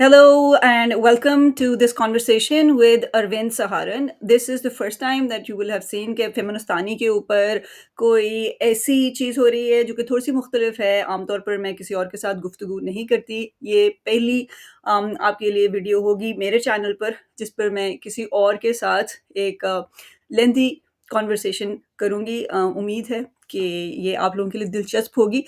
Hello and welcome to this conversation with Arvind Saharan. This is the first time that you will have seen कि फेमिनिस्तानी के ऊपर कोई ऐसी चीज़ हो रही है जो कि थोड़ी-सी मुख्तलिफ है। आमतौर पर मैं किसी और के साथ गुफ्तगू नहीं करती। ये पहली आपके लिए वीडियो होगी मेरे चैनल पर जिस पर मैं किसी और के साथ एक लेंथी कन्वर्सेशन करूँगी। उम्मीद है कि ये आप लोगों के लिए दिलचस्प होगी।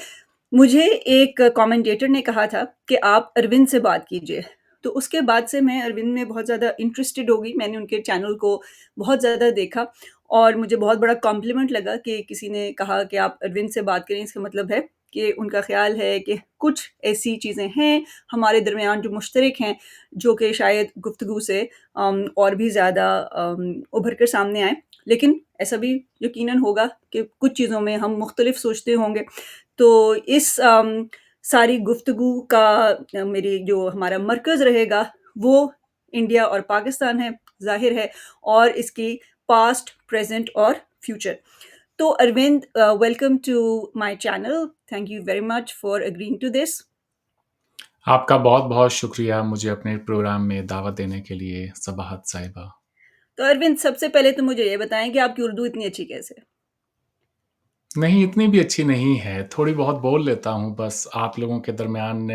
मुझे एक कमेंटेटर ने कहा था कि आप अरविंद से बात कीजिए, तो उसके बाद से मैं अरविंद में बहुत ज़्यादा इंटरेस्टेड हो गई। मैंने उनके चैनल को बहुत ज़्यादा देखा और मुझे बहुत बड़ा कॉम्प्लीमेंट लगा कि किसी ने कहा कि आप अरविंद से बात करें। इसका मतलब है कि उनका ख़्याल है कि कुछ ऐसी चीज़ें हैं हमारे दरमियान जो मुश्तरक हैं, जो कि शायद गुफ्तगू से और भी ज़्यादा उभर कर सामने आएँ। लेकिन ऐसा भी यकीनन होगा कि कुछ चीज़ों में हम मुख्तलिफ सोचते होंगे। तो इस सारी गुफ्तगू का मेरी जो हमारा मरकज़ रहेगा वो इंडिया और पाकिस्तान है, ज़ाहिर है और इसकी पास्ट, प्रेज़ेंट और फ्यूचर। तो Arvind, welcome to my channel. Thank you very much for agreeing to this. आपका बहुत-बहुत शुक्रिया मुझे अपने प्रोग्राम में दावत देने के लिए, सबाहत साहिबा। तो अरविंद, सबसे पहले तो मुझे ये बताएँ कि आपकी उर्दू इतनी अच्छी कैसे है? नहीं, इतनी भी अच्छी नहीं है, थोड़ी बहुत बोल लेता हूँ बस आप लोगों के दरमियान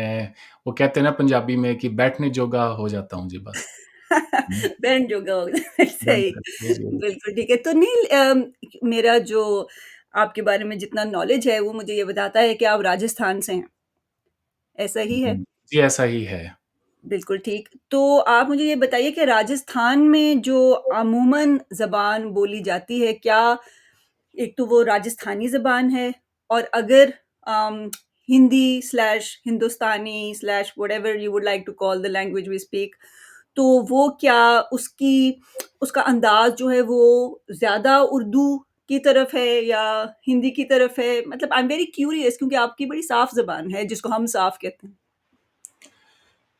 वो कहते हैं ना पंजाबी में कि बैठने जोगा हो जाता हूँ जी बस। हुँ, बैंड जोगा हो गया। सही, जी, जी। बिल्कुल ठीक है। तो नील, मेरा जो आपके बारे में जितना नॉलेज है वो मुझे ये बताता है कि आप राजस्थान से हैं, ऐसा ही है? हुँ, जी, ऐसा ही है। बिल्कुल ठीक। तो आप मुझे ये बताइए कि राजस्थान में जो अमूमन ज़बान बोली जाती है, क्या एक तो वो राजस्थानी ज़बान है और अगर um, Hindi slash Hindustani slash whatever you would like to call the language we speak, तो वो क्या उसकी उसका अंदाज़ जो है वो ज़्यादा उर्दू की तरफ है या हिंदी की तरफ है? मतलब आई एम वेरी क्यूरियस क्योंकि आपकी बड़ी साफ़ ज़बान है जिसको हम साफ़ कहते हैं।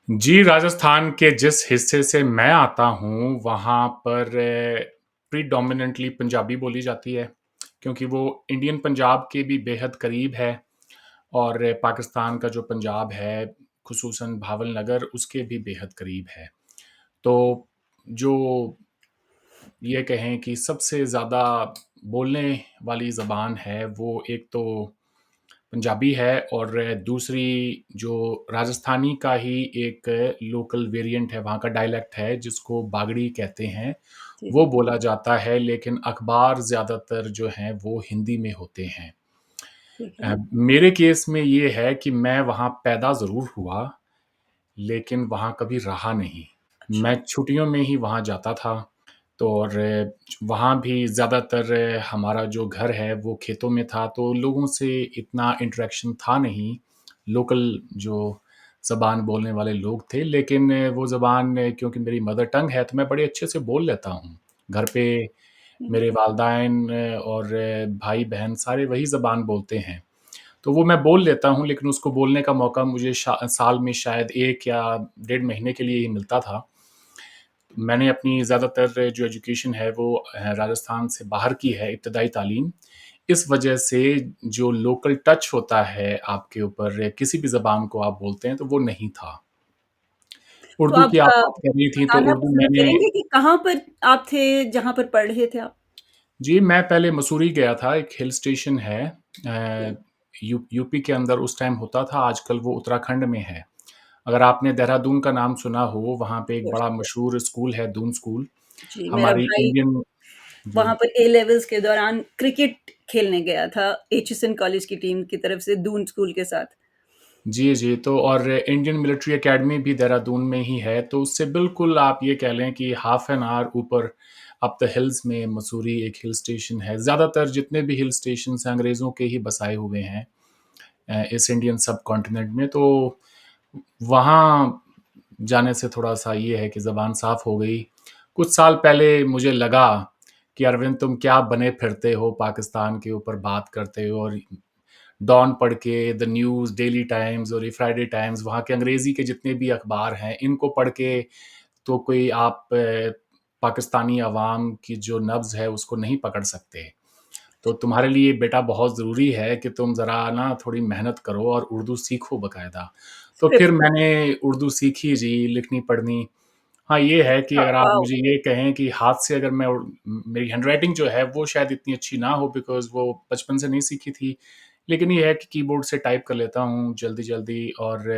जी, राजस्थान के जिस हिस्से से मैं आता हूँ, वहाँ पर प्रीडोमिनेंटली पंजाबी बोली जाती है, क्योंकि वो इंडियन पंजाब के भी बेहद करीब है और पाकिस्तान का जो पंजाब है, खुसूसन भावलनगर, उसके भी बेहद करीब है। तो जो ये कहें कि सबसे ज़्यादा बोलने वाली ज़बान है, वो एक तो पंजाबी है और दूसरी जो राजस्थानी का ही एक लोकल वेरिएंट है, वहाँ का डायलेक्ट है जिसको बागड़ी कहते हैं, जी, वो जी। बोला जाता है लेकिन अखबार ज़्यादातर जो हैं वो हिंदी में होते हैं। ठीक है। मेरे केस में ये है कि मैं वहाँ पैदा ज़रूर हुआ, लेकिन वहाँ कभी रहा नहीं। अच्छा। मैं छुट्टियों में ही वहाँ जाता था। तो और वहाँ भी ज़्यादातर हमारा जो घर है वो खेतों में था, तो लोगों से इतना इंटरेक्शन था नहीं। लोकल जो ज़बान बोलने वाले लोग थे, लेकिन वो ज़बान क्योंकि मेरी मदर टंग है, तो मैं बड़े अच्छे से बोल लेता हूँ। घर पे हुँ। मेरे वालदाइन और भाई-बहन सारे वही ज़बान बोलते हैं। तो वो मैं बोल लेता हूँ, लेकिन उसको बोलने का मौका मुझे साल में शायद 1 या डेढ़ महीने के लिए ही मिलता था। मैंने अपनी ज़्यादातर जो एजुकेशन है वो राजस्थान से बाहर की है, इब्तदाई तालीम। इस वजह से जो लोकल टच होता है आपके ऊपर किसी भी ज़बान को आप बोलते हैं, तो वो नहीं था। तो उर्दू आप की आप बात कर रही थी, तो बताना उर्दू पसंद मैंने करेंगे कि कहाँ पर आप थे, जहाँ पर पढ़ रहे थे आप? जी, मैं पहले मसूरी गया था, एक हिल स्टेशन है ओके, यूपी के अंदर उस टाइम होता था, आजकल वो उत्तराखंड में है। अगर आपने देहरादून का नाम सुना हो, वहाँ पे ऑफ़ एक कोर्स। बड़ा मशहूर स्कूल है, दून स्कूल। जी, मेरा हमारी भाई इंडियन जी। वहाँ पर ए लेवल्स के दौरान क्रिकेट खेलने गया था, एचएसएन कॉलेज की टीम की तरफ से दून स्कूल के साथ। जी, जी। तो और इंडियन मिलिट्री अकेडमी भी देहरादून में ही है, तो उससे बिल्कुल आप ये कह लें कि हाफ़ एन आवर ऊपर अप द हिल्स में मसूरी एक हिल स्टेशन है। ज़्यादातर जितने भी हिल स्टेशंस हैं, अंग्रेज़ों के ही बसाए हुए हैं इस इंडियन सबकॉन्टिनेंट में। तो वहाँ जाने से थोड़ा-सा ये है कि ज़बान साफ़ हो गई। कुछ साल पहले मुझे लगा कि अरविंद तुम क्या बने फिरते हो, पाकिस्तान के ऊपर बात करते हो और डॉन पढ़ के, द न्यूज़, डेली टाइम्स और ये फ्राइडे टाइम्स, वहाँ के अंग्रेज़ी के जितने भी अखबार हैं, इनको पढ़ के तो कोई आप पाकिस्तानी अवाम की जो नब्ज़ है, उसको नहीं पकड़ सकते। तो तुम्हारे लिए बेटा बहुत ज़रूरी है कि तुम ज़रा ना थोड़ी मेहनत करो और उर्दू सीखो बाकायदा। तो फिर स्क्रिप्ट। मैंने उर्दू सीखी जी, लिखनी पढ़नी। हाँ, ये है कि अच्छा, अगर आप वाओ! मुझे ये कहें कि हाथ से अगर मैं मेरी हैंडराइटिंग जो है वो शायद इतनी अच्छी ना हो बिकॉज़ वो बचपन से नहीं सीखी थी। लेकिन ये है कि कीबोर्ड से टाइप कर लेता हूँ जल्दी-जल्दी और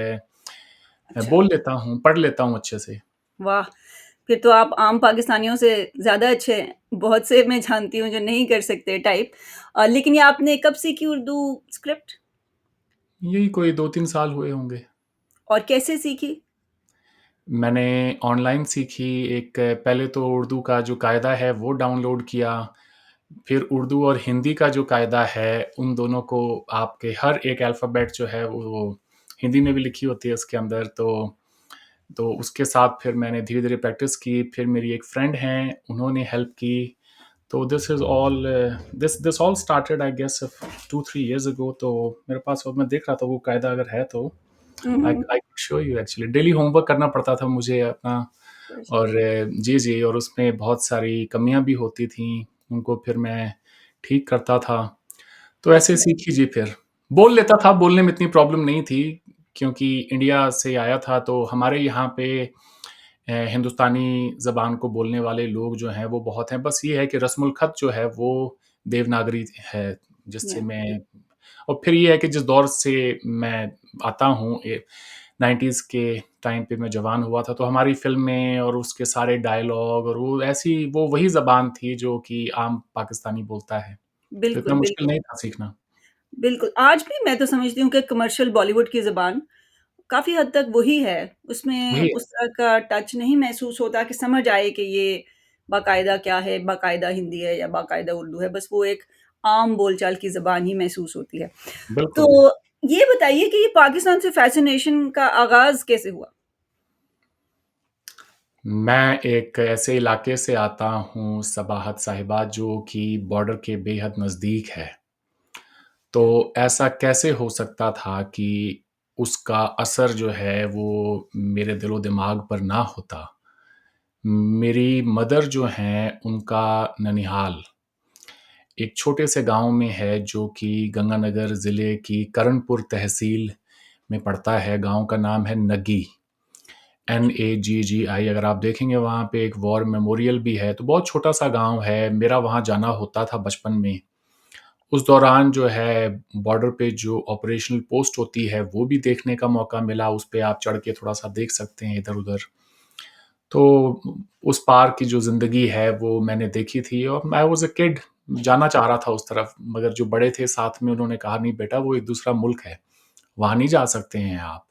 अच्छा, बोल लेता हूँ, पढ़ लेता हूँ अच्छे से। वाह! फिर तो आप आम पाकिस्तानियों से ज़्यादा अच्छे हैं। बहुत से मैं जानती हूँ जो नहीं कर सकते टाइप। लेकिन ये आपने कब सीखी उर्दू स्क्रिप्ट यही कोई 2-3 साल हुए होंगे। और कैसे सीखी? मैंने ऑनलाइन सीखी, एक पहले तो उर्दू का जो कायदा है वो डाउनलोड किया, फिर उर्दू और हिंदी का जो कायदा है, उन दोनों को आपके हर एक अल्फ़ाबेट जो है वो हिंदी में भी लिखी होती है उसके अंदर, तो उसके साथ फिर मैंने धीरे-धीरे प्रैक्टिस की, फिर मेरी एक फ्रेंड हैं, उन्होंने हेल्प की। तो this this all started I guess 2-3 years ago. तो मेरे पास और मैं देख रहा था वो कायदा अगर है तो um, I um. I could show you actually. Daily homework करना पड़ता था मुझे अपना और जी, जी और उसमें बहुत सारी कमियाँ भी होती थीं, उनको फिर मैं ठीक करता था। तो दैट्स ऐसे नाइस। सीखी जी फिर। बोल लेता था, बोलने में इतनी प्रॉब्लम नहीं थी क्योंकि इंडिया से आया था तो हमारे यहाँ पे हिंदुस्तानी ज़बान को बोलने वाले लोग जो हैं वो बहुत हैं। बस ये है कि रस्मुल ख़त जो है वो देवनागरी है जिससे या मैं और फिर ये है कि जिस दौर से मैं आता हूँ 90s के टाइम पे मैं जवान हुआ था तो हमारी फ़िल्में और उसके सारे डायलॉग और वो ऐसी वो वही ज़बान थी जो कि आम पाकिस्तानी बोलता है। तो इतना बिल्कुल, मुश्किल बिल्कुल, नहीं था सीखना। बिल्कुल। आज भी मैं तो समझती हूँ कि कमर्शियल बॉलीवुड की ज़बान काफ़ी हद तक वही है। उसमें वही है, उस तरह का टच नहीं महसूस होता कि समझ आए कि ये बाकायदा क्या है, बाकायदा हिंदी है या बाकायदा उर्दू है, बस वो एक आम बोलचाल की ज़बान ही महसूस होती है। बिल्कुल। तो ये बताइए कि ये पाकिस्तान से फ़ैसिनेशन का आगाज़ कैसे हुआ? मैं एक ऐसे इलाके से आता हूँ सबाहत साहिबा जो कि बॉर्डर के बेहद नज़दीक है। तो ऐसा कैसे हो सकता था कि उसका असर जो है वो मेरे दिलो-दिमाग पर ना होता। मेरी मदर जो हैं उनका ननिहाल एक छोटे से गाँव में है जो कि गंगानगर ज़िले की करनपुर तहसील में पड़ता है। गाँव का नाम है नग्गी, NAGGI। अगर आप देखेंगे वहाँ पे एक वॉर मेमोरियल भी है, तो बहुत छोटा-सा गाँव है। मेरा वहाँ जाना होता था बचपन में। उस दौरान जो है बॉर्डर पे जो ऑपरेशनल पोस्ट होती है, वो भी देखने का मौका मिला। उस पे आप चढ़ के थोड़ा-सा देख सकते हैं इधर-उधर। तो उस पार की जो ज़िंदगी है वो मैंने देखी थी और आई वाज़ अ किड, जाना चाह रहा था उस तरफ, मगर जो बड़े थे साथ में उन्होंने कहा नहीं बेटा वो एक दूसरा मुल्क है, वहाँ नहीं जा सकते हैं आप।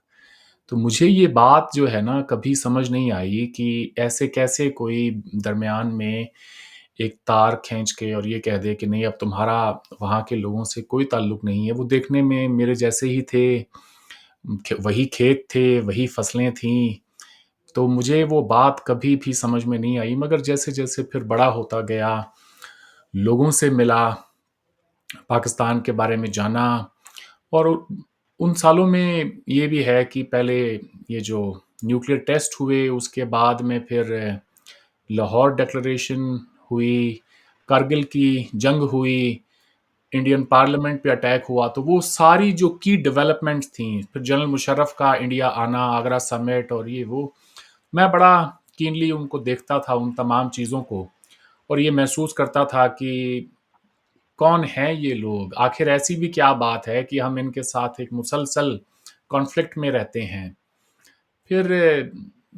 तो मुझे ये बात जो है ना कभी समझ नहीं आई कि ऐसे कैसे कोई दरमियान में एक तार खींच के और ये कह दे कि नहीं अब तुम्हारा वहाँ के लोगों से कोई ताल्लुक नहीं है। वो देखने में मेरे जैसे ही थे, वही खेत थे, वही फसलें थीं। तो मुझे वो बात कभी भी समझ में नहीं आई मगर जैसे-जैसे फिर बड़ा होता गया, लोगों से मिला, पाकिस्तान के बारे में जाना और उन सालों में ये भी है कि पहले ये जो न्यूक्लियर टेस्ट हुए, उसके बाद में फिर लाहौर डिक्लेरेशन हुई, कारगिल की जंग हुई, इंडियन पार्लियामेंट पे अटैक हुआ, तो वो सारी जो की डेवलपमेंट्स थी, फिर जनरल मुशर्रफ का इंडिया आना, आगरा समिट और ये वो, मैं बड़ा कीनली उनको देखता था, उन तमाम चीज़ों को और ये महसूस करता था कि कौन हैं ये लोग? आखिर ऐसी भी क्या बात है कि हम इनके साथ एक मुसलसल कॉन्फ्लिक्ट में रहते हैं? फिर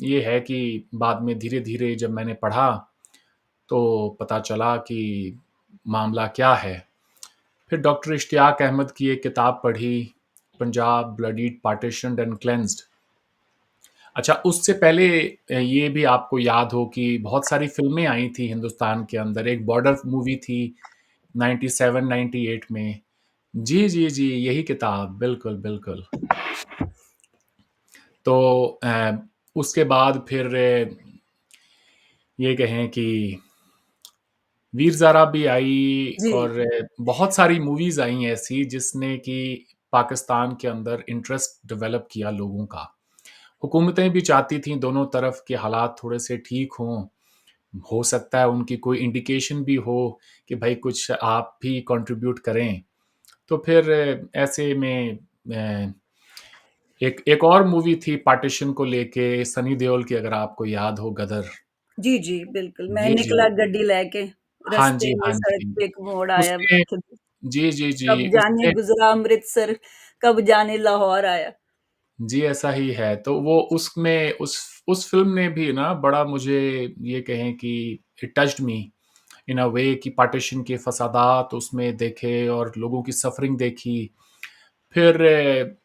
ये है कि बाद में धीरे-धीरे जब मैंने पढ़ा, तो पता चला कि मामला क्या है। फिर डॉक्टर इश्तियाक अहमद की एक किताब पढ़ी, पंजाब ब्लडीड पार्टीशन्ड एंड क्लेंस्ड। अच्छा, उससे पहले ये भी आपको याद हो कि बहुत सारी फ़िल्में आई थी हिंदुस्तान के अंदर, एक बॉर्डर मूवी थी 97-98 में। जी, जी, जी, यही किताब, बिल्कुल, बिल्कुल। तो उसके बाद फिर ये कहें कि वीर ज़ारा भी आई जी। और बहुत सारी मूवीज़ आई ऐसी जिसने कि पाकिस्तान के अंदर इंटरेस्ट डेवलप किया लोगों का। हुकूमतें भी चाहती थीं दोनों तरफ के हालात थोड़े-से ठीक हों, हो सकता है उनकी कोई इंडिकेशन भी हो कि भाई कुछ आप भी कंट्रीब्यूट करें। तो फिर ऐसे में एक एक और मूवी थी पार्टीशन को लेके, सनी देओल की, अगर आपको याद हो, गदर। जी, जी, बिल्कुल। मैं जी, जी। निकला गड्डी लेके, हाँ रास्ते जी, में हाँ सड़क जी। पे एक मोड़ आया, उसमें जी, जी, कब जी, जाने उसमें गुज़रा अमृतसर, कब जाने लाहौर आया। जी, ऐसा ही है। तो वो उसमें उस फ़िल्म ने भी ना बड़ा मुझे, ये कहें कि इट टच्ड मी इन अ वे, कि पार्टीशन के फसादात उसमें देखे और लोगों की सफ़रिंग देखी। फिर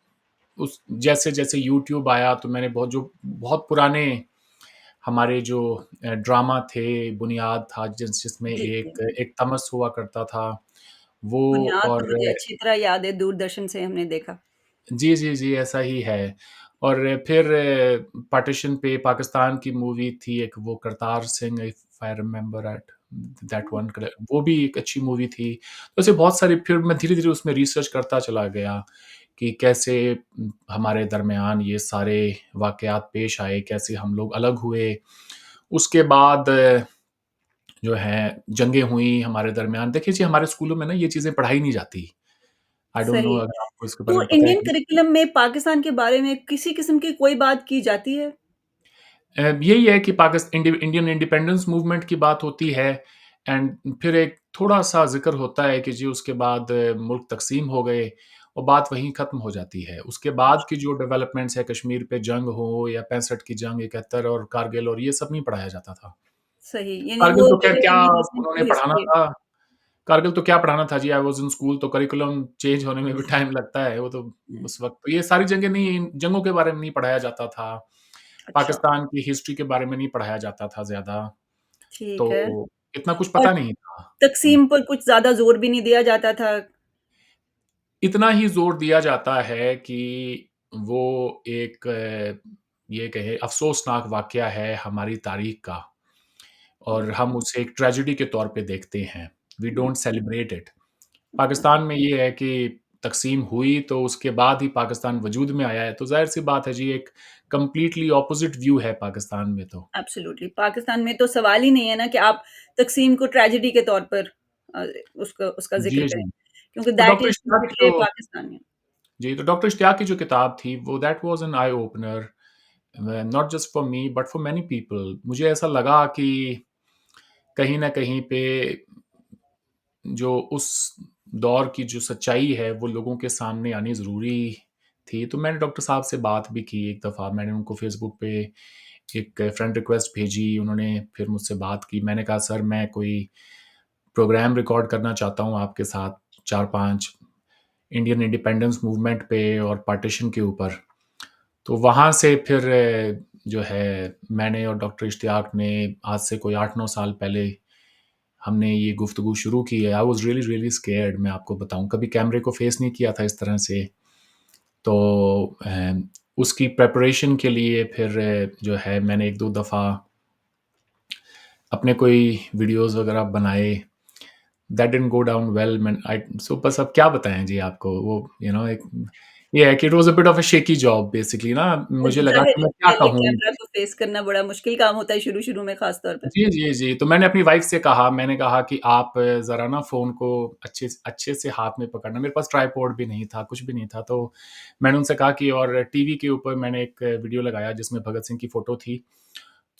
उस जैसे-जैसे यूट्यूब आया तो मैंने बहुत पुराने हमारे जो ड्रामा थे, बुनियाद था जिसमें जी, जी। एक एक तमस हुआ करता था, वो। बुनियाद तो और मुझे अच्छी तरह याद है, दूरदर्शन से हमने देखा। जी, जी, जी, ऐसा ही है। और फिर पार्टीशन पे पाकिस्तान की मूवी थी एक, वो Kartar Singh, if I remember that one, वो भी एक अच्छी मूवी थी। तो ऐसे बहुत सारी, फिर मैं धीरे-धीरे उसमें रिसर्च करता चला गया कि कैसे हमारे दरमियान ये सारे वाक़यात पेश आए, कैसे हम लोग अलग हुए। उसके बाद जो है जंगें हुई हमारे दरमियान। देखिए जी, हमारे स्कूलों में ना ये चीज़ें पढ़ाई नहीं जाती। आई डोंट नो सही। अगर आपको इसके बारे तो में पता है इंडियन कि करिकुलम में पाकिस्तान के बारे में किसी किस्म की कोई बात की जाती है? यही है कि इंडियन इंडिपेंडेंस मूवमेंट की बात होती है, एंड फिर एक थोड़ा-सा ज़िक्र होता है कि जी उसके बाद मुल्क तक़सीम हो गए, और बात वहीं ख़त्म हो जाती है। उसके बाद की जो डेवलपमेंट्स है, कश्मीर पे जंग हो या 65 की जंग, 71 और कारगिल, और ये सब नहीं पढ़ाया जाता था। सही, यानी कारगिल वो तो ख़ैर क्या रिलेटिवली रिसेंट उन्होंने जो पढ़ाना हिस्ट्री है। था, कारगिल तो क्या पढ़ाना था जी, आई वाज़ इन स्कूल, तो करिकुलम चेंज होने में भी टाइम लगता है, वो तो हुँ, उस वक़्त तो ये सारी जंगों के बारे में नहीं पढ़ाया जाता था। अच्छा, पाकिस्तान की हिस्ट्री के बारे में नहीं पढ़ाया जाता था ज़्यादा, ठीक है। तो इतना कुछ और पता नहीं था। हुँ। तक़सीम पर कुछ ज़्यादा ज़ोर भी नहीं दिया जाता था। इतना ही ज़ोर दिया जाता है कि वो एक ये कहें अफ़सोसनाक वाक़या है हमारी तारीख़ का, और हम उसे एक ट्रेजेडी के तौर पे देखते हैं। We um, don't celebrate it. Um, Pakistan में ये है कि तक़सीम हुई तो उसके बाद ही पाकिस्तान वजूद में आया है, तो ज़ाहिर-सी बात है जी, एक कंप्लीटली ऑपोज़िट व्यू है पाकिस्तान में तो। एब्सोल्युटली। पाकिस्तान में तो सवाल ही नहीं है ना कि आप तक़सीम को ट्रेजेडी के तौर पर अ, उसका ज़िक्र जी, करें, जी। क्योंकि तो दैट डॉक्टर इज़ इश्तियाक की पिछले जो पाकिस्तान में। जी, तो डॉक्टर इश्तियाक की जो किताब थी, वो that was an eye opener, not just for me but for many people. मुझे ऐसा लगा कि कहीं न कहीं पे जो उस दौर की जो सच्चाई है, वो लोगों के सामने आनी ज़रूरी थी। तो मैंने डॉक्टर साहब से बात भी की एक दफ़ा, मैंने उनको फ़ेसबुक पे एक फ्रेंड रिक्वेस्ट भेजी, उन्होंने फिर मुझसे बात की। मैंने कहा, "सर, मैं कोई प्रोग्राम रिकॉर्ड करना चाहता हूँ आपके साथ, 4-5 इंडियन इंडिपेंडेंस मूवमेंट पे और पार्टीशन के ऊपर।" तो वहाँ से फिर जो है मैंने और डॉक्टर इश्तियाक ने आज से कोई 8-9 साल पहले हमने ये गुफ्तगू शुरू की है। I was really, really scared, मैं आपको बताऊँ। कभी कैमरे को फ़ेस नहीं किया था इस तरह से। तो उसकी प्रिपरेशन के लिए फिर जो है मैंने 1-2 दफ़ा अपने कोई वीडियोज़ वग़ैरह बनाए। That didn't go down well. मैं आई सो बस अब क्या बताएँ जी आपको, वो एक ये है कि it was a bit of a shaky job basically ना, मुझे लगा ज़ाहिर कि है, मैं क्या पहले कहूँ? कैमरा को फ़ेस करना बड़ा मुश्किल काम होता है शुरू-शुरू में ख़ास तौर पे। जी, जी, जी। तो मैंने अपनी वाइफ़ से कहा, मैंने कहा कि आप ज़रा ना फ़ोन को अच्छे से हाथ में पकड़ना। मेरे पास ट्राइपॉड भी नहीं था, कुछ भी नहीं था। तो मैंने उनसे कहा कि, और टीवी के ऊपर मैंने एक वीडियो लगाया जिसमें भगत सिंह की फ़ोटो थी।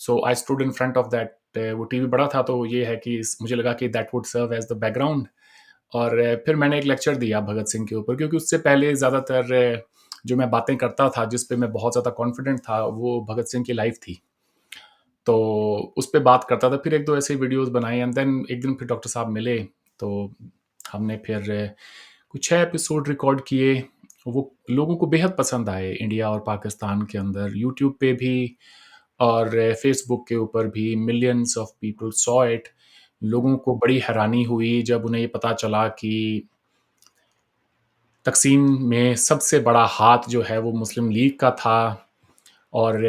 So I stood in front of that. वो टीवी बड़ा था, तो ये है कि मुझे लगा कि that would serve as the background. और फिर मैंने एक लेक्चर दिया भगत सिंह के ऊपर, क्योंकि उससे पहले ज़्यादातर जो मैं बातें करता था, जिस पे मैं बहुत ज़्यादा कॉन्फिडेंट था, वो भगत सिंह की लाइफ़ थी। तो उस पे बात करता था, फिर 1-2 ऐसे वीडियोज़ बनाए, एंड देन एक दिन फिर डॉक्टर साहब मिले, तो हमने फिर कुछ 6 एपिसोड रिकॉर्ड किए। वो लोगों को बेहद पसंद आए, इंडिया और पाकिस्तान के अंदर, यूट्यूब पे भी और फेसबुक के ऊपर भी millions of people saw it. लोगों को बड़ी हैरानी हुई जब उन्हें ये पता चला कि तक़सीम में सबसे बड़ा हाथ जो है वो मुस्लिम लीग का था, और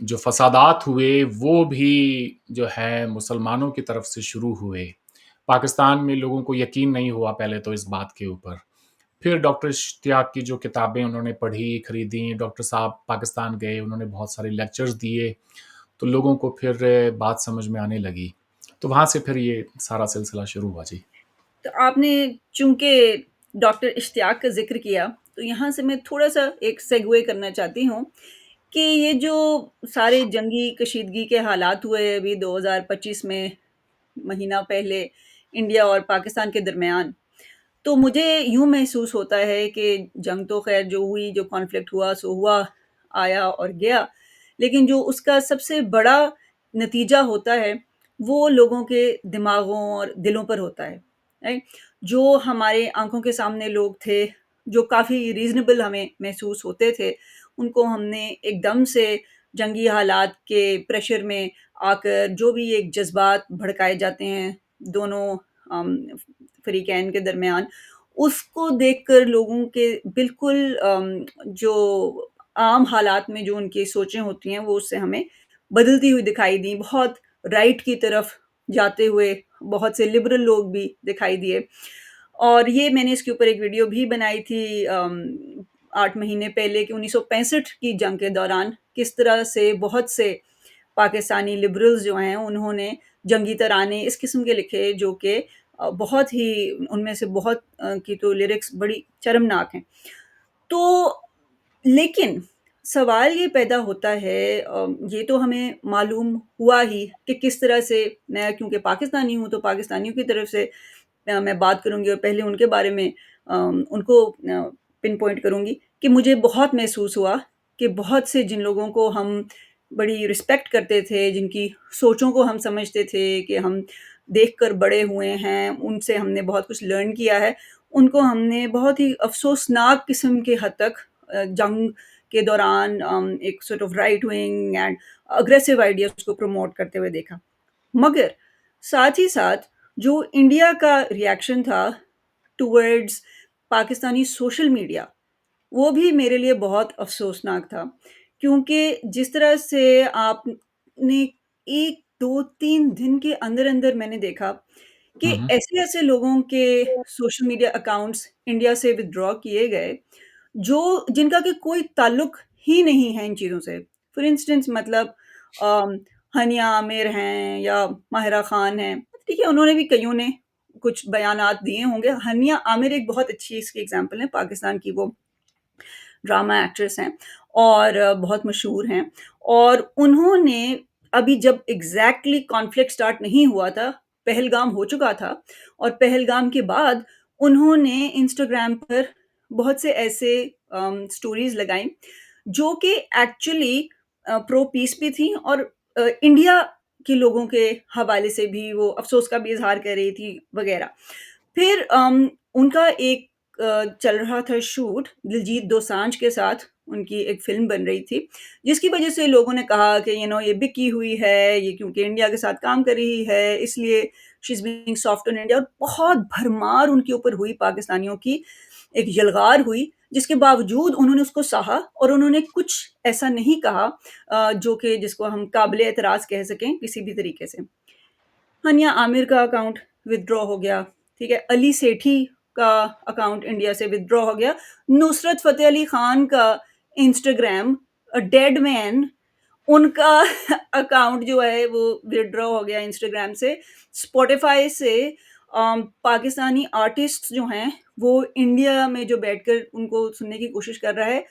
जो फ़सादात हुए वो भी जो है मुसलमानों की तरफ से शुरू हुए। पाकिस्तान में लोगों को यकीन नहीं हुआ पहले तो इस बात के ऊपर। फिर डॉक्टर इश्तियाक की जो किताबें उन्होंने पढ़ी, खरीदी, डॉक्टर साहब पाकिस्तान गए, उन्होंने बहुत सारे लेक्चर्स दिए, तो लोगों को फिर बात समझ में आने लगी। तो वहाँ से फिर ये सारा सिलसिला शुरू हुआ जी। तो आपने चूँकि डॉक्टर इश्तियाक का ज़िक्र किया, तो यहाँ से मैं थोड़ा-सा एक सेगवे करना चाहती हूँ कि ये जो सारे जंगी कशीदगी के हालात हुए अभी 2025 में, महीना पहले इंडिया और पाकिस्तान के दरमियान, तो मुझे यूँ महसूस होता है कि जंग तो ख़ैर जो हुई, जो कॉन्फ्लिक्ट हुआ सो हुआ, आया और गया। लेकिन जो उसका सबसे बड़ा नतीजा होता है, वो लोगों के दिमागों और दिलों पर होता है, राइट? जो हमारे आँखों के सामने लोग थे, जो काफ़ी रीज़नेबल हमें महसूस होते थे, उनको हमने एकदम से जंगी हालात के प्रेशर में आकर जो भी एक जज़्बात भड़काए जाते हैं, दोनों फ़रीक़ैन के दरमियान, उसको देखकर लोगों के बिल्कुल जो आम हालात में जो उनकी सोचें होती हैं, वो उससे हमें बदलती हुई दिखाई दी। बहुत राइट की तरफ जाते हुए बहुत से लिबरल लोग भी दिखाई दिए और ये मैंने इसके ऊपर एक वीडियो भी बनाई थी 8 महीने पहले कि 1965 की जंग के दौरान किस तरह से बहुत से पाकिस्तानी लिबरल्स जो हैं, उन्होंने जंगी तराने इस किस्म के लिखे जो कि बहुत ही उनमें से बहुत की तो लिरिक्स बड़ी शर्मनाक हैं। तो लेकिन सवाल ये पैदा होता है ये तो हमें मालूम हुआ ही कि किस तरह से मैं क्योंकि पाकिस्तानी हूँ, तो पाकिस्तानियों की तरफ से मैं बात करूँगी और पहले उनके बारे में उनको पिन पॉइंट करूँगी कि मुझे बहुत महसूस हुआ कि बहुत से जिन लोगों को हम बड़ी रिस्पेक्ट करते थे, जिनकी सोचों को हम समझते थे कि हम देखकर बड़े हुए हैं, उनसे हमने बहुत कुछ लर्न किया है, उनको हमने बहुत ही अफ़सोसनाक किस्म के हद तक जंग के दौरान एक sort of right wing and aggressive ideas को प्रमोट करते हुए देखा। मगर साथ ही साथ जो इंडिया का रिएक्शन था टुवर्ड्स पाकिस्तानी सोशल मीडिया, वो भी मेरे लिए बहुत अफ़सोसनाक था। क्योंकि जिस तरह से आपने 1, 2, 3 दिन के अंदर-अंदर मैंने देखा कि हुँ, हुँ। ऐसे-ऐसे लोगों के सोशल मीडिया अकाउंट्स इंडिया से विथड्रॉ किए गए, जो जिनका कि कोई ताल्लुक ही नहीं है इन चीज़ों से। फॉर इंस्टेंस मतलब अम, हनिया आमिर हैं या माहिरा खान हैं, ठीक है, उन्होंने भी कइयों ने कुछ बयानात दिए होंगे। हनिया आमिर एक बहुत अच्छी इसकी एग्ज़ाम्पल है, पाकिस्तान की वो ड्रामा एक्ट्रेस हैं और बहुत मशहूर हैं और उन्होंने अभी जब एग्ज़ैक्टली कॉन्फ्लिक्ट स्टार्ट नहीं हुआ था, पहलगाम हो चुका था और पहलगाम के बाद उन्होंने इंस्टाग्राम पर बहुत से ऐसे स्टोरीज़ लगाईं, जो कि एक्चुअली प्रो पीस भी थी और इंडिया के लोगों के हवाले से भी वो अफ़सोस का भी इज़हार कर रही थी वग़ैरह। फिर उनका एक चल रहा था शूट दिलजीत दोसांझ के साथ उनकी एक फ़िल्म बन रही थी, जिसकी वज़ह से लोगों ने कहा कि ये बिकी हुई है, ये क्योंकि इंडिया के साथ काम कर रही है, इसलिए she is being soft on India और बहुत भरमार उनके ऊपर हुई पाकिस्तानियों की, एक यलगार हुई, जिसके बावजूद उन्होंने उसको सहा और उन्होंने कुछ ऐसा नहीं कहा जो कि जिसको हम काबिल एतराज़ कह सकें किसी भी तरीके से। हनिया आमिर का अकाउंट विथड्रॉ हो गया, ठीक है? अली सेठी का अकाउंट इंडिया से विथड्रॉ हो गया। नुसरत फ़तेह अली खान का इंस्टाग्राम डेड मैन उनका अकाउंट जो है वो विथड्रॉ हो गया इंस्टाग्राम से। स्पॉटिफ़ाई से पाकिस्तानी आर्टिस्ट्स जो हैं, वो इंडिया में जो बैठकर उनको सुनने की कोशिश कर रहा है,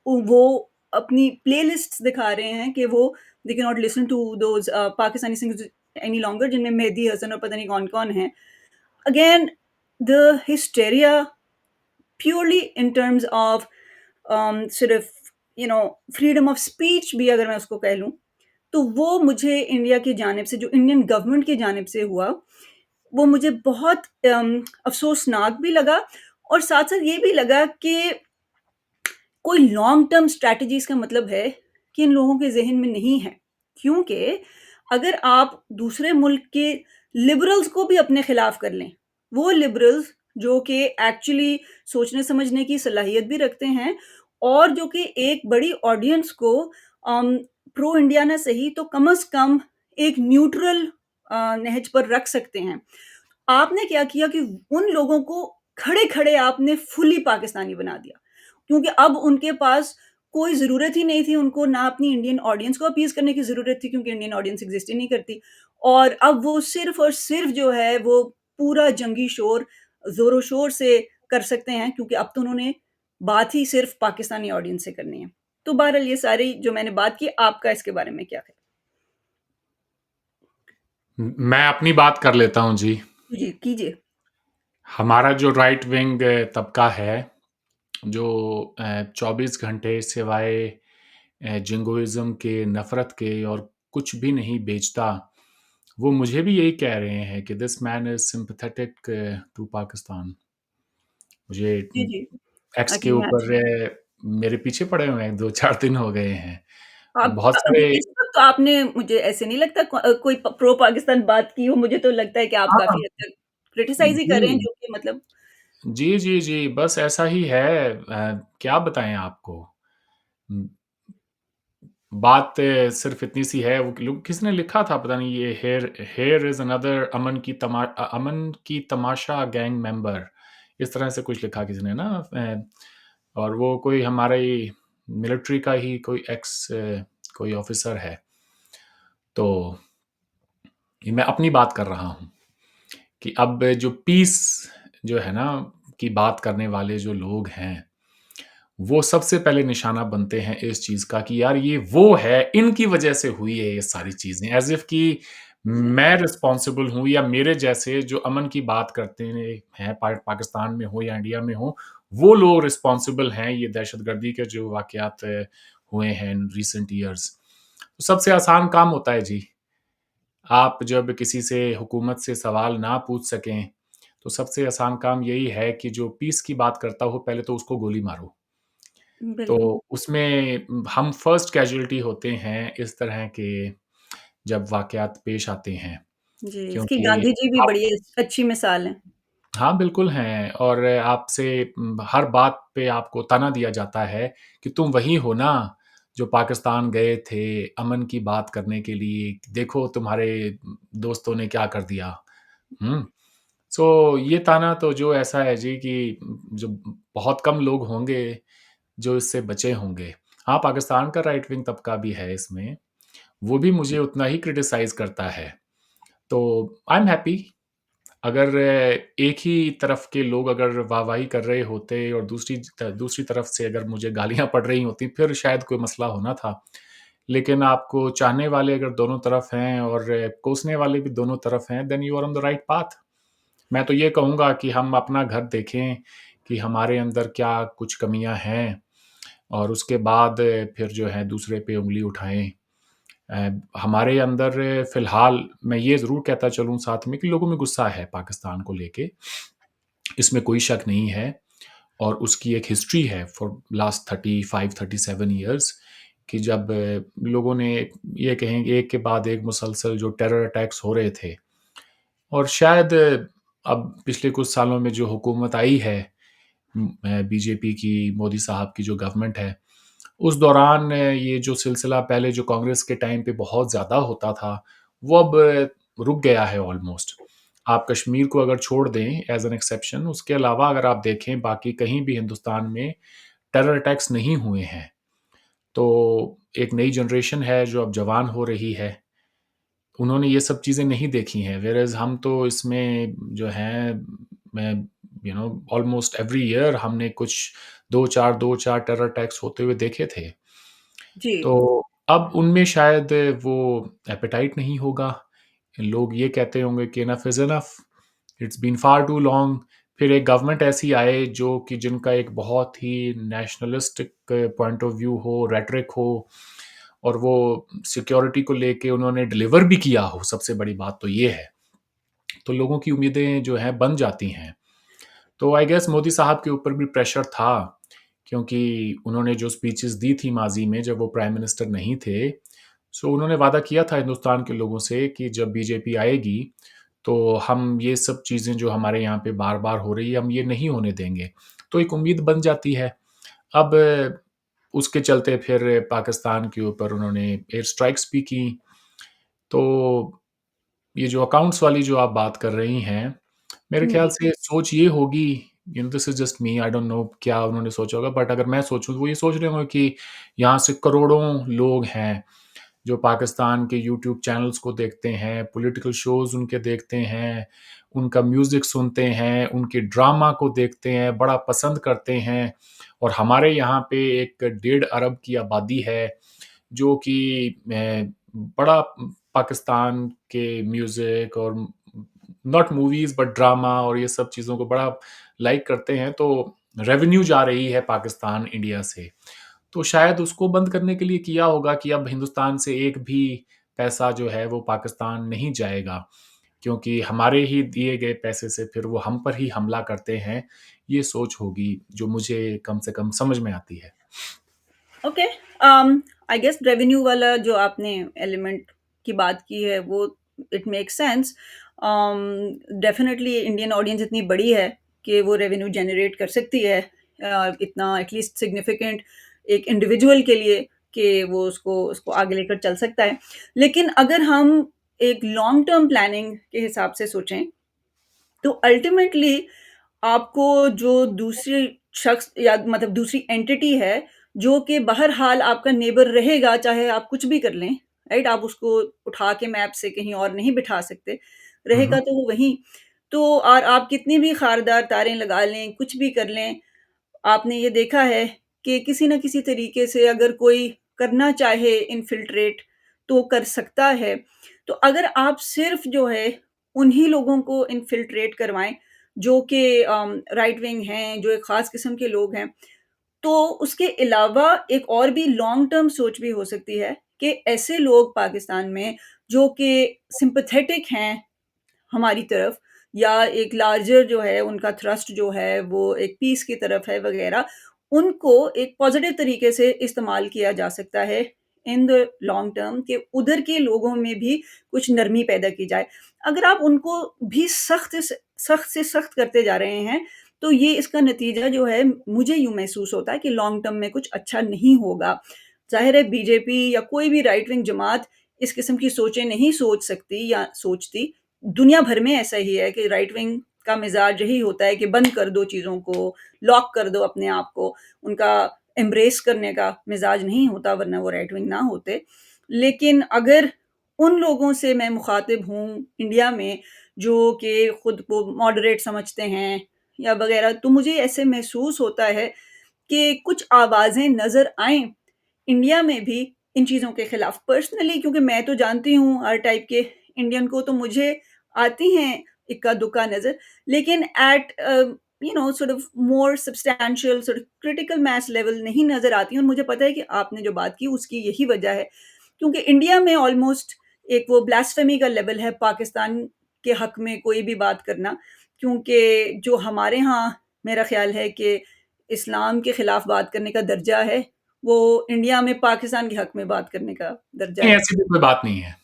वो अपनी प्लेलिस्ट्स दिखा रहे हैं कि वो they can not listen to those Pakistani singers any longer जिनमें मेहदी हसन और पता नहीं कौन-कौन हैं। Again the hysteria purely in terms of सिर्फ़ फ्रीडम ऑफ स्पीच भी अगर मैं उसको कह लूँ, तो वो मुझे इंडिया की जानिब से जो इंडियन गवर्नमेंट की जानिब से हुआ, वो मुझे बहुत अफ़सोसनाक भी लगा और साथ-साथ ये भी लगा कि कोई लॉन्ग टर्म स्ट्रैटेजी इसका मतलब है कि इन लोगों के ज़हन में नहीं है। क्योंकि अगर आप दूसरे मुल्क के लिबरल्स को भी अपने खिलाफ कर लें, वो लिबरल्स जो कि एक्चुअली सोचने समझने की सलाहियत भी रखते हैं और जो कि एक बड़ी ऑडियंस को प्रो इंडिया ना सही तो कम से कम एक न्यूट्रल नहज पर रख सकते हैं। आपने क्या किया कि उन लोगों को खड़े-खड़े आपने फुली पाकिस्तानी बना दिया। क्योंकि अब उनके पास कोई ज़रूरत ही नहीं थी उनको ना अपनी इंडियन ऑडियंस को अपीज़ करने की ज़रूरत थी क्योंकि इंडियन ऑडियंस एग्ज़िस्ट ही नहीं करती। और अब वो सिर्फ़ और सिर्फ़ जो है वो पूरा जंगी शोर ज़ोर-ओ-शोर से कर सकते हैं क्योंकि अब तो उन्होंने बात ही सिर्फ़ पाकिस्तानी ऑडियंस से करनी है। तो बहरहाल ये सारी जो मैंने बात की, आपका इसके बारे में क्या ख़्याल? मैं अपनी बात कर लेता हूँ जी। जी, कीजिए। हमारा जो राइट विंग तबका है, जो 24 घंटे सिवाय जिंगोइज़्म के, नफ़रत के और कुछ भी नहीं बेचता, वो मुझे भी यही कह रहे हैं कि this man is sympathetic to Pakistan. मुझे जी, जी। एक्स आई के कैन ऊपर इमेजिन। मेरे पीछे पड़े हुए हैं, 2-4 दिन हो गए हैं। आप बहुत अभी सारे इस वक़्त तो आपने मुझे ऐसे नहीं लगता कोई प्रो पाकिस्तान बात की हो, मुझे तो लगता है कि आप हाँ, काफ़ी हद तक क्रिटिसाइज़ ही कर रहे हैं जी। जो कि मतलब जी, जी, जी, बस ऐसा ही है। क्या बताएँ आपको? उम, बात सिर्फ़ इतनी सी है, वो लोग किसने लिखा था पता नहीं, ये हियर हियर इज़ अनदर अमन की तमाशा गैंग मेंबर, इस तरह से कुछ लिखा किसी ने ना। और वो कोई हमारे मिलिट्री का ही कोई एक्स कोई ऑफ़िसर है। तो ये मैं अपनी बात कर रहा हूँ कि अब जो पीस जो है ना, की बात करने वाले जो लोग हैं, वो सबसे पहले निशाना बनते हैं इस चीज़ का कि यार ये वो है, इनकी वज़ह से हुई है ये सारी चीज़ें। ऐज़ इफ कि जी, मैं रिस्पॉन्सिबल हूँ या मेरे जैसे जो अमन की बात करते हैं, पाकिस्तान में हो या इंडिया में हो, वो लोग रिस्पॉन्सिबल हैं ये दहशतगर्दी के जो वाक़यात हुए हैं इन रीसेंट ईयर्स। तो सबसे आसान काम होता है जी, आप जब किसी से हुकूमत से सवाल ना पूछ सकें, तो सबसे आसान काम यही है कि जो पीस की बात करता हो, पहले तो उसको गोली मारो। तो बिल्कुल। उसमें हम फर्स्ट कैजुअल्टी होते हैं इस तरह के जब वाक़यात पेश आते हैं, जी, इसकी क्योंकि गांधी जी भी आप बड़ी अच्छी मिसाल हैं। हाँ, बिल्कुल हैं। और आपसे हर बात पे आपको ताना दिया जाता है कि तुम वही हो ना, जो पाकिस्तान गए थे अमन की बात करने के लिए, देखो तुम्हारे दोस्तों ने क्या कर दिया। हुँ? सो ये ताना तो जो ऐसा है जी कि जो बहुत कम लोग होंगे जो इससे बचे होंगे। हाँ, पाकिस्तान का राइट विंग तबका भी है इसमें, वो भी मुझे उतना ही क्रिटिसाइज़ करता है। तो आई एम हैप्पी, अगर एक ही तरफ के लोग अगर वाहवाही कर रहे होते और दूसरी तरफ से अगर मुझे गालियाँ पड़ रही होती, फिर शायद कोई मसला होना था। लेकिन आपको चाहने वाले अगर दोनों तरफ हैं और कोसने वाले भी दोनों तरफ हैं, then you are on the right path. मैं तो ये कहूँगा कि हम अपना घर देखें कि हमारे अंदर क्या कुछ कमियाँ हैं और उसके बाद फिर जो है दूसरे पे उँगली उठाएँ। हमारे अंदर फ़िलहाल मैं ये ज़रूर कहता चलूँ साथ में कि लोगों में गुस्सा है पाकिस्तान को लेके, इसमें कोई शक नहीं है। और उसकी एक हिस्ट्री है फॉर लास्ट 35-37 इयर्स कि जब लोगों ने ये कहेंगे एक के बाद एक मुसलसल जो टेरर अटैक्स हो रहे थे और शायद अब पिछले कुछ सालों में जो हुकूमत आई है, बीजेपी की, मोदी साहब की जो गवर्नमेंट है, उस दौरान ये जो सिलसिला पहले जो कांग्रेस के टाइम पे बहुत ज़्यादा होता था, वो अब रुक गया है ऑलमोस्ट। आप कश्मीर को अगर छोड़ दें एज़ एन एक्सेप्शन, उसके अलावा अगर आप देखें बाकी कहीं भी हिंदुस्तान में टेरर अटैक्स नहीं हुए हैं। तो एक नई जनरेशन है जो अब जवान हो रही है, उन्होंने ये सब चीज़ें नहीं देखी हैं, व्हेयरएज़ हम तो इसमें जो हैं, मैं ऑलमोस्ट एवरी ईयर हमने कुछ 2-4 टेरर अटैक्स होते हुए देखे थे। जी, तो अब उनमें शायद वो एपेटाइट नहीं होगा। लोग ये कहते होंगे कि enough is enough, it's been far too long. फिर एक गवर्नमेंट ऐसी आए जो कि जिनका एक बहुत ही नेशनलिस्टिक पॉइंट ऑफ व्यू हो, रेटरिक हो और वो सिक्योरिटी को लेके उन्होंने डिलीवर भी किया हो, सबसे बड़ी बात तो ये है। तो लोगों की उम्मीदें जो हैं बन जाती हैं। तो आई गेस मोदी साहब के ऊपर भी प्रेशर था, क्योंकि उन्होंने जो स्पीचेज़ दी थी माज़ी में जब वो प्राइम मिनिस्टर नहीं थे, सो उन्होंने वादा किया था हिंदुस्तान के लोगों से कि जब बीजेपी आएगी, तो हम ये सब चीज़ें जो हमारे यहाँ पे बार-बार हो रही है, हम ये नहीं होने देंगे। तो एक उम्मीद बन जाती है। अब उसके चलते फिर पाकिस्तान के ऊपर उन्होंने एयर स्ट्राइक्स भी की। तो ये जो अकाउंट्स वाली जो आप बात कर रही हैं, मेरे ख़्याल जी, से सोच ये होगी, this is just me, I don't know क्या उन्होंने सोचा होगा, बट अगर मैं सोचूँ तो वो ये सोच रहे होंगे कि यहाँ से करोड़ों लोग हैं, जो पाकिस्तान के यूट्यूब चैनल्स को देखते हैं, पॉलिटिकल शोज़ उनके देखते हैं, उनका म्यूज़िक सुनते हैं, उनके ड्रामा को देखते हैं, बड़ा पसंद करते हैं और हमारे यहाँ पे एक 1.5 अरब की आबादी है, जो कि बड़ा पाकिस्तान के म्यूज़िक और नॉट मूवीज़ बट ड्रामा और ये सब चीज़ों को बड़ा लाइक करते हैं, तो रेवेन्यू जा रही है पाकिस्तान इंडिया से। तो शायद उसको बंद करने के लिए किया होगा कि अब हिंदुस्तान से एक भी पैसा जो है वो पाकिस्तान नहीं जाएगा, क्योंकि हमारे ही दिए गए पैसे से फिर वो हम पर ही हमला करते हैं। ये सोच होगी जो मुझे कम से कम समझ में आती है। ओके। आई गेस रेवेन्यू वाला जो आपने एलिमेंट की बात की है वो it make sense. Definitely Indian audience इतनी बड़ी है कि वो रेवेन्यू जनरेट कर सकती है, इतना एटलीस्ट सिग्निफिकेंट एक इंडिविजुअल के लिए कि वो उसको उसको आगे लेकर चल सकता है। लेकिन अगर हम एक लॉन्ग टर्म प्लानिंग के हिसाब से सोचें, तो अल्टीमेटली आपको जो दूसरी शख्स या मतलब दूसरी एंटिटी है, जो कि बहरहाल आपका नेबर रहेगा, चाहे आप कुछ भी कर लें, राइट? आप उसको उठा के मैप से कहीं और नहीं बिठा सकते, हुँ, रहेगा हुँ। तो वो वहीं। तो और आप कितनी भी खारदार तारें लगा लें, कुछ भी कर लें, आपने ये देखा है कि किसी न किसी तरीके से अगर कोई करना चाहे इन्फिल्ट्रेट, तो कर सकता है। तो अगर आप सिर्फ़ जो है उन्हीं लोगों को इन्फिल्ट्रेट करवाएँ जो कि राइट विंग हैं, जो एक ख़ास किस्म के लोग हैं, तो उसके अलावा एक और भी लॉन्ग टर्म सोच भी हो सकती है कि ऐसे लोग पाकिस्तान में जो कि सिम्पैथेटिक हैं हमारी तरफ, या एक लार्जर जो है उनका थ्रस्ट जो है वो एक पीस की तरफ है वगैरह, उनको एक पॉजिटिव तरीके से इस्तेमाल किया जा सकता है इन द लॉन्ग टर्म, कि उधर के लोगों में भी कुछ नरमी पैदा की जाए। अगर आप उनको भी सख्त से सख्त करते जा रहे हैं, तो ये इसका नतीजा जो है मुझे यूँ महसूस होता है कि लॉन्ग टर्म में कुछ अच्छा नहीं होगा। ज़ाहिर है बीजेपी या कोई भी राइट विंग जमात इस किस्म की सोचें नहीं सोच सकती या सोचती। दुनिया भर में ऐसा ही है कि राइट विंग का मिज़ाज यही होता है कि बंद कर दो चीज़ों को, लॉक कर दो अपने आप को। उनका एम्ब्रेस करने का मिज़ाज नहीं होता, वरना वो राइट विंग ना होते। लेकिन अगर उन लोगों से मैं मुख़ातिब हूँ इंडिया में, जो कि खुद को मॉडरेट समझते हैं या वग़ैरह, तो मुझे ऐसे महसूस होता है कि कुछ आवाज़ें नज़र आएँ इंडिया में भी इन चीज़ों के खिलाफ। पर्सनली क्योंकि मैं तो जानती हूँ हर टाइप के इंडियन को, तो मुझे आती हैं इक्का-दुक्का नज़र, लेकिन at sort of more substantial sort of critical mass level नहीं नज़र आती हैं, और मुझे पता है कि आपने जो बात की उसकी यही वजह है। क्योंकि इंडिया में ऑलमोस्ट एक वो ब्लास्फेमी का लेवल है पाकिस्तान के हक में कोई भी बात करना, क्योंकि जो हमारे यहाँ मेरा ख़्याल है कि इस्लाम के खिलाफ बात करने का दर्जा है, वो इंडिया में पाकिस्तान के हक में बात करने का दर्जा नहीं, है। ऐसी भी कोई बात नहीं है।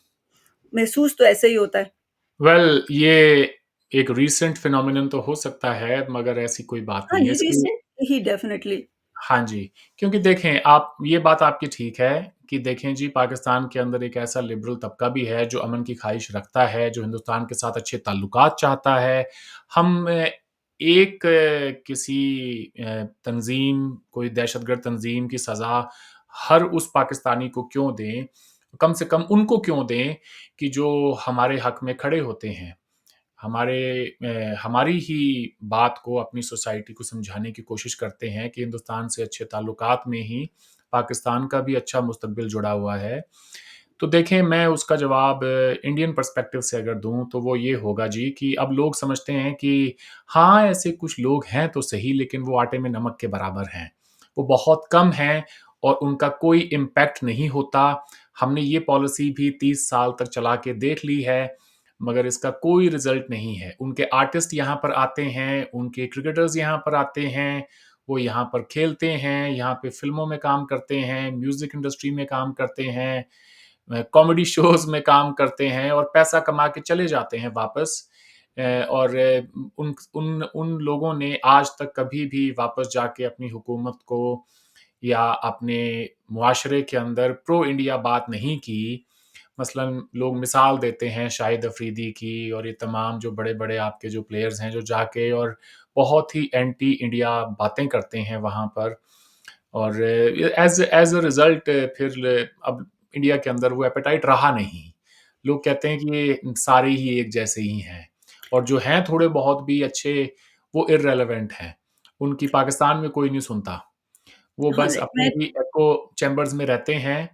महसूस तो ऐसे ही होता है। वेल ये एक रीसेंट फिनोमिनन तो हो सकता है, मगर ऐसी कोई बात हाँ, नहीं है। ये इसकी रीसेंट ही डेफ़िनेटली। हाँ जी, क्योंकि देखें आप ये बात आपकी ठीक है कि देखें जी पाकिस्तान के अंदर एक ऐसा लिबरल तबका भी है जो अमन की ख़्वाहिश रखता है, जो हिंदुस्तान के साथ अच्छे ताल्लुकात चाहता है। हम एक किसी तंज़ीम, कोई दहशतगर्द तंज़ीम की सज़ा हर उस पाकिस्तानी को क्यों दें? कम से कम उनको क्यों दें कि जो हमारे हक़ में खड़े होते हैं। हमारी ही बात को अपनी सोसाइटी को समझाने की कोशिश करते हैं कि हिंदुस्तान से अच्छे ताल्लुकात में ही पाकिस्तान का भी अच्छा मुस्तकबिल जुड़ा हुआ है। तो देखें मैं उसका जवाब इंडियन पर्सपेक्टिव से अगर दूँ तो वो ये होगा जी कि अब लोग समझते हैं कि हाँ, ऐसे कुछ लोग हैं तो सही लेकिन वो आटे में नमक के बराबर हैं। वो बहुत कम हैं और उनका कोई इम्पैक्ट नहीं होता। हमने ये पॉलिसी भी 30 साल तक चला के देख ली है, मगर इसका कोई रिज़ल्ट नहीं है। उनके आर्टिस्ट यहाँ पर आते हैं, उनके क्रिकेटर्स यहाँ पर आते हैं, वो यहाँ पर खेलते हैं, यहाँ पे फ़िल्मों में काम करते हैं, म्यूज़िक इंडस्ट्री में काम करते हैं, कॉमेडी शोज़ में काम करते हैं और पैसा कमा के चले जाते हैं वापस। और उन उन उन लोगों ने आज तक कभी भी वापस जाके अपनी हुकूमत को या अपने मुआशरे के अंदर प्रो इंडिया बात नहीं की। मसलन लोग मिसाल देते हैं शाहिद अफ़रीदी की और ये तमाम जो बड़े-बड़े आपके जो प्लेयर्स हैं जो जाके और बहुत ही एंटी इंडिया बातें करते हैं वहाँ पर और एज़ अ रिज़ल्ट फिर अब इंडिया के अंदर वो एपेटाइट रहा नहीं। लोग कहते हैं कि ये सारे ही एक जैसे ही हैं और जो हैं थोड़े बहुत भी अच्छे वो इर्रेलेवेंट हैं। उनकी पाकिस्तान में कोई नहीं सुनता। वो हाँ, बस अपने मैं ही एको चैम्बर्स में रहते हैं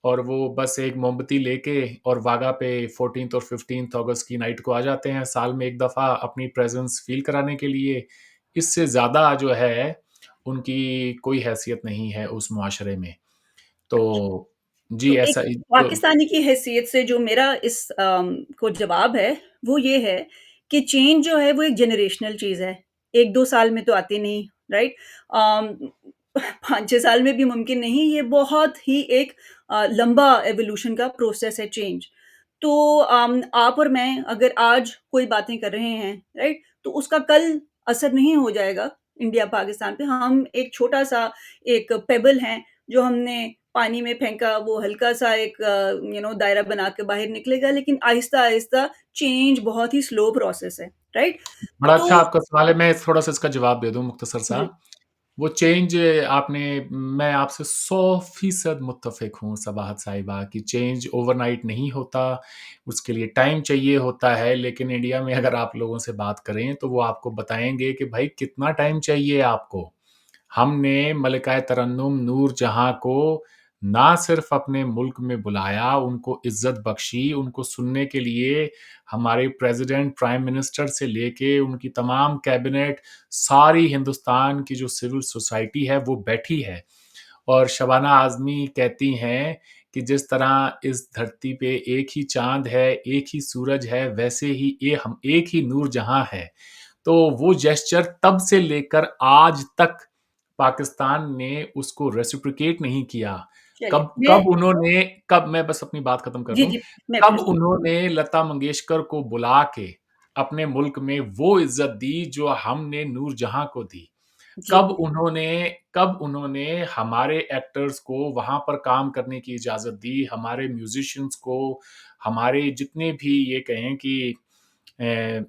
और वो बस एक मोमबत्ती लेके और वाघा पे 14th और 15th अगस्त की नाइट को आ जाते हैं, साल में 1 दफ़ा अपनी प्रेज़ेंस फ़ील कराने के लिए। इससे ज़्यादा जो है, उनकी कोई हैसियत नहीं है उस मुआशरे में। तो जी, तो एक ऐसा ही तो पाकिस्तानी की हैसियत से जो मेरा इस को जवाब है, वो ये है कि चेंज जो है वो एक जनरेशनल चीज़ है। 1-2 साल में तो आती नहीं, राइट? अम, 5-6 साल में भी मुमकिन नहीं, ये बहुत ही एक लंबा एवोल्यूशन का प्रोसेस है चेंज। तो आप और मैं अगर आज कोई बातें कर रहे हैं, राइट? तो उसका कल असर नहीं हो जाएगा इंडिया-पाकिस्तान पे। हम एक छोटा-सा एक पेबल हैं, जो हमने पानी में फेंका, वो हल्का-सा एक दायरा बना के बाहर निकलेगा, लेकिन आहिस्ता-आहिस्ता चेंज बहुत ही स्लो प्रोसेस है, राइट? बड़ा तो अच्छा आपका सवाल है, मैं थोड़ा-सा इसका जवाब दे दूँ मुख्तसर-सा। जी, वो चेंज आपने मैं आपसे 100% मुत्तफ़िक हूँ सबाहत साहिबा कि चेंज ओवरनाइट नहीं होता, उसके लिए टाइम चाहिए होता है, लेकिन इंडिया में अगर आप लोगों से बात करें, तो वो आपको बताएँगे कि भाई कितना टाइम चाहिए आपको? हमने मलिकाए तरन्नुम नूर जहाँ को ना सिर्फ़ अपने मुल्क में बुलाया, उनको इज़्ज़त बख्शी, उनको सुनने के लिए हमारे प्रेज़िडेंट, प्राइम मिनिस्टर से लेके उनकी तमाम कैबिनेट, सारी हिंदुस्तान की जो सिविल सोसाइटी है, वो बैठी है। और शबाना आज़मी कहती हैं कि जिस तरह इस धरती पे एक ही चाँद है, एक ही सूरज है, वैसे ही हम एक ही नूर जहाँ है। तो वो जेस्चर तब से लेकर आज तक पाकिस्तान ने उसको रेसिप्रोकेट नहीं किया। चलिए कब कब उन्होंने कब मैं बस अपनी बात खत्म कर जी, दूँ। जी, मैं कब फिर उन्होंने लता मंगेशकर को बुला के अपने मुल्क में वो इज़्ज़त दी जो हमने नूरजहाँ को दी। जी, कब उन्होंने हमारे एक्टर्स को वहाँ पर काम करने की इजाज़त दी, हमारे म्यूज़िशियंस को, हमारे जितने भी ये कहें कि अ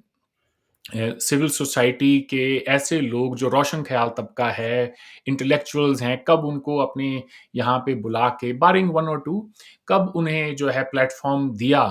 सिविल सोसाइटी के ऐसे लोग जो रोशन ख़्याल तबका है, इंटेलेक्चुअल्स हैं, कब उनको अपने यहाँ पे बुला के बारिंग 1 और 2 कब उन्हें जो है प्लेटफ़ॉर्म दिया।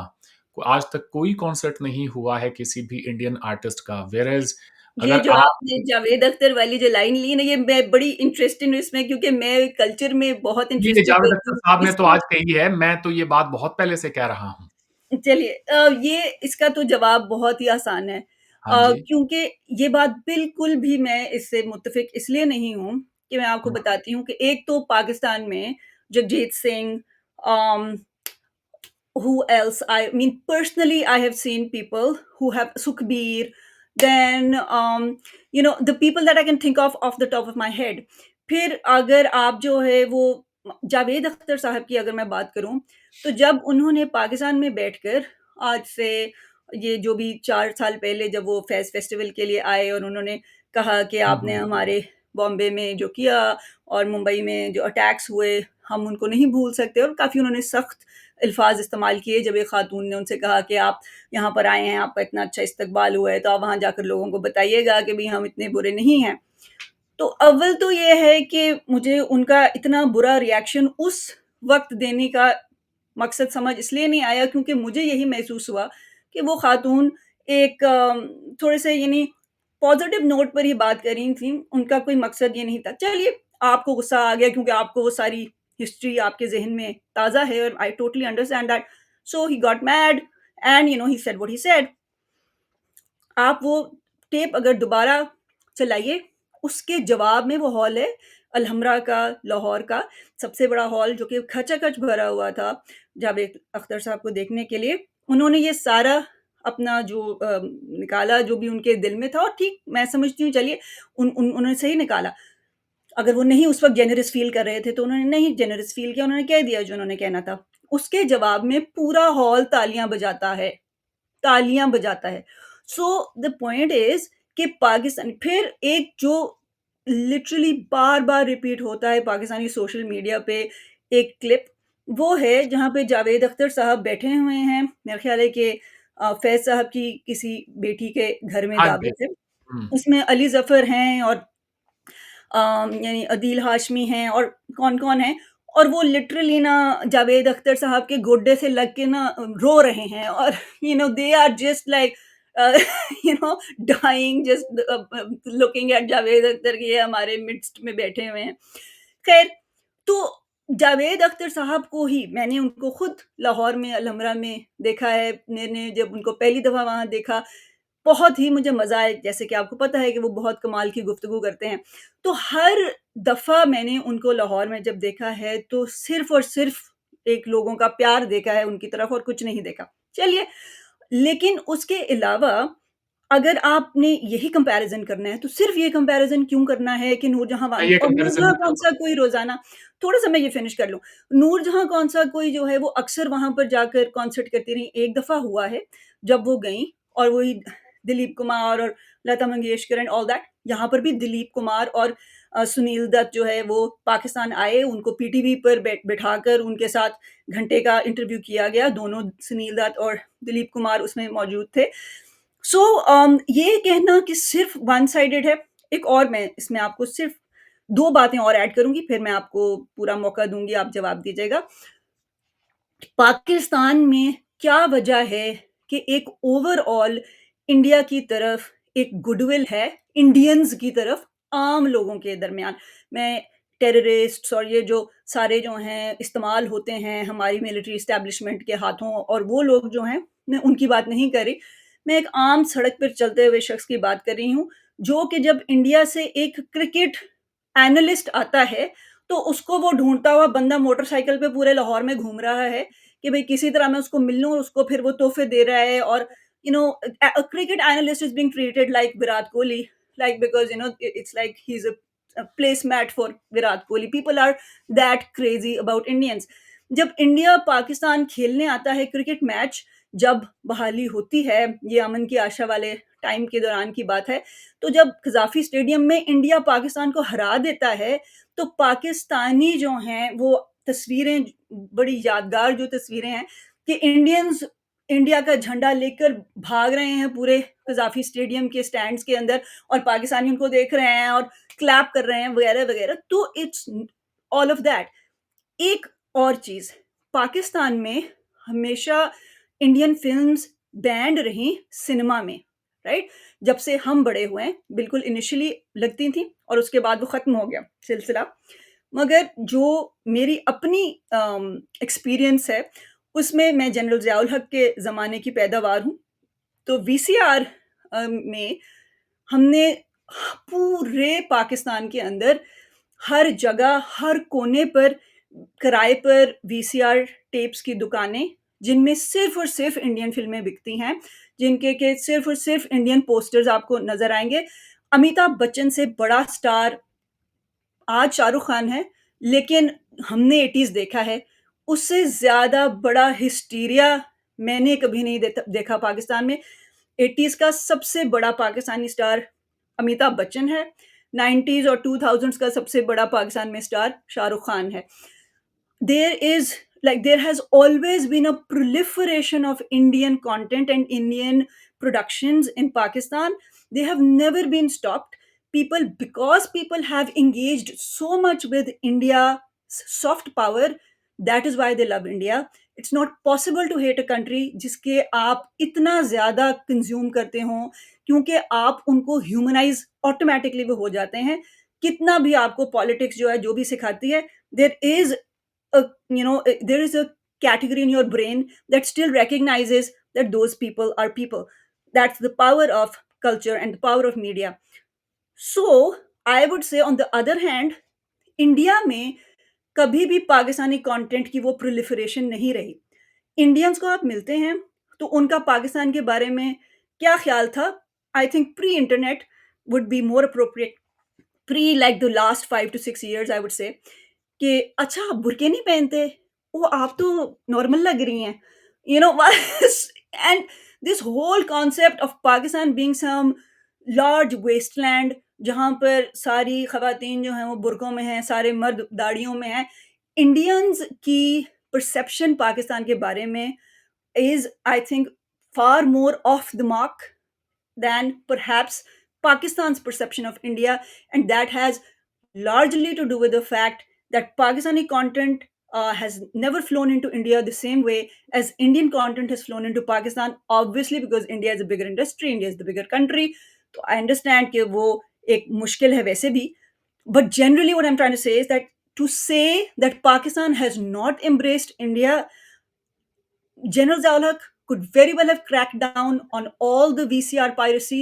आज तक कोई कॉन्सर्ट नहीं हुआ है किसी भी इंडियन आर्टिस्ट का, व्हेयरेज़ ये अगर जो आप आपने जावेद अख्तर वाली जो लाइन ली ना, ये मैं बड़ी इंटरेस्टेड हूँ इसमें क्योंकि मैं कल्चर में बहुत ये इंटरेस्टेड जावेद रही अख्तर हूँ। साहब ने तो इसको आज कही है, मैं तो ये बात बहुत पहले से कह रहा हूँ। चलिए ये इसका तो जवाब बहुत ही आसान है हाँ जी। क्योंकि ये बात बिल्कुल भी मैं इससे मुत्तफ़िक इसलिए नहीं हूँ कि मैं आपको हुँ, बताती हूँ कि एक तो पाकिस्तान में जगजीत सिंह अम, who else? I mean, personally, I have seen people who have Sukhbir, then the people that I can think of off the top of my head. फिर अगर आप जो है वो जावेद अख्तर साहब की अगर मैं बात करूं, तो जब उन्होंने पाकिस्तान में बैठकर आज से ये जो भी 4 साल पहले जब वो फेस्टिवल के लिए आए और उन्होंने कहा कि हुँ, आपने हुँ। हमारे बॉम्बे में जो किया और मुंबई में जो अटैक्स हुए, हम उनको नहीं भूल सकते और काफ़ी उन्होंने सख्त अल्फाज इस्तेमाल किए जब एक खातून ने उनसे कहा कि आप यहाँ पर आए हैं, आपका इतना अच्छा इस्तकबाल हुआ है, तो आप वहाँ जाकर लोगों को बताइएगा कि भई हम इतने बुरे नहीं हैं। तो अव्वल तो ये है कि मुझे उनका इतना बुरा रिएक्शन उस वक़्त देने का मकसद समझ इसलिए नहीं आया क्योंकि मुझे यही महसूस हुआ कि वो खातून एक थोड़े-से यानी पॉज़िटिव नोट पर ही बात कर रही थीं, उनका कोई मकसद ये नहीं था। चलिए, आपको गुस्सा आ गया क्योंकि आपको वो सारी हिस्ट्री आपके ज़हन में ताज़ा है और I totally understand that. So he got mad and he said what he said. आप वो टेप अगर दोबारा चलाइए, उसके जवाब में वो हॉल है अलहम्रा का, लाहौर का सबसे बड़ा हॉल जो कि खचाखच भरा हुआ था जावेद अख्तर साहब को देखने के लिए। उन्होंने ये सारा अपना जो निकाला जो भी उनके दिल में था और ठीक मैं समझती हूँ चलिए उन्होंने सही निकाला। अगर वो नहीं उस वक़्त जेनरस फ़ील कर रहे थे तो उन्होंने नहीं जेनरस फ़ील किया, उन्होंने कह दिया जो उन्होंने कहना था। उसके जवाब में पूरा हॉल तालियाँ बजाता है। तालियाँ बजाता है। सो द पॉइंट इज़ कि पाकिस्तान फिर एक जो लिटरली बार-बार रिपीट होता है पाकिस्तानी सोशल मीडिया पे एक क्लिप, वो है जहाँ पे जावेद अख्तर साहब बैठे हुए हैं, मेरे ख़्याल है कि फैज़ साहब की किसी बेटी के घर में हाँ जी। दावत है। हुँ। उसमें अली ज़फ़र हैं और यानी अदील हाशमी हैं और कौन-कौन है और वो लिटरली ना जावेद अख्तर साहब के गोड्डे से लग के ना रो रहे हैं और they are just like a, dying just looking at Javed Akhtar कि ये हमारे मिडस्ट में बैठे हुए हैं। खैर, तो जावेद अख्तर साहब को ही मैंने उनको खुद लाहौर में अलहमरा में देखा है। मैंने जब उनको पहली दफ़ा वहाँ देखा, बहुत ही मुझे मज़ा आया। जैसे कि आपको पता है कि वो बहुत कमाल की गुफ्तगू करते हैं। तो हर दफ़ा मैंने उनको लाहौर में जब देखा है, तो सिर्फ़ और सिर्फ़ एक लोगों का प्यार देखा है उनकी तरफ और कुछ नहीं देखा। चलिए, लेकिन उसके अलावा अगर आपने यही कंपैरिज़न करना है, तो सिर्फ़ ये कंपैरिज़न क्यों करना है कि नूरजहाँ मैं वांग ये और कंपैरिज़न नूरजहाँ नहीं करूँगा। कौन-सा कोई रोज़ाना थोड़ा-सा मैं ये फ़िनिश कर लूँ। नूरजहाँ कौन-सा कोई जो है वो अक्सर वहाँ पर जाकर कॉन्सर्ट करती रहीं। एक दफ़ा हुआ है, जब वो गईं और वही दिलीप कुमार और Lata Mangeshkar and all that, यहाँ पर भी दिलीप कुमार और सुनील दत्त जो है वो पाकिस्तान आए, उनको पीटीवी पर बिठाकर उनके साथ घंटे का इंटरव्यू किया गया। दोनों सुनील दत्त और दिलीप कुमार उसमें मौजूद थे। सो ये कहना कि सिर्फ़ वन साइडेड है, एक और मैं इसमें आपको सिर्फ़ 2 बातें और ऐड करूँगी, फिर मैं आपको पूरा मौका दूँगी, आप जवाब दीजिएगा। पाकिस्तान में क्या वजह है कि एक ओवरऑल इंडिया की तरफ एक गुडविल है, इंडियंस की तरफ, आम लोगों के दरमियान। मैं टेररिस्ट्स और ये जो सारे जो हैं इस्तेमाल होते हैं हमारी मिलिट्री एस्टेब्लिशमेंट के हाथों और वो लोग जो हैं, मैं उनकी बात नहीं कर रही। मैं एक आम सड़क पर चलते हुए शख्स की बात कर रही हूँ, जो कि जब इंडिया से एक क्रिकेट एनालिस्ट आता है, तो उसको वो ढूँढता हुआ बंदा मोटरसाइकिल पे पूरे लाहौर में घूम रहा है कि भई किसी तरह मैं उसको मिल लूँ और उसको फिर वो तोहफ़े दे रहा है और a cricket analyst is being treated like Virat Kohli, like because it's like he's a placemat for Virat Kohli. People are that crazy about Indians. जब इंडिया पाकिस्तान खेलने आता है क्रिकेट मैच, जब बहाली होती है, ये अमन की आशा वाले टाइम के दौरान की बात है, तो जब कज़ाफ़ी स्टेडियम में इंडिया पाकिस्तान को हरा देता है, तो पाकिस्तानी जो हैं वो तस्वीरें बड़ी यादगार जो तस्वीरें हैं कि इंडियंस इंडिया का झंडा लेकर भाग रहे हैं पूरे कज़ाफ़ी स्टेडियम के स्टैंड्स के अंदर और पाकिस्तानी उनको देख रहे हैं और क्लैप कर रहे हैं वगैरह-वगैरह। तो इट्स ऑल ऑफ दैट। एक और चीज़, पाकिस्तान में हमेशा इंडियन फ़िल्म्स बैंड रहीं सिनेमा में, राइट? जब से हम बड़े हुए हैं, बिल्कुल इनिशियली लगती थीं और उसके बाद वो ख़त्म हो गया सिलसिला। मगर जो मेरी अपनी एक्सपीरियंस है, उसमें मैं जनरल ज़िया उल हक के ज़माने की पैदावार हूँ। तो वीसीआर में हमने पूरे पाकिस्तान के अंदर हर जगह, हर कोने पर किराए पर वीसीआर टेप्स की दुकानें, जिनमें सिर्फ़ और सिर्फ़ इंडियन फ़िल्में बिकती हैं, जिनके के सिर्फ़ और सिर्फ़ इंडियन पोस्टर्स आपको नज़र आएँगे। अमिताभ बच्चन से बड़ा स्टार आज शाहरुख खान है, लेकिन हमने 80s देखा है, उससे ज़्यादा बड़ा हिस्टीरिया मैंने कभी नहीं देखा पाकिस्तान में। 80s का सबसे बड़ा पाकिस्तानी स्टार अमिताभ बच्चन है, 90s और 2000s का सबसे बड़ा पाकिस्तान में स्टार शाहरुख खान है। there has always been a proliferation of Indian content and Indian productions in Pakistan. They have never been stopped. Because people have engaged so much with India's soft power, that is why they love India. It's not possible to hate a country जिसके आप इतना ज़्यादा consume करते हो, क्योंकि आप उनको humanise automatically वो हो जाते हैं। कितना भी आपको पॉलिटिक्स जो है जो भी सिखाती है, there is there is a category in your brain that still recognizes that those people are people. That's the power of culture and the power of media. So I would say on the other hand, India में कभी भी Pakistani content की वो proliferation नहीं रही। Indians को आप मिलते हैं, तो उनका पाकिस्तान के बारे में क्या ख़्याल था? I think pre internet would be more appropriate, pre like the last 5 to 6 years I would say कि अच्छा आप बुर्के नहीं पहनते? ओह! आप तो नॉर्मल लग रही हैं। You know and this whole concept of Pakistan being some large wasteland जहाँ पर सारी ख़वातीन जो हैं वो बुर्कों में हैं, सारे मर्द दाढ़ियों में हैं। इंडियंस की परसेप्शन पाकिस्तान के बारे में is, I think, far more off the mark than perhaps Pakistan's perception of India, and that has largely to do with the fact that Pakistani content has never flown into India the same way as Indian content has flown into Pakistan. Obviously, because India is a bigger industry, India is the bigger country. So I understand कि वो एक मुश्किल है वैसे भी, but generally what I'm trying to say is that to say that Pakistan has not embraced India, General Zia-ul-Haq could very well have cracked down on all the VCR piracy.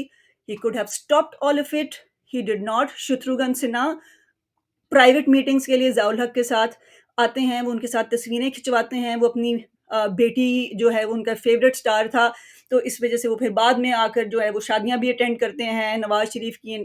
He could have stopped all of it. He did not. Shatrughan Sinha private meetings के लिए ज़िया-उल हक के साथ आते हैं, वो उनके साथ तस्वीरें खिंचवाते हैं, वो अपनी बेटी जो है वो उनका फ़ेवरेट स्टार था, तो इस वज़ह से वो फिर बाद में आकर जो है वो शादियाँ भी अटेंड करते हैं नवाज़ शरीफ की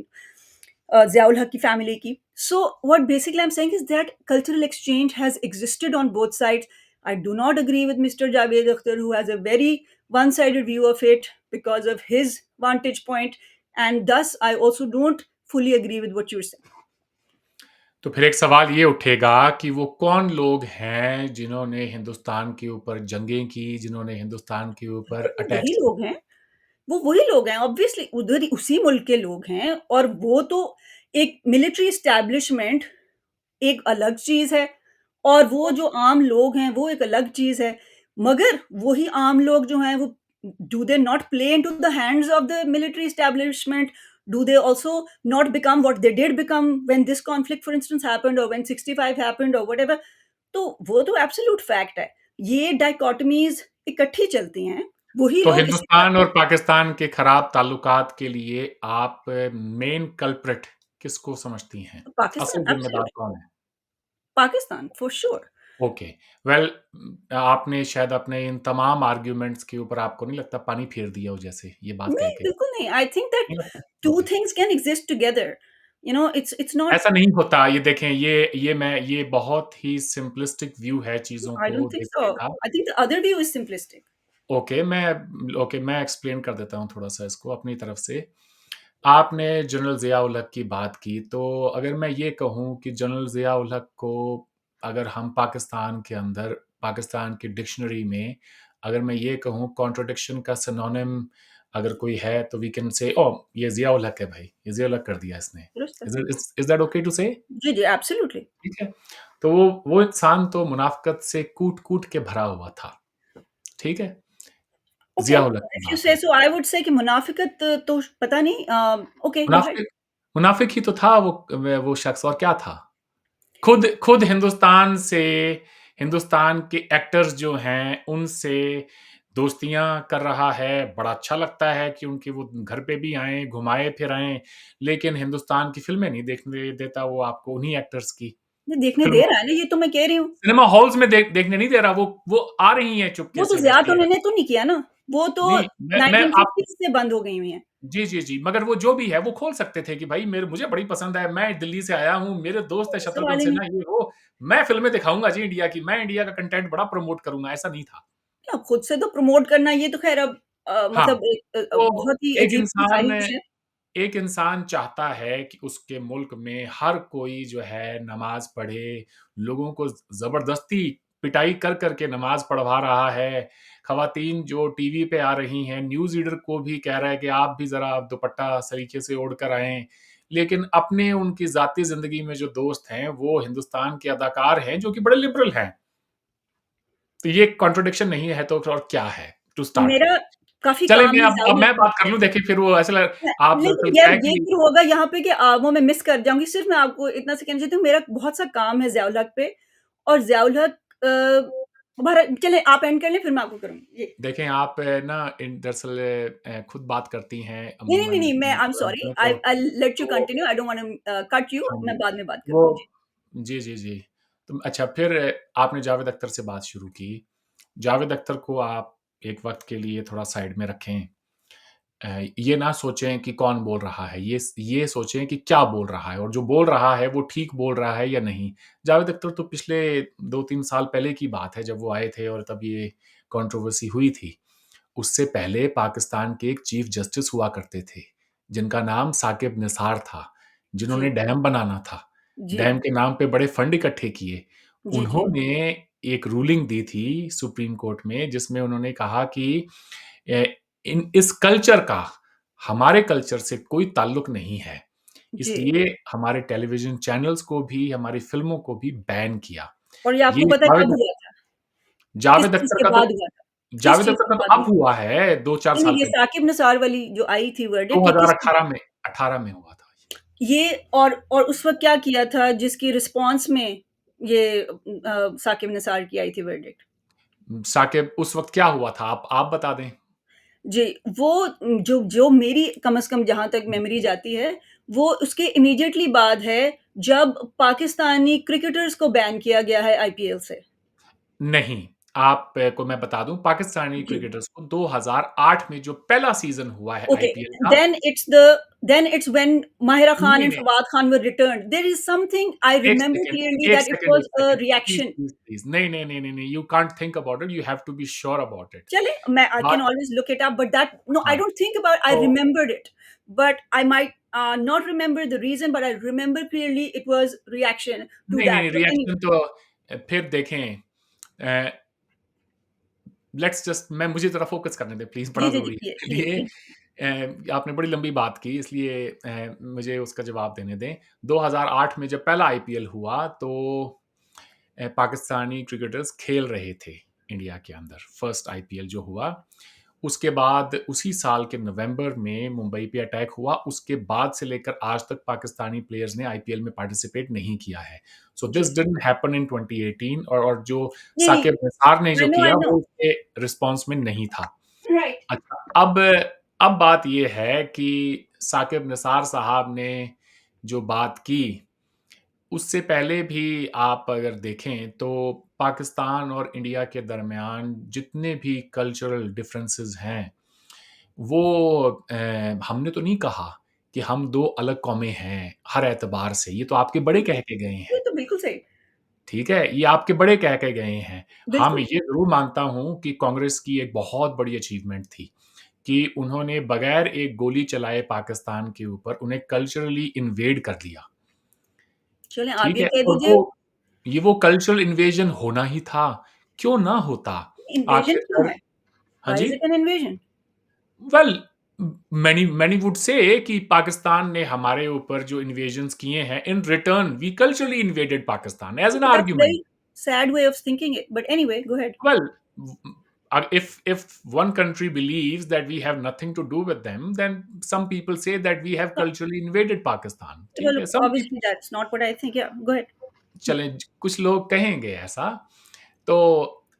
ज़िया-उल हक की फैमिली की. So what basically I'm saying is that cultural exchange has existed on both sides. I do not agree with Mr. Javed Akhtar, who has a very one-sided view of it because of his vantage point, and thus I also don't fully agree with what you're saying. तो फिर एक सवाल ये उठेगा कि वो कौन लोग हैं जिन्होंने हिंदुस्तान के ऊपर जंगें की, जिन्होंने हिंदुस्तान के ऊपर वो वही अटैक्स लोग हैं, वो वही लोग हैं ऑब्वियसली उधर ही उसी मुल्क के लोग हैं और वो तो एक मिलिट्री एस्टैब्लिशमेंट एक अलग चीज़ है और वो जो आम लोग हैं वो एक अलग चीज़ है। मगर वही आम लोग जो हैं वो do they not play into the hands of the military establishment? Do they also not become what they did become when this conflict for instance happened और व्हेन 65 हैपेंड और व्हाटएवर? तो वो तो एब्सोल्यूट फैक्ट है। ये डायकोटोमीज़ इकट्ठी चलती हैं। वही तो लोग इसी हिंदुस्तान तरह और पाकिस्तान के खराब ताल्लुकात के लिए आप मेन कल्प्रिट किसको समझती हैं? असल पाकिस्तान ज़िम्मेदार एब्सोल्यूटली कौन है? Pakistan for sure. Okay, well आपने शायद अपने इन तमाम आर्ग्यूमेंट्स के ऊपर आपको नहीं लगता पानी फेर दिया हो जैसे ये बात कह नहीं, के? बिल्कुल नहीं। आई थिंक दैट नहीं लगता? 2 okay. Things can exist together. It's not ऐसा नहीं होता, ये देखें ये बहुत ही सिम्प्लिस्टिक व्यू है चीज़ों आई को डोंट थिंक सो। देखने का। I think the other view is simplistic. मैं एक्सप्लेन कर देता हूँ थोड़ा-सा इसको अपनी तरफ से। आपने जनरल ज़िया-उल हक की बात की, तो अगर मैं ये कहूँ कि जनरल ज़िया-उल हक को अगर हम पाकिस्तान के अंदर, पाकिस्तान की डिक्शनरी में अगर मैं ये कहूँ कॉन्ट्रडिक्शन का सिनोनिम अगर कोई है तो वी कैन से ओह! ये ज़िया-उल हक है भाई, ये ज़िया-उल हक कर दिया इसने। दुरुस्त है। इज़ दैट ओके टू से? जी, जी, एब्सोल्युटली। ठीक है। तो वो इंसान तो मुनाफ़िकत से कूट-कूट के भरा हुआ था। ठीक है? ओके, ज़िया-उल हक की इफ यू बात से है। सो आई वुड से कि मुनाफ़िकत तो पता नहीं ओके गो अहेड। मुनाफ़िक मुनाफ़िक ही तो था वो शख्स और क्या था? खुद खुद हिंदुस्तान के एक्टर्स जो हैं, उनसे दोस्तियाँ कर रहा है। बड़ा अच्छा लगता है कि उनके वो घर पे भी आएँ, घुमाएँ-फिराएँ, लेकिन हिंदुस्तान की फ़िल्में नहीं देखने देता वो आपको उन्हीं एक्टर्स की। ये देखने दे फ़िल्मों रहा है ना, ये तो मैं कह रही हूँ। सिनेमा हॉल्स में देखने नहीं दे रहा, वो आ रही हैं चुपके वो तो से ज़िया वैसे तो ही। ने तो नहीं किया ना, वो तो नहीं, मैं आप 1950s से बंद हो गई हुई हैं। जी, जी, जी। मगर वो जो भी है वो खोल सकते थे कि भाई मुझे बड़ी पसंद है, मैं दिल्ली से आया हूँ, मेरे दोस्त है कोई शत्रुघ्न सवाल ही नहीं। सिन्हा ये वो, मैं फ़िल्में दिखाऊँगा जी इंडिया की, मैं इंडिया का कंटेंट बड़ा प्रमोट करूँगा, ऐसा नहीं था। अब खुद से तो प्रमोट करना ये तो ख़ैर अब हाँ, मतलब एक तो बहुत ही एक अजीब-सी इंसान ख़्वाहिश है। एक इंसान चाहता है कि उसके मुल्क में हर कोई जो है नमाज़ पढ़े, लोगों को ज़बरदस्ती पिटाई कर के नमाज़ पढ़वा रहा है। ख़वातीन जो टीवी पे आ रही हैं, न्यूज़ रीडर को भी कह रहा है कि आप भी ज़रा दुपट्टा सलीके से ओढ़ कर आएँ। लेकिन अपने उनकी ज़ाती ज़िंदगी में जो दोस्त हैं, वो हिंदुस्तान के अदाकार हैं, जो कि बड़े लिबरल हैं। तो ये कॉन्ट्रडिक्शन नहीं है तो और क्या है टू स्टार्ट विथ? मेरा काफ़ी चलें काम मैं है अब ज़ाहिर मैं बात कर लूँ देखिए फिर वो ऐसा आप लेकिन दरअसल क्या यार है ये कि फिर होगा यहाँ पे कि वो मैं मिस कर जाऊँगी। सिर्फ़ मैं आपको इतना सा कहना चाहती हूँ, मेरा बहुत-सा काम है ज़िया-उल हक पे और ज़िया-उल हक हमारा चलें आप एंड कर लें, फिर मैं आपको करूँगी। जी। देखें आप ना इन दरअसल खुद बात करती हैं नहीं, अमूमन नहीं, मैं आई एम सॉरी। में तो I will let you to continue. I don't want to cut you. हाँ मैं जी, बाद में बात वो करूँगी। जी। जी, जी, जी। तो अच्छा फिर आपने जावेद अख्तर से बात शुरू की। जावेद अख्तर को आप एक वक़्त के लिए थोड़ा साइड में रखें। ये ना सोचें कि कौन बोल रहा है, ये सोचें कि क्या बोल रहा है और जो बोल रहा है वो ठीक बोल रहा है या नहीं। जावेद अख्तर तो पिछले 2-3 साल पहले की बात है जब वो आए थे और तब ये कंट्रोवर्सी हुई थी। उससे पहले पाकिस्तान के एक चीफ जस्टिस हुआ करते थे, जिनका नाम साकिब निसार था, जिन्होंने जी, डैम बनाना था। जी, डैम के नाम पे बड़े फंड इकट्ठे किए। जी, जी। उन्होंने एक रूलिंग दी थी सुप्रीम कोर्ट में जिसमें उन्होंने कहा कि ए, इस कल्चर का हमारे कल्चर से कोई ताल्लुक नहीं है। जी। इसलिए हमारे टेलीविज़न चैनल्स को भी, हमारी फ़िल्मों को भी बैन किया। और ये आपको ये पता है कब हुआ था? किस जावेद चीज़ अख्तर के का तो बाद हुआ था? किस जावेद चीज़ अख्तर के का बाद तो अब हुआ? हुआ है 2-4 नहीं, साल नहीं, ये पहले। साकिब निसार वाली जो आई थी वर्डिक्ट, ये किस 2018 में हुआ था ये। ये और उस वक़्त क्या किया था जिसकी रिस्पॉन्स में ये साकिब निसार की आई थी वर्डिक्ट। साकिब उस वक़्त क्या हुआ था? आप बता दें। जी, वो जो जो मेरी कम से कम जहाँ तक मेमोरी जाती है, वो उसके इमीडिएटली बाद है, जब पाकिस्तानी क्रिकेटर्स को बैन किया गया है आईपीएल से। नहीं, आप को मैं बता दूँ पाकिस्तानी जी। क्रिकेटर्स को 2008 में जो पहला सीज़न हुआ है Okay, आईपीएल का। then it's when Mahira Khan नहीं, and नहीं, Fawad Khan were returned. There is something I 1 remember second, clearly 1 that it second, 1 was a second. Please, reaction. Please, please. नहीं, नहीं, नहीं, नहीं, नहीं, you can't think about it, you have to be sure about it. चले, मैं I can बात always look it up, but that no, I हाँ, don't think about. I तो remembered it, but I might not remember the reason, but I remember clearly it was reaction to नहीं, नहीं, that. नहीं, But anyway, reaction तो फिर देखें। अ, let's just मैं मुझे ज़रा फ़ोकस करने दें प्लीज़, बड़ा जी, जी, जी, ज़रूरी है प्लीज, मेरे प्लीज, लिए। प्लीज. आपने बड़ी लंबी बात की इसलिए मुझे उसका जवाब देने दें। 2008 में जब पहला आईपीएल हुआ तो पाकिस्तानी क्रिकेटर्स खेल रहे थे इंडिया के अंदर, फर्स्ट आईपीएल जो हुआ। उसके बाद उसी साल के नवंबर में मुंबई पे अटैक हुआ, उसके बाद से लेकर आज तक पाकिस्तानी प्लेयर्स ने आईपीएल में पार्टिसिपेट नहीं किया है। सो जी, दिस डिडन्ट हैपन इन 2018, और जो नहीं, नहीं. साकिब निसार ने जो I किया know. वो उसके रिस्पॉन्स में नहीं था। Right. अच्छा, अब बात ये है कि साकिब निसार साहब ने जो बात की, उससे पहले भी आप अगर देखें तो पाकिस्तान और इंडिया के दरमियान जितने भी कल्चरल डिफरेंसेस हैं, वो हमने तो नहीं कहा कि हम 2 अलग कौमें हैं, हर एतबार से। ये तो आपके बड़े कह के गए ये हैं, तो बिल्कुल सही. ठीक है? ये आपके बड़े कह के गए हैं। हाँ, मैं बिल्कुल. ये ज़रूर मानता हूँ कि कांग्रेस की एक बहुत बड़ी अचीवमेंट थी कि उन्होंने बगैर एक गोली चलाए पाकिस्तान के ऊपर उन्हें कल्चरली इन्वेड कर दिया, चलें, आप ठीक ये है? कह और दीजिए. वो कल्चरल इन्वेजन होना ही था, क्यों ना होता? इन्वेजन क्यों आखिरकार है? हाँ Why जी? is it an invasion? Well, many many would say कि पाकिस्तान ने हमारे ऊपर जो इन्वेजन्स किए हैं, in return we culturally invaded Pakistan as an Okay, that's a argument. very sad way of thinking it. But anyway, go ahead. Well, if one country believes that we have nothing to do with them, then some people say that we have No, culturally invaded Pakistan, ठीक well, है? Some obviously people that's not what I think. Yeah, go ahead. चलें, कुछ लोग कहेंगे ऐसा। तो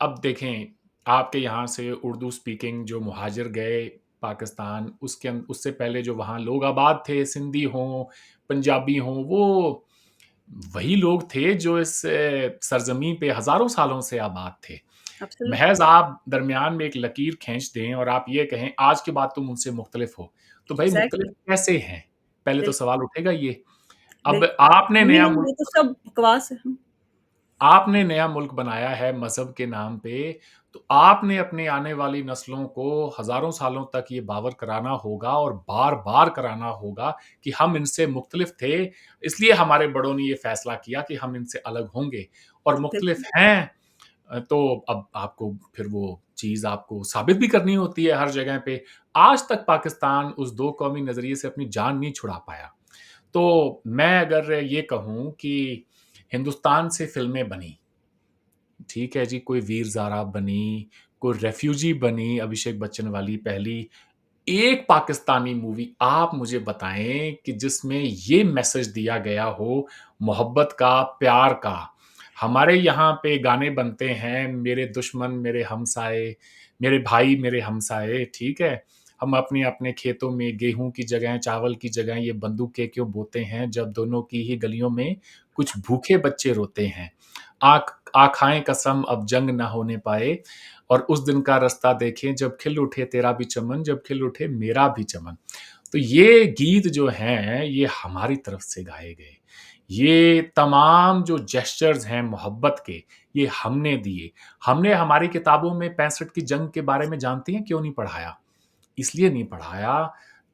अब देखें, आपके यहाँ से उर्दू स्पीकिंग जो मुहाजिर गए पाकिस्तान, उससे पहले जो वहाँ लोग आबाद थे, सिंधी हों, पंजाबी हों, वो वही लोग थे जो इस सरज़मीं पे हज़ारों सालों से आबाद थे। Absolutely. महज़ आप दरमियान में एक लकीर खींच दें और आप ये कहें, आज के बाद तुम मुझसे मुख्तलिफ़ हो, तो भई मुख्तलिफ़ Exactly. कैसे हैं? पहले तो बिल्कुल, सवाल उठेगा ये। अब बिल्कुल. नहीं, नहीं, ये तो सब बकवास है. आपने नया मुल्क बनाया है मज़हब के नाम पे, तो आपने अपने आने वाली नस्लों को हज़ारों सालों तक ये बावर कराना होगा और बार-बार कराना होगा कि हम इनसे मुख्तलिफ थे, इसलिए हमारे बड़ों ने ये फ़ैसला किया कि हम इनसे अलग होंगे और मुख्तलिफ बिल्कुल. हैं। तो अब आपको फिर वो चीज़ आपको साबित भी करनी होती है हर जगह पे। आज तक पाकिस्तान उस दो कौमी नज़रिए से अपनी जान नहीं छुड़ा पाया। तो मैं अगर ये कहूँ कि हिंदुस्तान से फ़िल्में बनी, ठीक है जी, कोई वीर ज़ारा बनी, कोई रेफ्यूजी बनी अभिषेक बच्चन वाली पहली। एक पाकिस्तानी मूवी आप मुझे बताएँ कि जिसमें ये मैसेज दिया गया हो मोहब्बत का, प्यार का। हमारे यहाँ पे गाने बनते हैं, मेरे दुश्मन मेरे हमसाए, मेरे भाई मेरे हमसाए, ठीक है? हम अपने-अपने खेतों में गेहूँ की जगह, चावल की जगह ये बंदूकें क्यों बोते हैं, जब दोनों की ही गलियों में कुछ भूखे बच्चे रोते हैं। आ खाएँ कसम अब जंग ना होने पाए, और उस दिन का रास्ता देखें जब खिल उठे तेरा भी चमन, जब खिल उठे मेरा भी चमन। तो ये गीत जो हैं, ये हमारी तरफ से गाए गए। ये तमाम जो जेस्चर्स हैं मोहब्बत के, ये हमने दिए। हमने हमारी किताबों में 65 की जंग के बारे में जानती हैं क्यों नहीं पढ़ाया? इसलिए नहीं पढ़ाया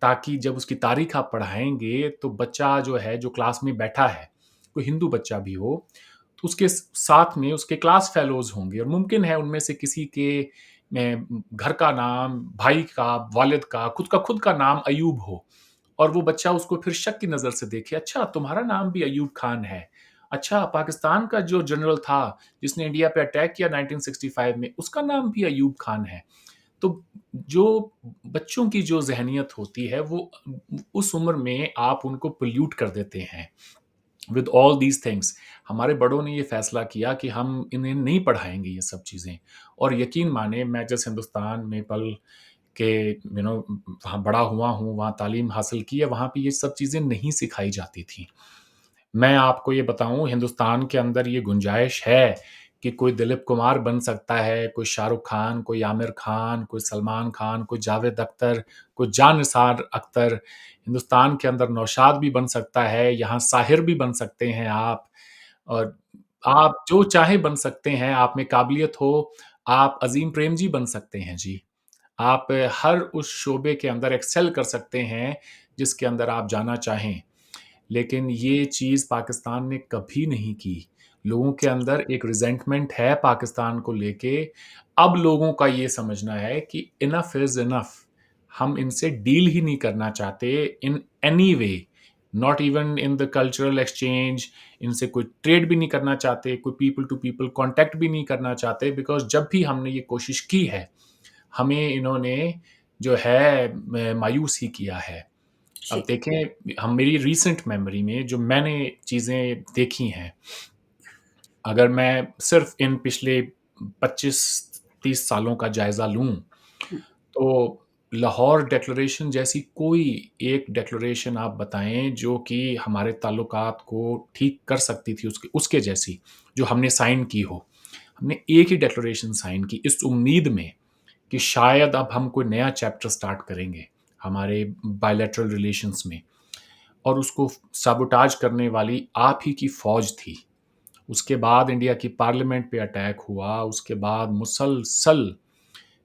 ताकि जब उसकी तारीख आप पढ़ाएँगे तो बच्चा जो है, जो क्लास में बैठा है, कोई हिंदू बच्चा भी हो, तो उसके साथ में उसके क्लास फेलोज़ होंगे और मुमकिन है उनमें से किसी के घर का नाम, भाई का, वालिद का, खुद का नाम अय्यूब हो और वो बच्चा उसको फिर शक की नज़र से देखे, अच्छा तुम्हारा नाम भी अय्यूब खान है। अच्छा, पाकिस्तान का जो जनरल था, जिसने इंडिया पे अटैक किया 1965 में, उसका नाम भी अय्यूब खान है। तो जो बच्चों की जो ज़हनियत होती है वो उस उम्र में आप उनको पोल्यूट कर देते हैं। विद ऑल दीज थिंग्स हमारे बड़ों ने ये फैसला किया कि हम इन्हें नहीं पढ़ाएंगे ये सब चीज़ें। और यकीन माने मैं जिस हिंदुस्तान में पल के वहाँ बड़ा हुआ हूँ, वहाँ तालीम हासिल की है, वहाँ पे ये सब चीज़ें नहीं सिखाई जाती थी। मैं आपको ये बताऊँ, हिंदुस्तान के अंदर ये गुंजाइश है कि कोई दिलीप कुमार बन सकता है, कोई शाहरुख खान, कोई आमिर खान, कोई सलमान खान, कोई जावेद अख्तर, कोई जान निसार अख्तर। हिंदुस्तान के अंदर नौशाद भी बन सकता है, यहाँ साहिर भी बन सकते हैं आप, और आप जो चाहें बन सकते हैं, आप में काबिलियत हो, आप अज़ीम प्रेमजी बन सकते हैं जी। आप हर उस शोबे के अंदर एक्सेल कर सकते हैं, जिसके अंदर आप जाना चाहें। लेकिन ये चीज़ पाकिस्तान ने कभी नहीं की। लोगों के अंदर एक रिज़ेंटमेंट है पाकिस्तान को लेके। अब लोगों का ये समझना है कि इनफ़ इज़ इनफ़। हम इनसे डील ही नहीं करना चाहते in any way, not even in the cultural exchange. इनसे कोई ट्रेड भी नहीं करना चाहते, कोई पीपल टू पीपल कॉन्टैक्ट भी नहीं करना चाहते, बिकॉज़ जब भी हमने ये कोशिश की है, हमें इन्होंने जो है मायूस ही किया है। अब जी। देखें, हम मेरी रीसेंट मेमोरी में जो मैंने चीज़ें देखी हैं, अगर मैं सिर्फ़ इन पिछले 25-30 सालों का जायज़ा लूँ, हुँ, तो लाहौर डिक्लेरेशन जैसी कोई एक डिक्लेरेशन आप बताएँ जो कि हमारे ताल्लुकात को ठीक कर सकती थी, उसके उसके जैसी, जो हमने साइन की हो। हमने एक ही डिक्लेरेशन साइन की इस उम्मीद में कि शायद अब हम कोई नया चैप्टर स्टार्ट करेंगे, हमारे बायलैटरल रिलेशंस में। और उसको साबोटाज करने वाली आप ही की फ़ौज थी। उसके बाद इंडिया की पार्लियामेंट पे अटैक हुआ, उसके बाद मुसलसल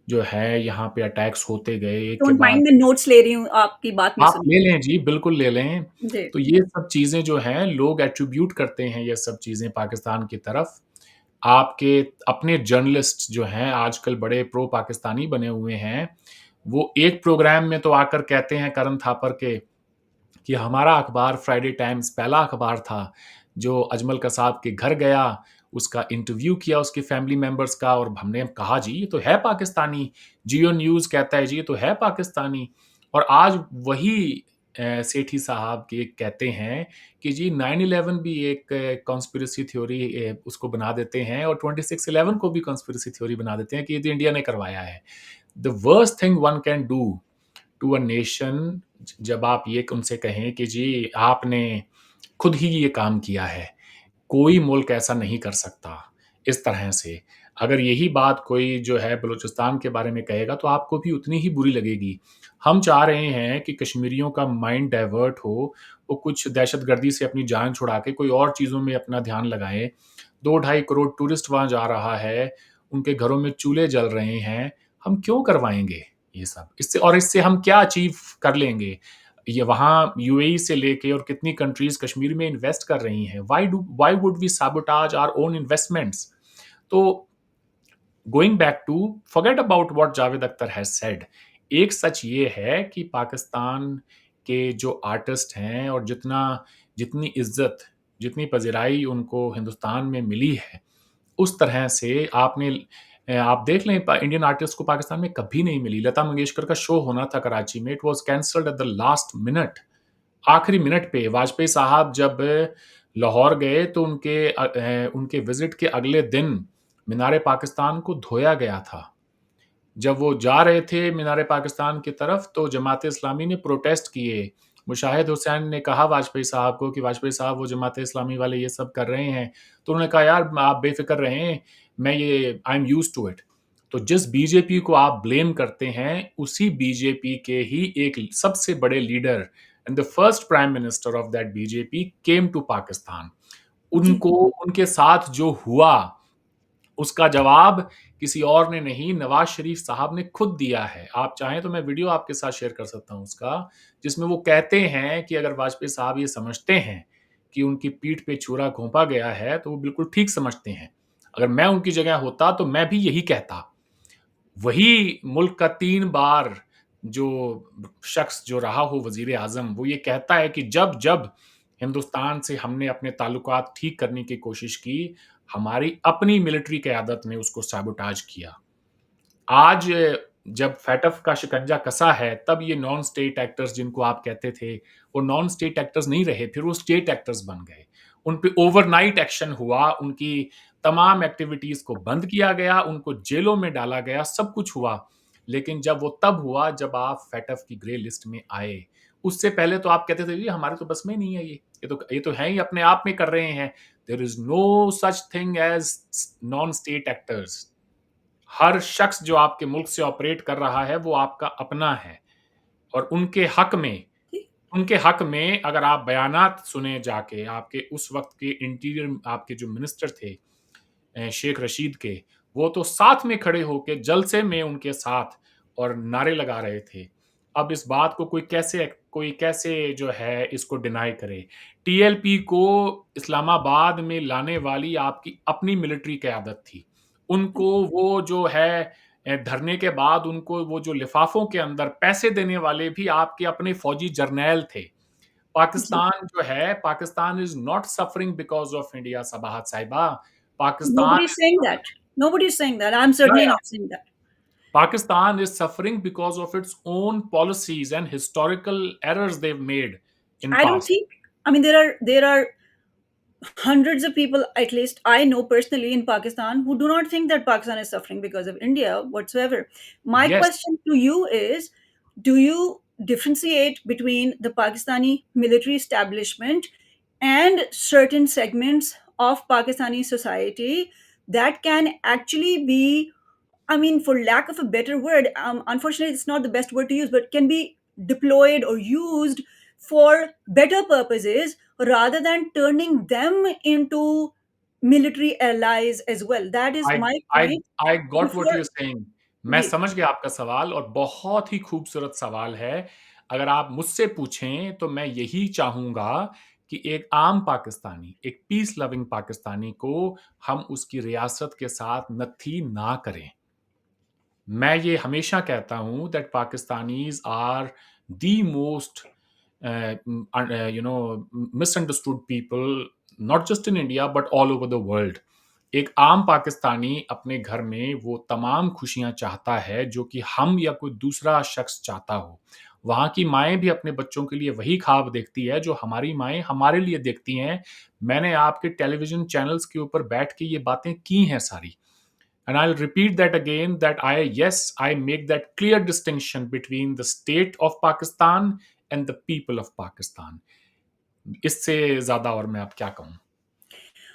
जो है यहाँ पे अटैक्स होते गए, एक के डोंट बाद। माइंड मैं नोट्स ले रही हूँ, आपकी बात मैं आप सुन ले रही लें जी, बिल्कुल ले लें। हूँ। जी, तो ये सब चीज़ें जो हैं, लोग एट्रिब्यूट करते हैं ये सब चीज़ें पाकिस्तान की तरफ। आपके अपने जर्नलिस्ट जो हैं, आजकल बड़े प्रो पाकिस्तानी बने हुए हैं, वो एक प्रोग्राम में तो आकर कहते हैं करण थापर के कि हमारा अखबार फ्राइडे टाइम्स पहला अखबार था, जो अजमल कसाब के घर गया, उसका इंटरव्यू किया उसके फैमिली मेंबर्स का, और हमने कहा जी ये तो है पाकिस्तानी। जियो न्यूज़ कहता है जी ये तो है पाकिस्तानी। और आज वही सेठी साहब के कहते हैं कि जी 9/11 भी एक कॉन्स्पिरेसी थ्योरी उसको बना देते हैं, और 26/11 को भी कॉन्स्पिरेसी थ्योरी बना देते हैं कि ये तो इंडिया ने करवाया है। The worst thing one can do to a nation, जब आप ये उनसे कहें कि जी आपने खुद ही ये काम किया है, कोई मुल्क ऐसा नहीं कर सकता इस तरह से। अगर यही बात कोई जो है बलूचिस्तान के बारे में कहेगा तो आपको भी उतनी ही बुरी लगेगी। हम चाह रहे हैं कि कश्मीरियों का माइंड डाइवर्ट हो, वो कुछ दहशतगर्दी से अपनी जान छुड़ा के कोई और चीज़ों में अपना ध्यान लगाएँ। 2 ढाई करोड़ टूरिस्ट वहाँ जा रहा है, उनके घरों में चूल्हे जल रहे हैं, हम क्यों करवाएँगे ये सब? इससे हम क्या अचीव कर लेंगे? ये वहाँ यूएई से लेके और कितनी कंट्रीज़ कश्मीर में इन्वेस्ट कर रही हैं। Why would we sabotage our own investments? तो going back to, forget about what Javed Akhtar has said. एक सच ये है कि पाकिस्तान के जो आर्टिस्ट हैं, और जितनी इज़्ज़त, जितनी पज़िराई उनको हिंदुस्तान में मिली है, उस तरह से आप देख लें, इंडियन आर्टिस्ट को पाकिस्तान में कभी नहीं मिली। लता मंगेशकर का शो होना था कराची में, it was cancelled at the last minute. आखिरी मिनट पे वाजपेयी साहब जब लाहौर गए तो उनके विज़िट के अगले दिन मीनार पाकिस्तान को धोया गया था। जब वो जा रहे थे मीनार पाकिस्तान की तरफ, तो जमात इस्लामी ने प्रोटेस्ट किए। मुशाहिद हुसैन ने कहा वाजपेयी साहब को कि वाजपेयी साहब वो जमात इस्लामी वाले ये सब कर रहे हैं। तो उन्होंने कहा यार आप बेफ़िक्र रहें, मैं ये I am used to it. तो जिस बीजेपी को आप ब्लेम करते हैं, उसी बीजेपी के ही एक सबसे बड़े leader and the first prime minister of that BJP came to Pakistan. जी, उनको उनके साथ जो हुआ, उसका जवाब किसी और ने नहीं, नवाज़ शरीफ साहब ने खुद दिया है। आप चाहें तो मैं वीडियो आपके साथ शेयर कर सकता हूँ उसका, जिसमें वो कहते हैं कि अगर वाजपेयी साहब ये समझते हैं कि उनकी पीठ पे छुरा घोंपा गया है, तो वो बिल्कुल ठीक समझते हैं। अगर मैं उनकी जगह होता, तो मैं भी यही कहता। वही मुल्क का 3 बार जो शख्स जो रहा हो वज़ीर-ए-आज़म, वो ये कहता है कि जब-जब हिंदुस्तान से हमने अपने ताल्लुकात ठीक करने की कोशिश की, हमारी अपनी मिलिट्री क़यादत ने उसको सैबोटाज किया। आज जब फैटफ का शिकंजा कसा है, तब ये नॉन स्टेट एक्टर्स जिनको आप कहते थे, वो नॉन स्टेट एक्टर्स नहीं रहे, फिर वो स्टेट एक्टर्स बन गए। उन पे ओवरनाइट एक्शन हुआ, उनकी तमाम एक्टिविटीज़ को बंद किया गया, उनको जेलों में डाला गया, सब कुछ हुआ। लेकिन जब वो तब हुआ जब आप FATF की ग्रे लिस्ट में आए। उससे पहले तो आप कहते थे जी हमारे तो बस में नहीं है ये तो हैं ही अपने आप में कर रहे हैं। There is no such thing as non state actors. हर शख्स जो आपके मुल्क से ऑपरेट कर रहा है वो आपका अपना है और ठीक। उनके हक में अगर आप बयानात सुने जाके आपके उस वक्त के इंटीरियर आपके जो मिनिस्टर थे शेख रशीद के, वो तो साथ में खड़े होके जलसे में उनके साथ और नारे लगा रहे थे। अब इस बात को कोई कैसे जो है इसको डिनाई करे। टीएलपी को इस्लामाबाद में लाने वाली आपकी अपनी मिलिट्री क़यादत थी। उनको वो जो है धरने के बाद उनको वो जो लिफ़ाफ़ों के अंदर पैसे देने वाले भी आपके अपने फ़ौजी जर्नैल थे। जी। पाकिस्तान जो है, Pakistan is not suffering because of India Sabahat साहिबा। Pakistan Nobody is saying that. Nobody is saying that. I'm certainly yeah, not saying that. Pakistan is suffering because of its own policies and historical errors they've made in I don't past. think. I mean, there are hundreds of people, at least I know personally in Pakistan, who do not think that Pakistan is suffering because of India whatsoever. My Yes, question to you is, do you differentiate between the Pakistani military establishment and certain segments of Pakistani society that can actually be, I mean, for lack of a better word, unfortunately, it's not the best word to use, but can be deployed or used for better purposes rather than turning them into military allies as well. That is I my I point. I got what Before, you're saying. मैं जी, समझ गया आपका सवाल और बहुत ही खूबसूरत सवाल है। अगर आप मुझसे पूछें तो मैं यही चाहूँगा कि एक आम पाकिस्तानी, एक पीस लविंग पाकिस्तानी को हम उसकी रियासत के साथ नत्थी ना करें। मैं ये हमेशा कहता हूँ that Pakistanis are the most misunderstood people not just in India but all over the world. एक आम पाकिस्तानी अपने घर में वो तमाम खुशियाँ चाहता है जो कि हम या कोई दूसरा शख्स चाहता हो। वहाँ की माएँ भी अपने बच्चों के लिए वही ख्वाब देखती है जो हमारी माएँ हमारे लिए देखती हैं। मैंने आपके टेलीविज़न चैनल्स के ऊपर बैठ के ये बातें की हैं सारी। And I'll repeat that again that I make that clear distinction between the state of Pakistan and the people of Pakistan. इससे ज़्यादा और मैं अब क्या कहूँ?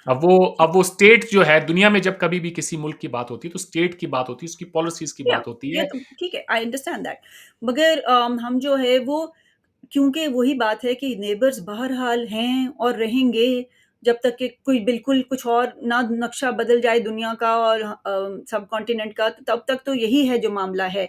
अब वो स्टेट जो है दुनिया में जब कभी भी किसी मुल्क की बात होती है तो स्टेट की बात होती है, उसकी पॉलिसीज़ की या बात होती ये है। तो ठीक है, आई अंडरस्टैंड दैट। मगर हम जो है वो, क्योंकि वही बात है कि नेबर्स बहरहाल हैं और रहेंगे जब तक कि कोई बिल्कुल कुछ और ना नक्शा बदल जाए दुनिया का और सब कॉन्टिनेंट का, तो तब तक तो यही है जो मामला है।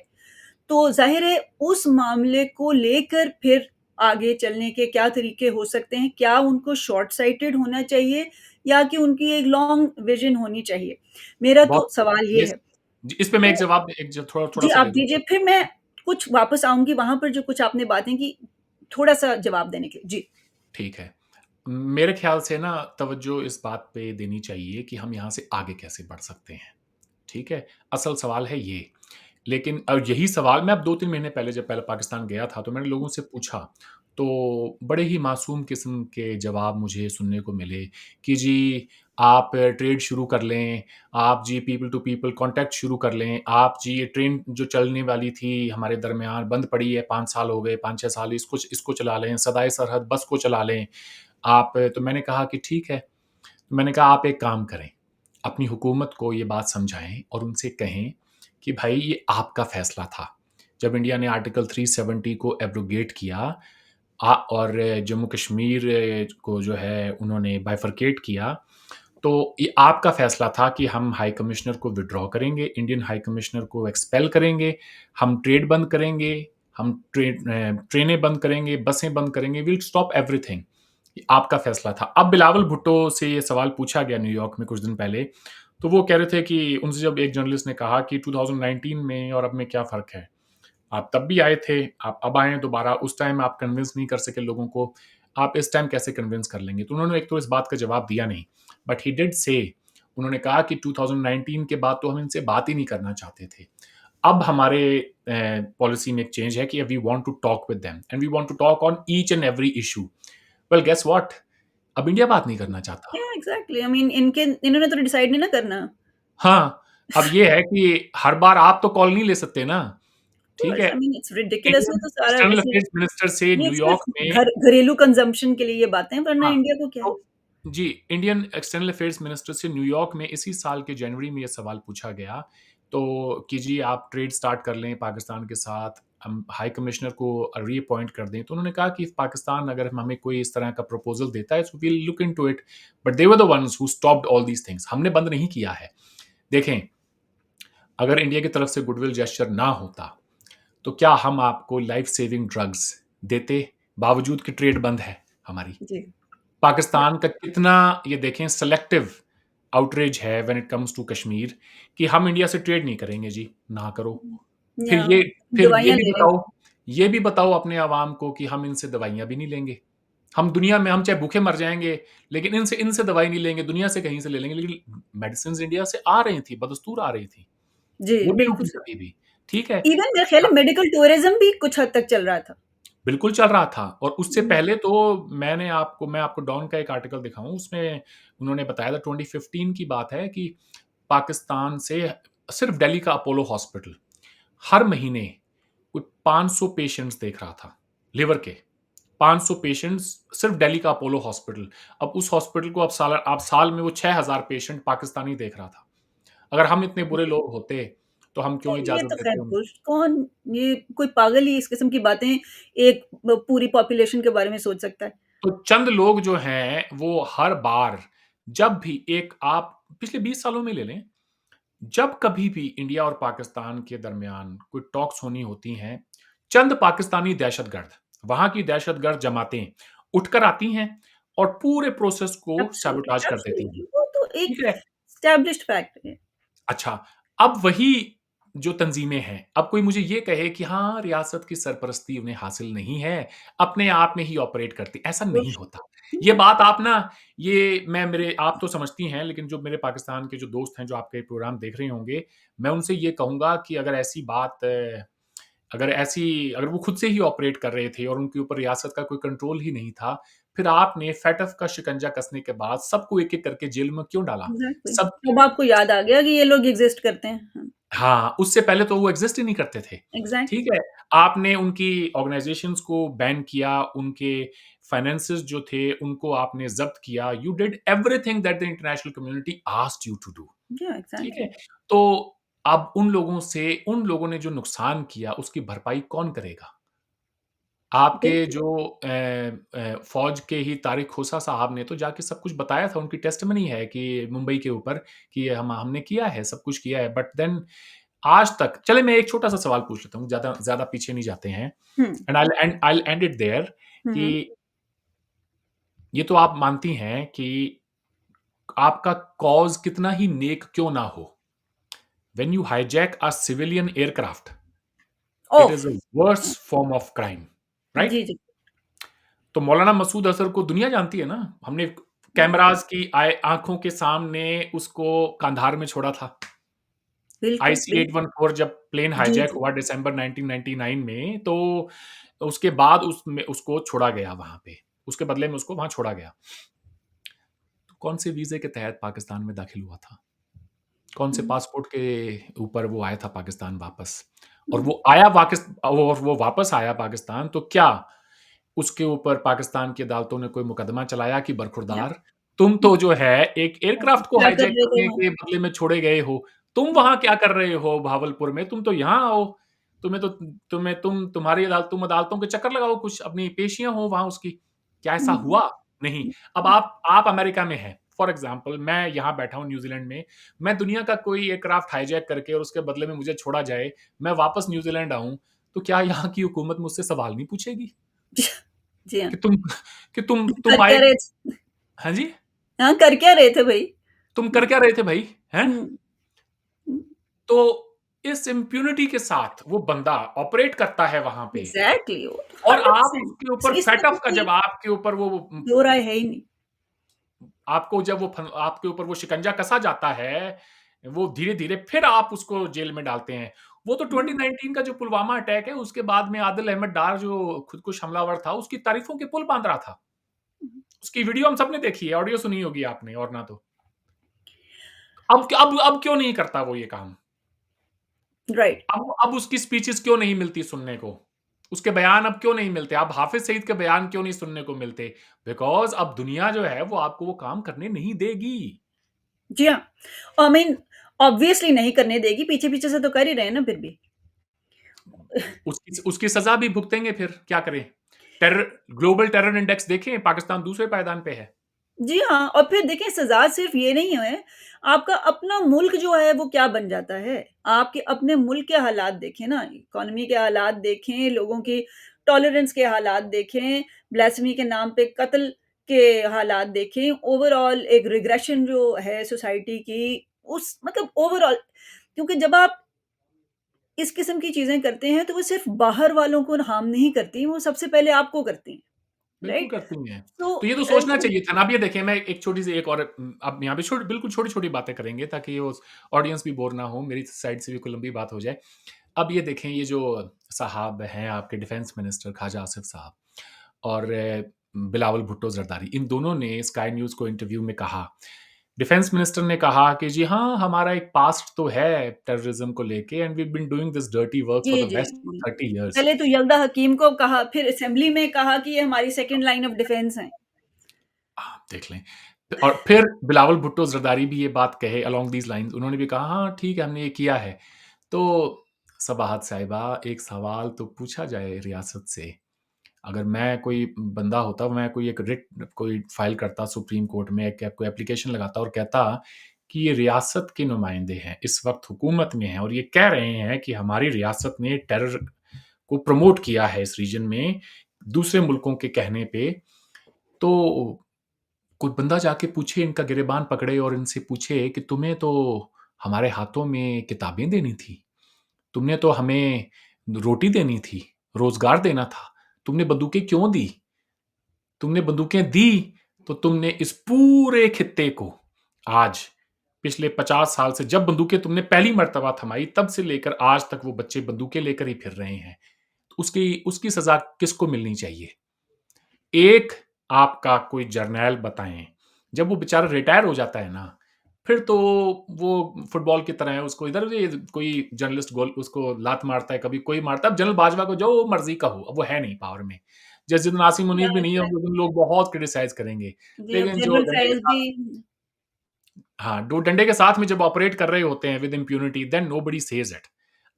तो ज़ाहिर है उस मामले को लेकर फिर आगे चलने के क्या तरीके हो सकते हैं? क्या उनको शॉर्ट साइटेड होना चाहिए या कि उनकी एक लॉन्ग विज़न होनी चाहिए? मेरा बहुत तो सवाल ये ये है। जी, इस पे मैं एक तो जवाब एक ज थोड़ा जी, थोड़ा-सा आप दे दूँ। दीजिए, फिर मैं कुछ वापस आऊँगी वहाँ पर जो कुछ आपने बातें की, थोड़ा-सा जवाब देने के लिए। जी। ठीक है। मेरे ख़्याल से ना तवज्जो इस बात पे देनी चाहिए कि हम यहाँ से आगे कैसे बढ़ सकते हैं, ठीक है? असल सवाल है ये। लेकिन यही सवाल मैं अब 2-3 महीने पहले जब पहले पाकिस्तान गया था, तो मैंने लोगों से पूछा, तो बड़े ही मासूम किस्म के जवाब मुझे सुनने को मिले कि जी, आप ट्रेड शुरू कर लें, आप जी पीपल टू पीपल कॉन्टैक्ट शुरू कर लें, आप जी ये ट्रेन जो चलने वाली थी हमारे दरमियान बंद पड़ी है, 5 साल हो गए, 5-6 साल इसको इसको चला लें, सदाए सरहद बस को चला लें। तो मैंने कहा कि ठीक है। तो मैंने कहा आप एक काम करें, अपनी हुकूमत को ये बात समझाएँ और उनसे कहें कि भाई ये आपका फ़ैसला था। जब इंडिया ने आर्टिकल 370 को एब्रोगेट किया और जम्मू कश्मीर को जो है उन्होंने बाइफरकेट किया, तो ये आपका फ़ैसला था कि हम हाई कमिश्नर को विथड्रॉ करेंगे, इंडियन हाई कमिश्नर को एक्सपेल करेंगे, हम ट्रेड बंद करेंगे, हम ट्रेनें बंद करेंगे, बसें बंद करेंगे, वी विल स्टॉप एवरीथिंग। ये आपका फ़ैसला था। अब बिलावल भुट्टो से ये सवाल पूछा गया न्यूयॉर्क में कुछ दिन पहले, तो वो कह रहे थे कि उनसे जब एक जर्नलिस्ट ने कहा कि 2019 में और अब में क्या फ़र्क है? आप तब भी आए थे, आप अब आए हैं दोबारा, उस टाइम आप कन्विंस नहीं कर सके लोगों को, आप इस टाइम कैसे कन्विंस कर लेंगे? तो उन्होंने एक तो इस बात का जवाब दिया नहीं, बट ही डिड से उन्होंने कहा कि 2019 के बाद तो हम इनसे बात ही नहीं करना चाहते थे। अब हमारे पॉलिसी में एक चेंज है कि we want to talk with them and we want to talk on each and every issue. Well guess what? अब इंडिया बात नहीं करना चाहता। या एग्ज़ैक्टली, आई मीन इन्होंने तो डिसाइड नहीं ना करना। हाँ, अब ये है कि हर बार आप तो कॉल नहीं ले सकते ना, ठीक है? Course, I mean it's ridiculous, वो इंडियन तो सारा एक्सटर्नल वैसे अफेयर्स मिनिस्टर से ये न्यूयॉर्क सिर्फ़ में घरेलू कंज़म्पशन के लिए ये बातें हैं, वरना हाँ, इंडिया को क्या है? तो जी, इंडियन एक्सटर्नल अफेयर्स मिनिस्टर से न्यूयॉर्क में इसी साल के जनवरी में ये सवाल पूछा गया, तो कि जी आप ट्रेड स्टार्ट कर लें पाकिस्तान के साथ, हम हाई कमिश्नर को रीअपॉइंट कर दें। तो उन्होंने कहा कि पाकिस्तान अगर हमें कोई इस तरह का प्रपोज़ल देता है, so we will look into it, but they were the ones who stopped all these things. हमने बंद नहीं किया है। देखें, अगर इंडिया की तरफ से गुडविल जेस्चर ना होता, तो क्या हम आपको लाइफ सेविंग ड्रग्स देते, बावजूद कि ट्रेड बंद है हमारी? जी। पाकिस्तान का कितना ये देखें सेलेक्टिव आउटरीच है when it comes to Kashmir कि हम इंडिया से ट्रेड नहीं करेंगे जी, ना करो। फिर या ये फिर दवाइयाँ ले लें। ये भी बताओ अपने अवाम को कि हम इनसे दवाइयाँ भी नहीं लेंगे। हम दुनिया में हम चाहे भूखे मर जाएँगे, लेकिन इनसे इनसे दवाई नहीं लेंगे, दुनिया से कहीं से ले लेंगे। लेकिन मेडिसिन्स इंडिया से आ रही थी, बदस्तूर आ रही थी। जी, वो नहीं बिल्कुल रुकी सही। कभी भी, ठीक है? इवन मेरा ख़्याल है मेडिकल टूरिज़्म भी कुछ हद तक चल रहा था। बिल्कुल चल रहा था और उससे हुँ, पहले तो मैं आपको डॉन का एक आर्टिकल दिखाऊँ, उसमें उन्होंने बताया था 2015 की बात है कि पाकिस्तान से सिर्फ दिल्ली का अपोलो हॉस्पिटल हर महीने कोई 500 पेशेंट्स देख रहा था, लिवर के। 500 पेशेंट्स सिर्फ दिल्ली का अपोलो हॉस्पिटल। अब उस हॉस्पिटल को आप साल में वो 6000 पेशेंट पाकिस्तानी देख रहा था। अगर हम इतने बुरे जी। लोग होते, तो हम क्यों ये इजाज़त तो ख़ैर देते उनको? कौन, ये कोई पागल ही इस किस्म की बातें एक पूरी पॉपुलेशन के बारे में सोच सकता है। तो चंद लोग जो हैं, वो हर बार जब भी एक आप पिछले 20 सालों में ले लें, जब कभी भी इंडिया और पाकिस्तान के दरमियान कोई टॉक्स होनी होती हैं, चंद पाकिस्तानी दहशतगर्द, वहाँ की दहशतगर्द जमातें उठकर आती हैं और पूरे प्रोसेस को एब्सोल्यूटली, सैबोटाज कर देती हैं। एब्सोल्यूटली, वो तो एक ठीक है? एस्टेब्लिश्ड फैक्ट है। अच्छा, अब वही जो तंज़ीमें हैं, अब कोई मुझे ये कहे कि हाँ, रियासत की सरपरस्ती उन्हें हासिल नहीं है, अपने आप में ही ऑपरेट करती, ऐसा नहीं बुllshit। होता। ये बात आप ना ये मैं मेरे आप तो समझती हैं, लेकिन जो मेरे पाकिस्तान के जो दोस्त हैं, जो आपके प्रोग्राम देख रहे होंगे, मैं उनसे ये कहूँगा कि अगर वो खुद से ही ऑपरेट कर रहे थे और उनके ऊपर रियासत का कोई कंट्रोल ही नहीं था, फिर आपने FATF का शिकंजा कसने के बाद सबको एक-एक करके जेल में क्यों डाला? एग्ज़ैक्टली। सब अब आपको याद आ गया कि ये लोग एग्ज़िस्ट करते हैं। हाँ, हाँ, उससे पहले तो वो एक्सिस्ट ही नहीं करते थे, एग्ज़ैक्टली। ठीक है? आपने उनकी ऑर्गनाइज़ेशंस को बैन किया, उनके फाइनेंसेस जो थे, उनको आपने ज़ब्त किया। You did everything that the international community asked you to do, या ठीक है? एग्ज़ैक्टली। तो अब उन लोगों ने जो नुकसान किया, उसकी भरपाई कौन करेगा? आपके बिल्कुल। जो फ़ौज के ही तारिक खोसा साहब ने तो जाके सब कुछ बताया था, उनकी टेस्टिमनी है कि मुंबई के ऊपर कि हमने किया है, सब कुछ किया है, बट देन आज तक चलिए मैं एक छोटा-सा सवाल पूछ लेता हूँ, ज़्यादा ज़्यादा पीछे नहीं जाते हैं हुँ, and I will end it there हुँ, कि हुँ। ये तो आप मानती हैं कि आपका कॉज़ कितना ही नेक क्यों ना हो, when you hijack a civilian aircraft, it oh! Is a worst form of crime, right? जी, जी। तो मौलाना मसूद अज़हर को दुनिया जानती है ना, हमने कैमराज़ की आँखों के सामने उसको कंधार में छोड़ा था। बिल्कुल, बिल्कुल। IC-814 जब प्लेन जी, हाइजैक जी। हुआ दिसंबर 1999 में, तो उसके बाद उसको छोड़ा गया वहाँ पे। उसके बदले में उसको वहाँ छोड़ा गया। तो कौन से वीज़े के तहत पाकिस्तान में दाखिल हुआ था? कौन से हुँ, पासपोर्ट के ऊपर वो आया था पाकिस्तान वापस? और हुँ, वो वापस आया पाकिस्तान, तो क्या उसके ऊपर पाकिस्तान की अदालतों ने कोई मुकदमा चलाया कि या बरखुरदार, तुम तो जो है एक एयरक्राफ्ट को क्या कर हाइजैक रहे थे करने वहाँ? के बदले में छोड़े गए हो। तुम हुँ, वहाँ क्या कर रहे हो भावलपुर में? तुम तो यहाँ आओ। तुम्हें तो तुम्हारी तुम अदालतों के चक्कर लगाओ, कुछ अपनी पेशियाँ हो वहाँ उसकी। क्या ऐसा हुँ, हुआ? नहीं। हुँ, अब आप अमेरिका में हैं, फॉर एग्ज़ाम्पल मैं यहाँ बैठा हूँ न्यूज़ीलैंड में, मैं दुनिया का कोई एयरक्राफ्ट हाइजैक करके और उसके बदले में मुझे छोड़ा जाए, मैं वापस न्यूज़ीलैंड आऊँ, तो क्या यहाँ की हुकूमत मुझसे सवाल नहीं पूछेगी? जी हाँ। कि तुम कि तुम कर आए क्या रहे थे? हाँ जी? हाँ, कर क्या रहे थे भई? तुम कर हुँ, क्या रहे थे भई? हैं? हुँ, हुँ। तो इस इम्प्यूनिटी के साथ वो बंदा ऑपरेट करता है वहाँ पे एग्ज़ैक्टली, वो और आप 100%। उसके ऊपर इसमें तो FATF का कोई जब आपके ऊपर वो दो राय है ही नहीं। आपको जब वो आपके ऊपर वो शिकंजा कसा जाता है, वो धीरे-धीरे फिर आप उसको जेल में डालते हैं। वो तो हुँ, 2019 का जो पुलवामा अटैक है, उसके बाद में आदिल अहमद डार जो खुदकुश हमलावर था, उसकी तारीफों के पुल बाँध रहा था। उसकी वीडियो हम सबने देखी है, ऑडियो सुनी होगी आपने और ना तो। अब क्यों नहीं करता वो ये काम? राइट। अब उसकी स्पीचेस क्यों नहीं मिलती सुनने को? उसके बयान अब क्यों नहीं मिलते? अब हाफिज़ सईद के बयान क्यों नहीं सुनने को मिलते? बिकॉज़ अब दुनिया जो है वो आपको वो काम करने नहीं देगी। जी हाँ, आई मीन ऑब्वियसली नहीं करने देगी, पीछे-पीछे से तो कर ही रहे हैं ना फिर भी। उसकी उसकी सज़ा भी भुगतेंगे फिर, क्या करें? टेरर ग्लोबल टेरर इंडेक्स देखें, पाकिस्तान दूसरे पायदान पे है। जी हाँ, और फिर देखिए सज़ा सिर्फ़ ये नहीं है, आपका अपना मुल्क जो है वो क्या बन जाता है। आपके अपने मुल्क के हालात देखें ना, इकोनॉमी के हालात देखें, लोगों की टॉलरेंस के हालात देखें, ब्lasphemy के नाम पे कत्ल के हालात देखें, ओवरऑल एक रिग्रेशन जो है सोसाइटी की, उस मतलब ओवरऑल क्योंकि जब आप इस किस्म की चीज़ें करते हैं, तो वो सिर्फ़ बाहर वालों को हार्म नहीं करती, वो सबसे पहले आपको करती हैं, बिल्कुल राइट? करती हैं। तो तो ये तो सोचना चाहिए था ना। अब ये देखिए, मैं एक छोटी-सी एक और अब यहाँ पे बिल्कुल छोटी-छोटी बातें करेंगे ताकि वो ऑडियंस भी बोर ना हो, मेरी साइड से भी कोई लंबी बात हो जाए। अब ये देखें, ये जो साहब हैं आपके डिफेंस मिनिस्टर ख्वाजा आसिफ साहब और बिलावल भुट्टो ज़रदारी, इन दोनों ने स्काई न्यूज़ को इंटरव्यू में कहा, डिफेंस मिनिस्टर ने कहा कि जी हाँ, हमारा एक पास्ट तो है टेररिज्म को लेके and we have been doing this dirty work for जी, द जी, बेस्ट जी। 30 इयर्स। पहले तो यलदा हकीम को कहा, फिर असेंबली में कहा कि ये हमारी सेकंड लाइन ऑफ डिफेंस हैं। आप देख लें। और फिर बिलावल भुट्टो ज़रदारी भी ये बात कहे अलोंग दीज़ लाइन्स, उन्होंने भी कहा, हाँ, ठीक है, हमने ये किया है। तो सबाहत साहिबा, एक सवाल तो पूछा जाए रियासत से। अगर मैं कोई बंदा होता, मैं कोई एक रिट कोई फ़ाइल करता सुप्रीम कोर्ट में, एक कोई एप्लीकेशन लगाता और कहता कि ये रियासत के नुमाइंदे हैं, इस वक़्त हुकूमत में हैं और ये कह रहे हैं कि हमारी रियासत ने टेरर को प्रमोट किया है इस रीजन में, दूसरे मुल्कों के कहने पे। तो कोई बंदा जाके पूछे, इनका गिरेबान पकड़े और इनसे पूछे कि तुम्हें तो हमारे हाथों में किताबें देनी थी, तुमने तो हमें रोटी देनी थी, रोज़गार देना था, तुमने बंदूकें क्यों दी? तुमने बंदूकें दी, तो तुमने इस पूरे खित्ते को आज पिछले 50 साल से जब बंदूकें तुमने पहली मर्तबा थमाई, तब से लेकर आज तक वो बच्चे बंदूकें लेकर ही फिर रहे हैं। तो उसकी उसकी सज़ा किसको मिलनी चाहिए? एक आपका कोई जर्नैल बताएँ। जब वो बेचारा रिटायर हो जाता है ना, फिर तो वो फुटबॉल की तरह है, उसको इधर से कोई जर्नलिस्ट गोल उसको लात मारता है, कभी कोई मारता है। अब जनरल बाजवा को जो मर्ज़ी कहो, अब वो है नहीं पावर में। जिस दिन नासिम मुनीर भी नहीं है, राइट, उस दिन लोग बहुत क्रिटिसाइज़ करेंगे। जी, अब लेकिन जो जनरल डंडे के फैज़ भी साथ हाँ, दो डंडे के साथ में जब ऑपरेट कर रहे होते हैं with impunity, then nobody says it.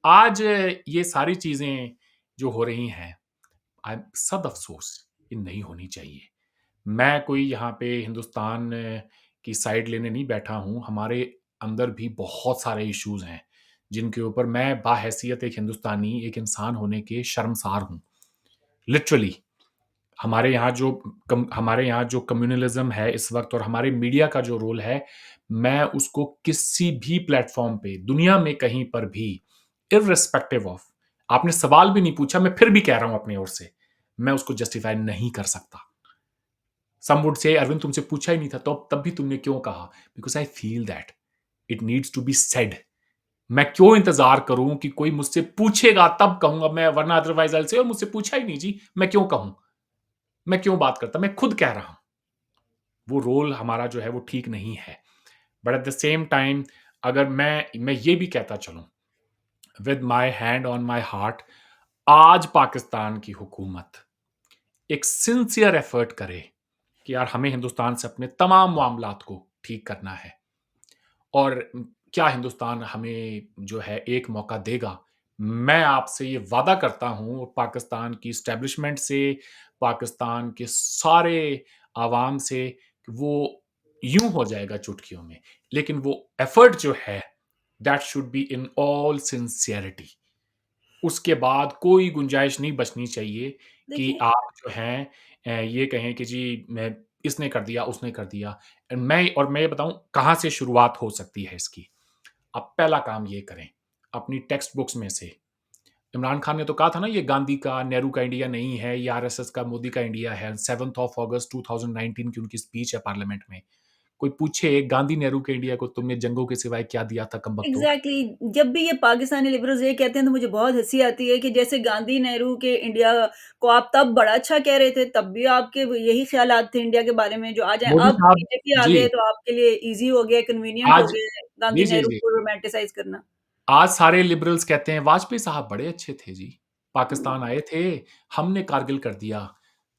आज ये सारी चीज़ें जो हो रही हैं, आई सद अफ़सोस, ये नहीं होनी चाहिए। मैं कोई यहाँ पे हिंदुस्तान की साइड लेने नहीं बैठा हूँ। हमारे अंदर भी बहुत सारे इश्यूज़ हैं, जिनके ऊपर मैं बाहैसियत एक हिंदुस्तानी, एक इंसान होने के शर्मसार हूँ। लिटरली हमारे यहाँ जो कम्युनलिज़्म है इस वक़्त और हमारे मीडिया का जो रोल है, मैं उसको किसी भी प्लेटफ़ॉर्म पे, दुनिया में कहीं पर भी, इर्रिस्पेक्टिव ऑफ, आपने सवाल भी नहीं पूछा, मैं फिर भी कह रहा हूँ अपनी ओर से, मैं उसको जस्टिफ़ाई नहीं कर सकता। सम वुड से अरविंद तुमसे पूछा ही नहीं था, तो तब भी तुमने क्यों कहा? Because I feel that it needs to be said. मैं क्यों इंतज़ार करूँ कि कोई मुझसे पूछेगा तब कहूँगा मैं, वरना अदरवाइज़ आई विल से मुझसे पूछा ही नहीं जी, मैं क्यों कहूँ? मैं क्यों बात करता? मैं खुद कह रहा हूँ। वो रोल हमारा जो है वो ठीक नहीं है। But at the same time अगर मैं ये भी कहता चलूँ with my hand on my heart, आज पाकिस्तान की हुकूमत एक सिंसियर एफर्ट करे कि यार हमें हिंदुस्तान से अपने तमाम मामलात को ठीक करना है और क्या हिंदुस्तान हमें जो है एक मौका देगा? मैं आपसे ये वादा करता हूँ पाकिस्तान की एस्टेब्लिशमेंट से, पाकिस्तान के सारे आवाम से कि वो यूँ हो जाएगा चुटकियों में। लेकिन वो एफर्ट जो है that should be in all sincerity. उसके बाद कोई गुंजाइश नहीं बचनी चाहिए कि देखिए आप जो हैं ये कहें कि जी मैं इसने कर दिया, उसने कर दिया। मैं ये बताऊँ कहाँ से शुरुआत हो सकती है इसकी। आप पहला काम ये करें, अपनी टेक्स्ट बुक्स में से इमरान खान ने तो कहा था ना ये गांधी का, नेहरू का इंडिया नहीं है, ये आरएसएस का, मोदी का इंडिया है। 7th ऑफ अगस्त 2019 की उनकी स्पीच है पार्लियामेंट में। कोई पूछे गांधी नेहरू के इंडिया को तुमने जंगों के सिवाय क्या दिया था कमबख्तों? एग्ज़ैक्टली, जब भी ये पाकिस्तानी लिबरल्स ये कहते हैं तो मुझे बहुत हँसी आती है कि जैसे गांधी, नेहरू के इंडिया को आप तब बड़ा अच्छा कह रहे थे, तब भी आपके व यही ख़्यालात थे इंडिया के बारे में जो आज हैं। मोदी अब साहब बीजेपी आ जी, गए तो आपके लिए ईज़ी हो गया, कन्वीनिएंट हो आज गया है गांधी, जी, जी, नेहरू जी। को रोमांटिसाइज़ करना। आज सारे लिबरल्स कहते हैं वाजपेयी साहब बड़े अच्छे थे जी। पाकिस्तान आए थे, हमने कारगिल कर दिया।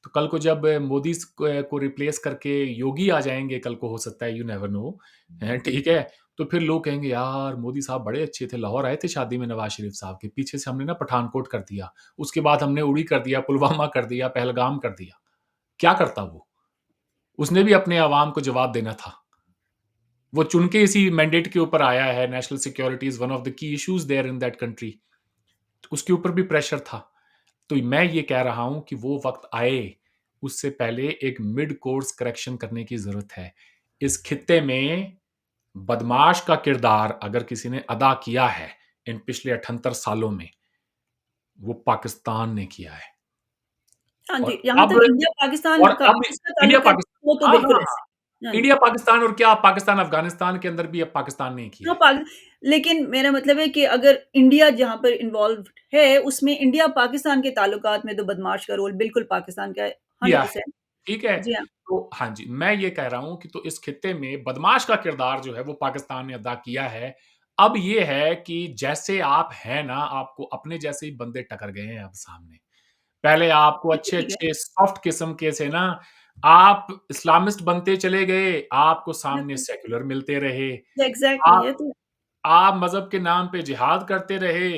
तो कल को जब मोदी को रिप्लेस करके योगी आ जाएँगे, कल को हो सकता है, यू नेवर नो, हैं, ठीक है? तो फिर लोग कहेंगे यार मोदी साहब बड़े अच्छे थे, लाहौर आए थे शादी में नवाज़ शरीफ साहब के, पीछे से हमने ना पठानकोट कर दिया। उसके बाद हमने उड़ी कर दिया, पुलवामा कर दिया, पहलगाम कर दिया। क्या करता वो? उसने भी अपने अवाम को जवाब देना था। वो चुन के इसी मैंडेट के ऊपर आया है, national security is one of the key issues there in that country. उसके ऊपर भी प्रेशर था। तो मैं ये कह रहा हूँ कि वो वक़्त आए, उससे पहले एक मिड कोर्स करेक्शन करने की ज़रूरत है। इस खित्ते में बदमाश का किरदार अगर किसी ने अदा किया है, इन पिछले 78 सालों में, वो पाकिस्तान ने किया है। हाँ जी, और यहाँ अब तक इंडिया-पाकिस्तान और का अब इसका इंडिया ताल्लुक है, वो पाकिस्तान तो हाँ, हाँ, बिल्कुल हाँ। ऐसे ही। हाँ इंडिया जी। पाकिस्तान और क्या पाकिस्तान अफ़गानिस्तान के अंदर भी अब पाकिस्तान ने ही किया हाँ, है। पाक लेकिन मेरा मतलब है कि अगर इंडिया जहाँ पर इन्वॉल्व्ड है, उसमें इंडिया-पाकिस्तान के ताल्लुकात में तो बदमाश का रोल बिल्कुल पाकिस्तान का है, किया है, 100%। ठीक है? जी हाँ, तो हाँ जी, मैं ये कह रहा हूँ कि तो इस खित्ते में बदमाश का किरदार जो है वो पाकिस्तान ने अदा किया है। अब ये है कि जैसे आप हैं ना, आपको अपने जैसे ही बंदे टकर गए हैं अब सामने। पहले आपको बिल्कुल ठीक है। अच्छे-अच्छे सॉफ्ट किस्म के से ना, आप इस्लामिस्ट बनते चले गए, आपको सामने बिल्कुल, सेक्युलर मिलते रहे। एग्ज़ैक्टली ये आप तो आप मज़हब के नाम पे जिहाद करते रहे,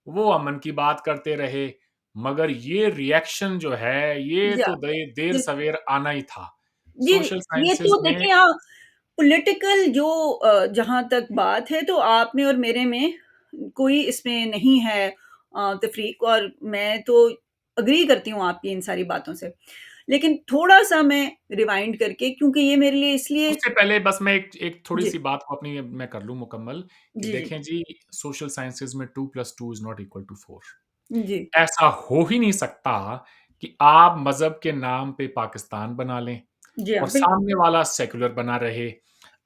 वो अमन की बात करते रहे, मगर ये रिएक्शन जो है, ये जी हाँ, तो बिल देर-सवेर आना ही था। जी, सोशल ये साइंसेज़ तो में देखिए हाँ, पॉलिटिकल जो जहाँ तक बात है तो आप में और मेरे में कोई इसमें नहीं है तफ़रीक और मैं तो एग्री करती हूँ आपकी इन सारी बातों से। लेकिन थोड़ा-सा मैं रिवाइंड करके क्योंकि ये मेरे लिए इसलिए उससे पहले बस मैं एक एक जी, थोड़ी-सी बात को अपनी मैं कर लूँ मुकम्मल कि जी, जी, देखें जी, सोशल साइंसेज़ में 2 + 2 इज़ नॉट इक्वल टू 4। जी। ऐसा हो ही नहीं सकता कि आप मज़हब के नाम पे पाकिस्तान बना लें जी हाँ, और बिल्कुल, सामने वाला सेक्युलर बना रहे।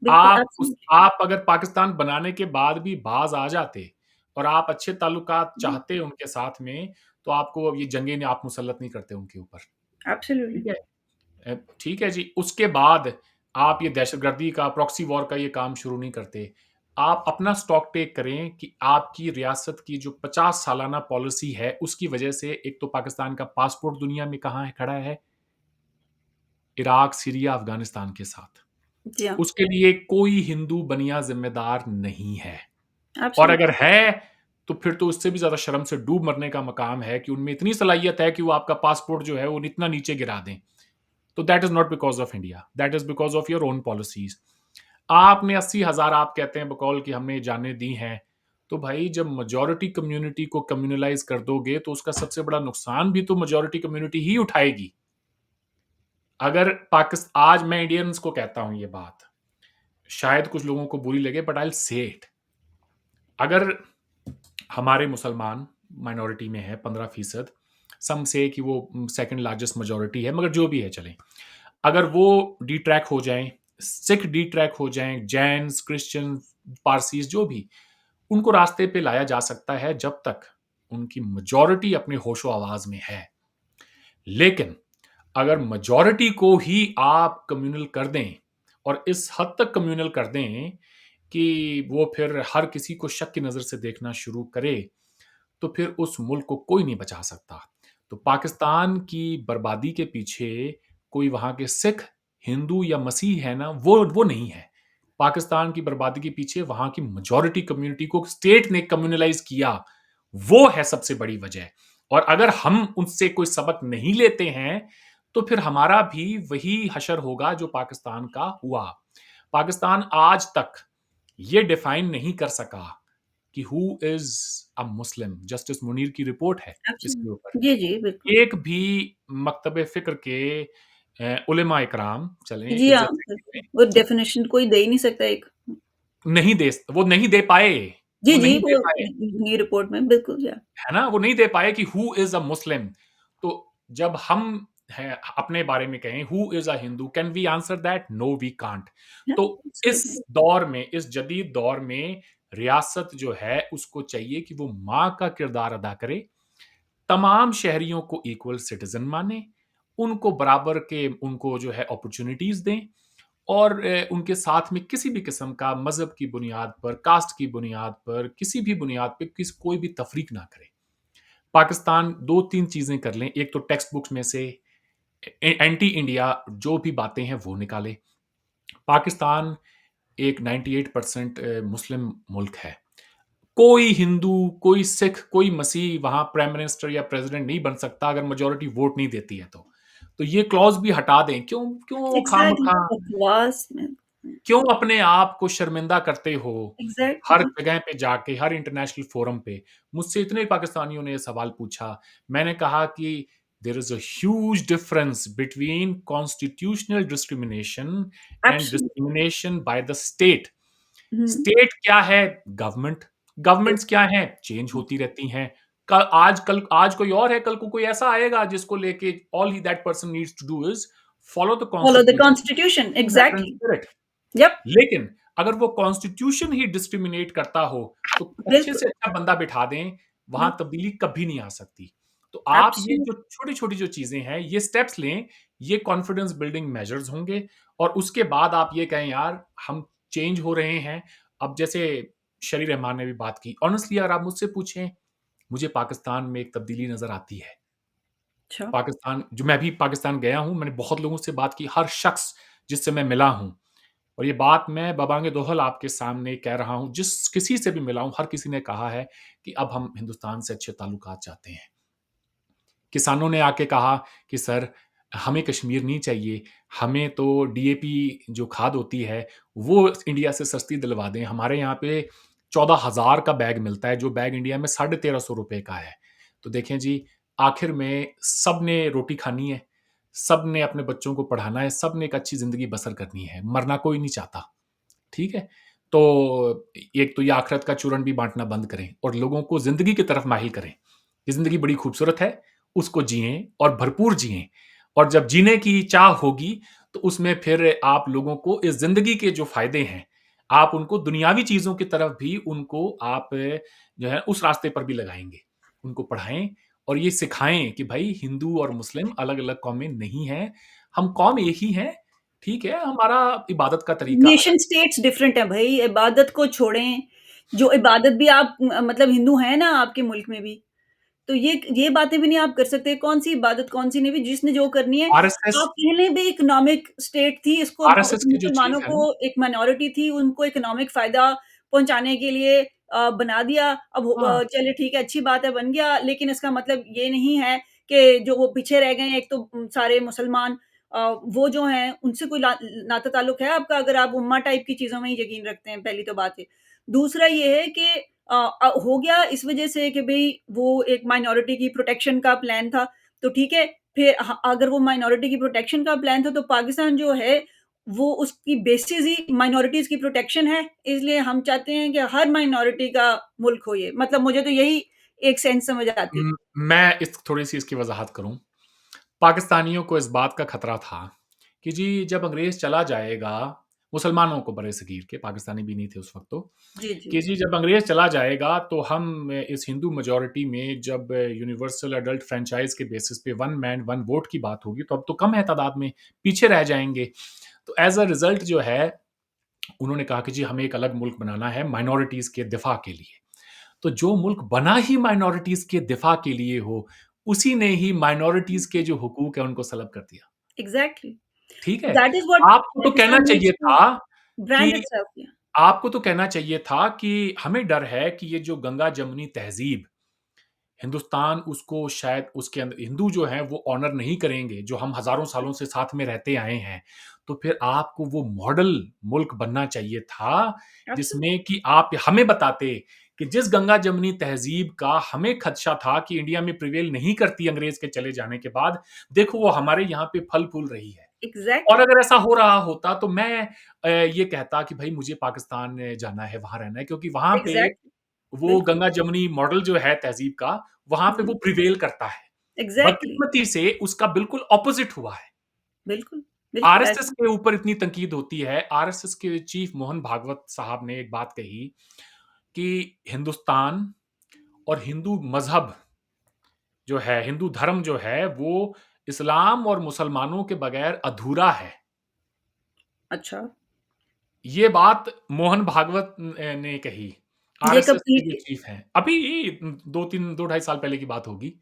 बिल्कुल एब्सोल्यूटली। आप अगर पाकिस्तान बनाने के बाद भी बाज़ आ जाते और आप अच्छे ताल्लुकात जी, चाहते उनके साथ में, तो आपको अब ये जंगें आप मुसल्लत नहीं करते उनके ऊपर, एब्सोल्यूटली। ठीक है? ठीक है जी, उसके बाद आप ये दहशतगर्दी का, प्रॉक्सी वॉर का ये काम शुरू नहीं करते। आप अपना स्टॉक टेक करें कि आपकी रियासत की जो 50 सालाना पॉलिसी है, उसकी वजह से एक तो पाकिस्तान का पासपोर्ट दुनिया में कहाँ है खड़ा है? इराक, सीरिया, अफ़गानिस्तान के साथ। जी हाँ, उसके लिए कोई हिंदू बनिया ज़िम्मेदार नहीं है। और अगर एब्सोल्यूटली। है, तो फिर तो उससे भी ज़्यादा शर्म से डूब मरने का मकाम है कि उनमें इतनी सलाहियत है कि वो आपका पासपोर्ट जो है, वो इतना नीचे गिरा दें। तो that is not because of India, that is because of your own policies. आपने 80,000 आप कहते हैं बकौल कि हमने जानें दी हैं, तो भाई जब मेजॉरिटी कम्युनिटी को कम्युनलाइज़ कर दोगे, तो उसका सबसे बड़ा नुकसान भी तो मेजॉरिटी कम्युनिटी ही उठाएगी। अगर आज मैं इंडियंस को कहता हूँ ये बात, शायद कुछ लोगों को बुरी लगे but I will say it. अगर हमारे मुसलमान माइनॉरिटी में है 15%, सम से कि वो सेकंड लार्जेस्ट मेजॉरिटी है, मगर जो भी है चलें। अगर वो डिट्रैक हो जाएँ, सिख डिट्रैक हो जाएँ, जैन्स, क्रिश्चियन, पारसीज़ जो भी, उनको रास्ते पे लाया जा सकता है जब तक उनकी मेजॉरिटी अपने होशो-हवास में है। लेकिन अगर मेजॉरिटी को ही आप कम्युनल कर दें और इस हद तक कम्युनल कर दें कि वो फिर हर किसी को शक की नज़र से देखना शुरू करे, तो फिर उस मुल्क को कोई नहीं बचा सकता। तो पाकिस्तान की बर्बादी के पीछे कोई वहाँ के सिख, हिंदू या मसीह है ना, वो नहीं है। पाकिस्तान की बर्बादी के पीछे वहाँ की मेजॉरिटी कम्युनिटी को स्टेट ने कम्युनलाइज़ किया, वो है सबसे बड़ी वजह। और अगर हम उनसे कोई सबक नहीं लेते हैं, तो फिर हमारा भी वही हशर होगा जो पाकिस्तान का हुआ। पाकिस्तान आज तक ये डिफाइन नहीं कर सका कि who is a Muslim. Justice Munir की रिपोर्ट है इसके ऊपर। एब्सोल्यूटली। जी, जी, बिल्कुल। एक भी मकतब फ़िक्र के उलेमा इकराम चलें जी हाँ, इज़्ज़त से बिल्कुल। कहें, वो डेफ़िनिशन कोई दे ही नहीं सकता एक वो नहीं दे पाए, जी, वो जी, नहीं दे वो पाए। ये रिपोर्ट में बिल्कुल या है ना? वो नहीं दे पाए कि हू इज़ अ मुस्लिम। तो जब हम है अपने बारे में कहें, who is a Hindu? Can we answer that? No we can't. Yeah, तो इस absolutely. दौर में, इस जदीद दौर में रियासत जो है उसको चाहिए कि वो माँ का किरदार अदा करे, तमाम शहरियों को इक्वल सिटीज़न माने, उनको बराबर के उनको जो है अपॉर्च्युनिटीज़ दें और उनके साथ में किसी भी किस्म का मज़हब की बुनियाद पर, कास्ट की बुनियाद पर, किसी भी बुनियाद पे कोई भी तफ़रीक ना करे। पाकिस्तान 2-3 चीज़ें कर लें, एक तो टेक्स्ट बुक्स में से एंटी इंडिया जो भी बातें हैं वो निकाले। पाकिस्तान एक 98% मुस्लिम मुल्क है। कोई हिंदू, कोई सिख, कोई मसीह वहाँ प्राइम मिनिस्टर या प्रेसिडेंट नहीं बन सकता अगर मेजॉरिटी वोट नहीं देती है तो। तो ये क्लॉज़ भी हटा दें। क्यों क्यों एग्ज़ैक्टली, खामखा बकवास में। क्यों अपने आप को शर्मिंदा करते हो? हर एग्ज़ैक्टली, जगह पे जाके, हर इंटरनेशनल फोरम पे। मुझसे इतने पाकिस्तानियों ने ये सवाल पूछा। मैंने कहा कि there is a huge difference between constitutional discrimination and absolutely. Discrimination by the state. हुँ, स्टेट क्या है? गवर्नमेंट। गवर्नमेंट्स बिल्कुल। क्या हैं? चेंज होती रहती हैं। आज कोई और है, कल को कोई ऐसा आएगा जिसको लेके ऑल ही that person needs to do is follow the follow the constitution constitution, in matter and exactly. Spirit. Yup, लेकिन अगर वो कॉन्स्टिट्यूशन ही डिस्क्रिमिनेट करता हो, तो अच्छे बिल्कुल। से अच्छा बंदा बिठा दें, वहाँ यप, तब्दीली कभी नहीं आ सकती। तो आप ये जो एब्सोल्यूट छोटी-छोटी जो चीज़ें हैं, ये स्टेप्स लें, ये कॉन्फिडेंस बिल्डिंग मेजर्स होंगे और उसके बाद आप ये कहें यार हम चेंज हो रहे हैं। अब जैसे शरी रहमान ने भी बात की, ऑनेस्टली अगर आप मुझसे पूछें, मुझे पाकिस्तान में एक तब्दीली नज़र आती है। अच्छा, पाकिस्तान जो मैं भी पाकिस्तान गया हूँ, मैंने बहुत लोगों से बात की, हर शख्स जिससे मैं मिला हूँ और ये बात मैं बबांग दोहल आपके सामने कह रहा हूँ, जिस किसी से भी मिला हूँ, हर किसी ने कहा है कि अब हम हिंदुस्तान से अच्छे ताल्लुकात चाहते हैं। किसानों ने आके कहा कि सर हमें कश्मीर नहीं चाहिए, हमें तो डीएपी जो खाद होती है, वो इंडिया से सस्ती दिलवा दें। हमारे यहाँ पे 14,000 का बैग मिलता है, जो बैग इंडिया में ₹1350 का है। तो देखें जी, आखिर में सबने रोटी खानी है, सबने अपने बच्चों को पढ़ाना है, सबने एक अच्छी ज़िंदगी बसर करनी है, मरना कोई नहीं चाहता। ठीक है? तो एक तो ये आखिरत का चूरन भी बाँटना बंद करें और लोगों को ज़िंदगी की तरफ माहिल करें। ये ज़िंदगी बड़ी खूबसूरत है, उसको जिएँ और भरपूर जिएँ और जब जीने की चाह होगी, तो उसमें फिर आप लोगों को इस ज़िंदगी के जो फ़ायदे हैं, आप उनको दुनियावी चीज़ों की तरफ भी उनको आप जो है उस रास्ते पर भी लगाएँगे। उनको पढ़ाएँ और ये सिखाएँ कि भई हिंदू और मुस्लिम अलग-अलग कौमें नहीं हैं, हम कौम एक ही हैं, ठीक है? हमारा इबादत का तरीका अलग नेशन स्टेट्स डिफरेंट हैं भई, इबादत को छोड़ें, जो इबादत भी आप मतलब हिंदू हैं ना आपके मुल्क में भी, तो ये बातें भी नहीं आप कर सकते, कौन-सी इबादत, कौन-सी नहीं भी, जिसने जो करनी है। आरएसएस आप पहले भी इकोनॉमिक स्टेट थी, इसको आरएसएस की जो मुसलमानों चीज़ है को ना एक माइनॉरिटी थी, उनको इकोनॉमिक फ़ायदा पहुँचाने के लिए बना दिया। अब हाँ, चलिए ठीक है, अच्छी बात है, बन गया, लेकिन इसका मतलब ये नहीं है कि जो वो पीछे रह गए हैं, एक तो सारे मुसलमान वो जो हैं, उनसे कोई नाता-ताल्लुक है आपका अगर आप उम्मा टाइप की चीज़ों में ही यकीन रखते हैं, पहली तो बात है। दूसरा ये है कि हो गया इस वजह से कि भई वो एक माइनॉरिटी की प्रोटेक्शन का प्लान था, तो ठीक है, फिर अगर वो माइनॉरिटी की प्रोटेक्शन का प्लान था, तो पाकिस्तान जो है, वो उसकी बेसिस ही माइनॉरिटीज़ की प्रोटेक्शन है, इसलिए हम चाहते हैं कि हर माइनॉरिटी का मुल्क हो ये। मतलब मुझे तो यही एक सेंस समझ आती है। मैं इस थोड़ी-सी इसकी वज़ाहत करूँ। पाकिस्तानियों को इस बात का खतरा था कि जी जब अंग्रेज़ चला जाएगा, मुसलमानों को बरे-सगीर के, पाकिस्तानी भी नहीं थे उस वक़्त तो, जी, जी। कि जी जब अंग्रेज़ चला जाएगा तो हम इस हिंदू मेजॉरिटी में जब यूनिवर्सल एडल्ट फ्रैंचाइज़ के बेसिस पे वन मैन वन वोट की बात होगी, तो अब तो कम है तादाद में, पीछे रह जाएँगे। तो एज़ अ रिज़ल्ट जो है, उन्होंने कहा कि जी हमें एक अलग मुल्क बनाना है माइनॉरिटीज़ के दिफ़ा के लिए। तो जो मुल्क बना ही माइनॉरिटीज़ के दिफ़ा के लिए हो, उसी ने ही माइनॉरिटीज़ के जो हुकूक हैं उनको सलब कर दिया। एग्ज़ैक्टली। ठीक है? दैट इज़ व्हाट आपको तो कहना पाकिस्तान चाहिए नीड्स टू था कि ब्रांड इटसेल्फ हियर। आपको तो कहना चाहिए था कि हमें डर है कि ये जो गंगा-जमुनी तहज़ीब, हिंदुस्तान उसको शायद उसके अंदर हिंदू जो हैं वो ऑनर नहीं करेंगे, जो हम हज़ारों सालों से साथ में रहते आए हैं। तो फिर आपको वो मॉडल मुल्क बनना चाहिए था, जिसमें एब्सोल्यूटली, कि आप हमें बताते कि जिस गंगा-जमुनी तहज़ीब का हमें खदशा था कि इंडिया में प्रिवेल नहीं करती अंग्रेज़ के चले जाने के बाद, देखो वो हमारे यहाँ पे फल-फूल रही है। और एग्ज़ैक्टली, अगर ऐसा हो रहा होता तो मैं ये कहता कि भई मुझे पाकिस्तान जाना है, वहाँ रहना है क्योंकि वहाँ पे एग्ज़ैक्टली, वो बिल्कुल। गंगा-जमुनी मॉडल जो है तहज़ीब का, वहाँ पे वो जी, प्रिवेल करता है। एग्ज़ैक्टली, बदकिस्मती से उसका बिल्कुल ऑपोज़िट हुआ है। बिल्कुल, बिल्कुल आरएसएस ऐसा के ऊपर इतनी तनकीद होती है, आरएसएस के चीफ मोहन भागवत साहब ने एक बात कही कि हिंदुस्तान और हिंदू मज़हब जो है, हिंदू धर्म जो है, वो इस्लाम और मुसलमानों के बगैर अधूरा है। अच्छा, ये बात मोहन भागवत ने कही, ये कब आरएसएस की के जो थी? चीफ हैं। अभी 2-3 2 ढाई साल पहले की बात होगी,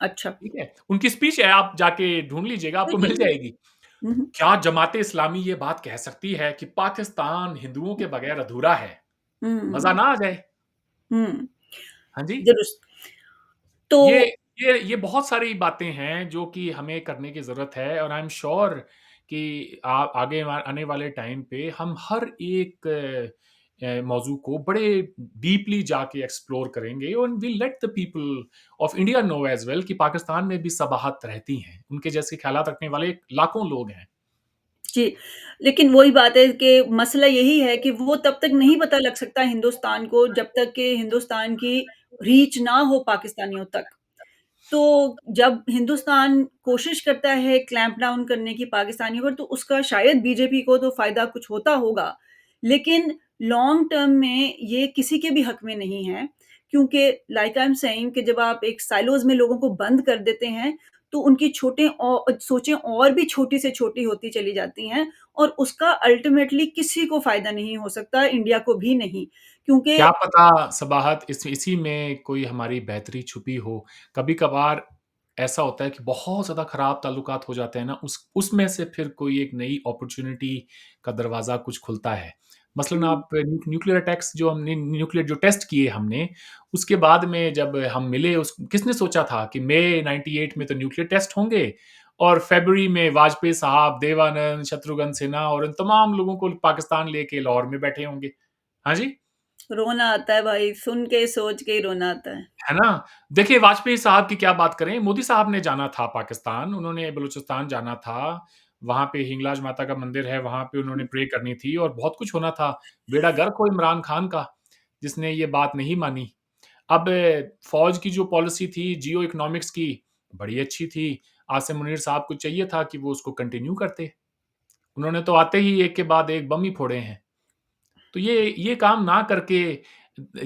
अच्छा, ठीक है? उनकी स्पीच है, आप जाके ढूँढ लीजिएगा, आपको मिल देखेंगे। जाएगी। हुँ, हुँ, क्या जमात-ए-इस्लामी ये बात कह सकती है कि पाकिस्तान हिंदुओं के बगैर अधूरा है? मज़ा हुँ, ना आ जाए? हुँ, हाँ जी। दुरुस्त। तो ये ये बहुत सारी बातें हैं जो कि हमें करने की ज़रूरत है और आई एम श्योर कि आगे आने वाले टाइम पे हम हर एक मौज़ू को बड़े डीपली जाके एक्सप्लोर करेंगे and will let the people of India no as well कि पाकिस्तान में भी सबाहत रहती हैं। उनके जैसे ख़्यालात रखने वाले लाखों लोग हैं। जी, लेकिन वही बात है कि मसला यही है कि वो तब तक नहीं पता लग सकता हिंदुस्तान को जब तक कि हिंदुस्तान की रीच ना हो पाकिस्तानियों तक। तो जब हिंदुस्तान कोशिश करता है क्लैंप डाउन करने की पाकिस्तानियों पर तो उसका शायद बीजेपी को तो फ़ायदा कुछ होता होगा। लेकिन लॉन्ग टर्म में ये किसी के भी हक में नहीं है, क्योंकि लाइक आई एम सेइंग कि जब आप एक साइलोज़ में लोगों को बंद कर देते हैं, तो उनकी सोचें और भी छोटी से छोटी होती चली जाती हैं और उसका अल्टीमेटली किसी को फ़ायदा नहीं हो सकता, इंडिया को भी नहीं। क्योंकि क्या पता सबाहत इसी में कोई हमारी बेहतरी छुपी हो। कभी-कभार ऐसा होता है कि बहुत ज़्यादा ख़राब ताल्लुकात हो जाते हैं ना, उसमें से फिर कोई एक नई अपॉर्च्युनिटी का दरवाज़ा कुछ खुलता है। मसलन हुँ, आप न्यूक्लियर अटैक्स जो हमने न्यूक्लियर जो टेस्ट किए हमने, उसके बाद में जब हम मिले उस किसने सोचा था कि मई 98 में तो न्यूक्लियर टेस्ट होंगे और फ़रवरी में वाजपेयी साहब, देवानंद, शत्रुघ्न सिन्हा और इन तमाम लोगों को पाकिस्तान लेके लाहौर में बैठे होंगे। हाँ जी? रोना आता है भाई, सुन के सोच के ही रोना आता है। है ना? देखिए वाजपेयी साहब की क्या बात करें, मोदी साहब ने जाना था पाकिस्तान, उन्होंने बलूचिस्तान जाना था, वहाँ पे हिंगलाज माता का मंदिर है, वहाँ पे उन्होंने प्रे करनी थी और बहुत कुछ होना था। बेड़ा गर्क हो इमरान खान का, जिसने ये बात नहीं मानी। अब फ़ौज की जो पॉलिसी थी जियो इकोनॉमिक्स की, बड़ी अच्छी थी। आसिम मुनीर साहब को चाहिए था कि वो उसको कंटिन्यू करते। उन्होंने तो आते ही एक के बाद एक बम ही फोड़े हैं। तो ये काम ना करके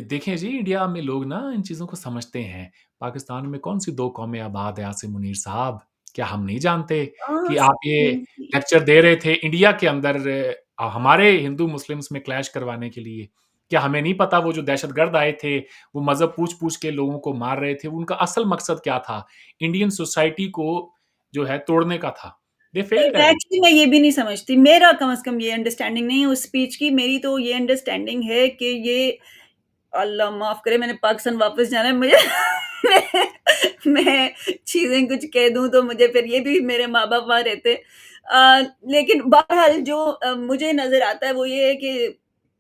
देखें जी इंडिया में लोग ना इन चीज़ों को समझते हैं। पाकिस्तान में कौन-सी 2 कौमें आबाद है आसिम मुनीर साहब? क्या हम नहीं जानते कि आप ये सेम ही। लेक्चर दे रहे थे इंडिया के अंदर हमारे हिंदू मुस्लिम्स में क्लैश करवाने के लिए? क्या हमें नहीं पता वो जो दहशतगर्द आए थे, वो मज़हब पूछ-पूछ के लोगों को मार रहे थे, उनका असल मकसद क्या था? इंडियन सोसाइटी को जो है तोड़ने का था। They failed at it. Actually मैं ये भी नहीं समझती, मेरा कम से कम ये अंडरस्टैंडिंग नहीं है उस स्पीच की, मेरी तो ये अंडरस्टैंडिंग है कि ये अल्लाह माफ़ करे मैंने पाकिस्तान वापस जाना है मुझे मैं चीज़ें कुछ कह दूँ तो मुझे फिर ये भी मेरे माँ-बाप वहाँ रहते। लेकिन बहरहाल जो मुझे नज़र आता है वो ये है कि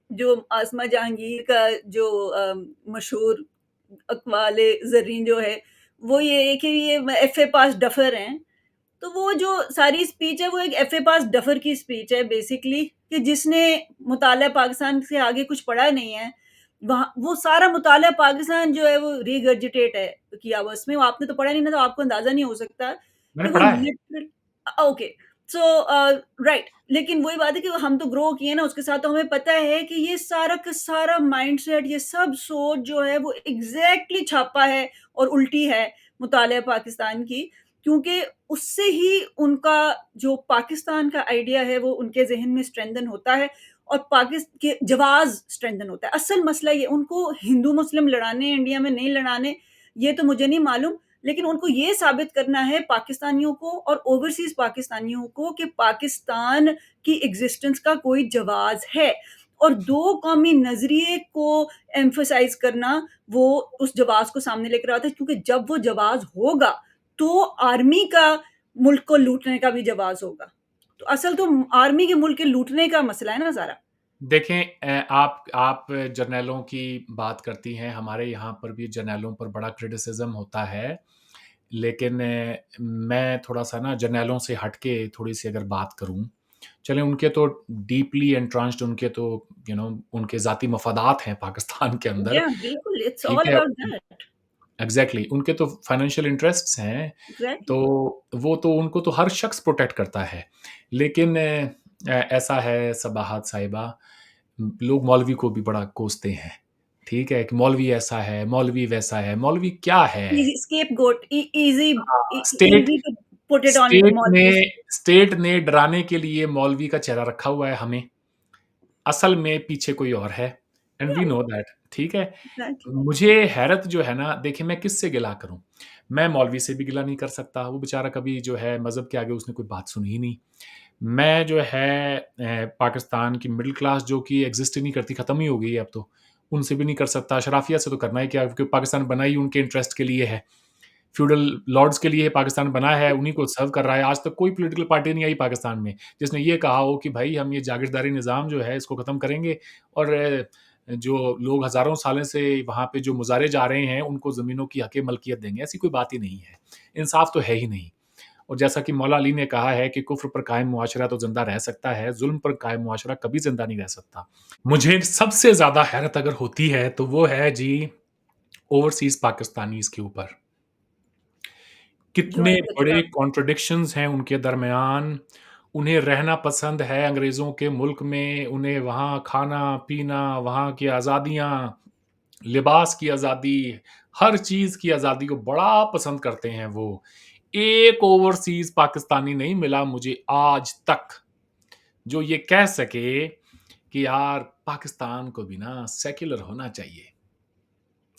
जो आसमा जहांगीर का जो मशहूर अक़वाले ज़र्रीन जो है, वो ये है कि ये एफ़ए पास डफ़र हैं। तो वो जो सारी स्पीच है वो एक एफ़ए पास डफ़र की स्पीच है बेसिकली कि जिसने मुताला पाकिस्तान से आगे कुछ पढ़ा नहीं है, वहाँ वो सारा मुताला पाकिस्तान जो है वो रिगर्जिटेट है किया हुआ उसमें, आपने तो पढ़ा नहीं ना तो आपको अंदाज़ा नहीं हो सकता कि मैंने वो पढ़ा है। ओके। सो राइट लेकिन वही बात है कि हम तो ग्रो किए ना उसके साथ तो हमें पता है कि ये सारा का सारा माइंडसेट ये सब सोच जो है वो एग्ज़ैक्टली छापा है और उल्टी है मुताला पाकिस्तान की क्योंकि उससे ही उनका जो पाकिस्तान का आइडिया है वो उनके ज़हन में स्ट्रेंथन होता है और पाकिस के जवाज़ स्ट्रेंथन होता है। असल मसला ये उनको हिंदू-मुस्लिम लड़ाने इंडिया में नहीं लड़ाने, ये तो मुझे नहीं मालूम, लेकिन उनको ये साबित करना है पाकिस्तानियों को और ओवरसीज़ पाकिस्तानियों को कि पाकिस्तान की एक्ज़िस्टेंस का कोई जवाज़ है और 2 कौमी नज़रिए को एम्फसाइज़ करना, वो उस जवाज़ को सामने लेकर आता है क्योंकि जब वो जवाज़ होगा तो आर्मी का मुल्क को लूटने का भी जवाज़ होगा। तो असल तो आर्मी के मुल्क के लूटने का मसला है ना सारा। देखें आप जर्नैलों की बात करती हैं, हमारे यहाँ पर भी जर्नैलों पर बड़ा क्रिटिसिज़्म होता है। लेकिन मैं थोड़ा-सा ना जर्नैलों से हट के थोड़ी-सी अगर बात करूँ, चलें उनके तो डीपली एंट्रेंच्ड उनके तो उनके ज़ाती मफ़ादात हैं पाकिस्तान के अंदर, या बिल्कुल, इट्स ठीक ऑल है? About that. एग्ज़ैक्टली, उनके तो फाइनेंशियल इंटरेस्ट्स हैं, एग्ज़ैक्टली। तो वो तो उनको तो हर शख्स प्रोटेक्ट करता है। लेकिन ऐसा है सबाहत साहिबा, लोग मौलवी को भी बड़ा कोसते हैं, ठीक है? कि मौलवी ऐसा है, मौलवी वैसा है, मौलवी क्या है? ईज़ी स्केपगोट, ईज़ी, हाँ, state easy to put it on state ने मौलवीज़। स्टेट ने डराने के लिए मौलवी का चेहरा रखा हुआ है हमें, असल में पीछे कोई और है एंड वी या नो दैट, ठीक है? एग्ज़ैक्टली। मुझे हैरत जो है ना, देखिए मैं किससे गिला करूँ? मैं मौलवी से भी गिला नहीं कर सकता, वो बेचारा कभी जो है मज़हब के आगे उसने कोई बात सुनी ही नहीं। मैं जो है पाकिस्तान की मिडल क्लास जो कि एग्ज़िस्ट ही नहीं करती, ख़त्म ही हो गई है अब तो, उनसे भी नहीं कर सकता, शराफ़िया से तो करना ही क्या, क्योंकि पाकिस्तान बना ही उनके इंटरेस्ट के लिए है। फ्यूडल लॉर्ड्स के लिए पाकिस्तान बना है, उन्हीं को सर्व कर रहा है। आज तक कोई पॉलिटिकल पार्टी नहीं आई पाकिस्तान में, जिसने ये कहा हो कि भई हम ये जागीरदारी निज़ाम जो है इसको ख़त्म करेंगे और जो लोग हज़ारों सालों से वहाँ पे जो मुज़ारे जा रहे हैं, उनको ज़मीनों की हक़ मलकियत देंगे, ऐसी कोई बात ही नहीं है। इंसाफ़ तो है ही नहीं। और जैसा कि मौला अली ने कहा है कि कुफ़्र पर कायम मुआशरा तो ज़िंदा रह सकता है, ज़ुल्म पर कायम मुआशरा कभी ज़िंदा नहीं रह सकता। मुझे सबसे ज़्यादा हैरत अगर होती है, तो वो है जी ओवरसीज़ पाकिस्तानीज़ के ऊपर। जो कितने आजकल बड़े खिताब। कॉन्ट्रडिक्शंस हैं उनके दरमियान। उन्हें रहना पसंद है अंग्रेज़ों के मुल्क में, उन्हें वहाँ खाना-पीना, वहाँ की आज़ादियाँ, लिबास की आज़ादी, हर चीज़ की आज़ादी को बड़ा पसंद करते हैं वो। एक ओवरसीज़ पाकिस्तानी नहीं मिला मुझे आज तक, जो ये कह सके कि यार पाकिस्तान को भी ना सेक्युलर होना चाहिए।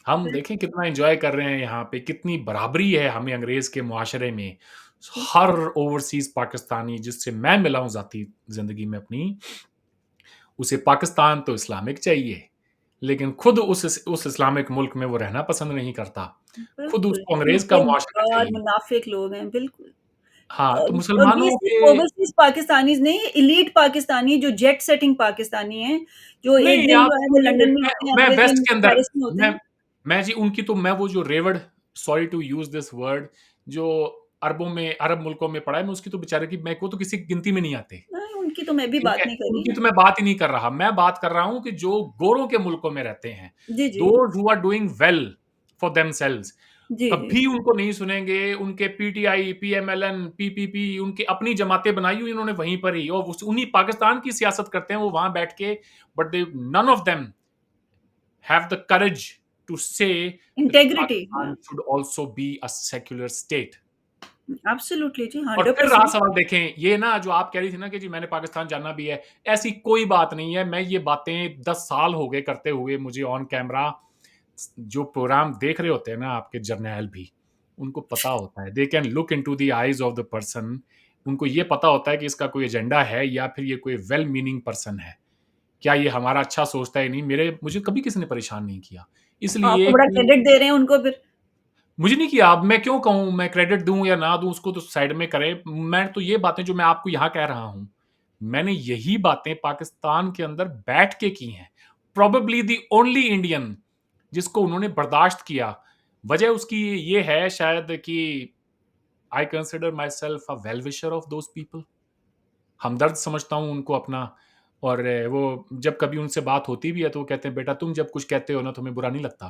हम देखें कितना एन्जॉय कर रहे हैं यहाँ पे, कितनी बराबरी है हमें अंग्रेज़ के मुआशरे में। हर ओवरसीज़ पाकिस्तानी जिससे मैं मिला हूँ ज़ाती ज़िंदगी में अपनी, उसे पाकिस्तान तो इस्लामिक चाहिए, लेकिन खुद उस इस्लामिक मुल्क में वो रहना पसंद नहीं करता। खुद बिल्कुल, उसको अंग्रेज़ का झूठे, मुआशरा मक्कार, चाहिए। मुनाफ़िक लोग हैं, बिल्कुल। हाँ, तो और ये मुसलमानों सिर्फ़ के ओवरसीज़ पाकिस्तानीज़ नहीं, एलीट पाकिस्तानी जो जेट सेटिंग पाकिस्तानी हैं, जो एक नहीं, दिन आप जो है वो सुनिए, लंदन में होते हैं, मैं अगले वेस्ट दिन के अंदर पेरिस में होते मैं हैं। मैं जी उनकी तो मैं वो जो रेवड़, sorry to use this word, जो अरबों में अरब मुल्कों में पड़ा है, मैं उसकी तो बेचारे की मैं वो तो किसी गिनती में नहीं आते, नहीं, उनकी तो मैं भी ठीक बात है? नहीं कर रही उनकी ना। तो मैं बात ही नहीं कर रहा। मैं बात कर रहा हूँ कि जो गोरों के मुल्कों में रहते हैं, जी, जी। Those who are doing well for themselves, जी, जी। कभी उनको नहीं सुनेंगे। उनके पीटीआई, पीएमएलएन, पीपीपी, उनकी अपनी जमातें बनाई हुई उन्होंने वहीं पर ही, और उस उन्हीं पाकिस्तान की सियासत करते हैं वो वहाँ बैठ के, but they none of them have the courage to say that integrity, या Pakistan should also be a secular state. Absolutely जी, और फिर रहा 100%। सवाल, देखें ये ना जो आप कह रही थी ना कि जी मैंने पाकिस्तान जाना भी है, ऐसी कोई बात नहीं है। मैं ये बातें 10 साल हो गए करते हुए मुझे ऑन कैमरा। जो प्रोग्राम देख रहे होते हैं ना आपके जर्नैल भी, उनको पता होता है, they can look into the eyes of the person. उनको ये पता होता है कि इसका कोई एजेंडा है या फिर ये कोई वेल मीनिंग पर्सन है। क्या ये हमारा अच्छा सोचता है? नहीं, मेरे मुझे कभी किसी ने परेशान नहीं किया। आप तो इसलिए बड़ा कि क्रेडिट दे रहे हैं उनको फिर। मुझे नहीं किया। अब मैं क्यों कहूँ, मैं क्रेडिट दूँ या ना दूँ उसको तो साइड में करे। मैं तो ये बातें जो मैं आपको यहाँ कह रहा हूँ, मैंने यही बातें पाकिस्तान के अंदर बैठ के की हैं। प्रोबेबली द ओनली इंडियन जिसको उन्होंने बर्दाश्त किया। वजह उसकी ये है शायद कि I consider myself a well wisher of those people. हमदर्द समझता हूँ उनको अपना। और वो जब कभी उनसे बात होती भी है तो वो कहते हैं, "बेटा तुम जब कुछ कहते हो ना तो हमें बुरा नहीं लगता,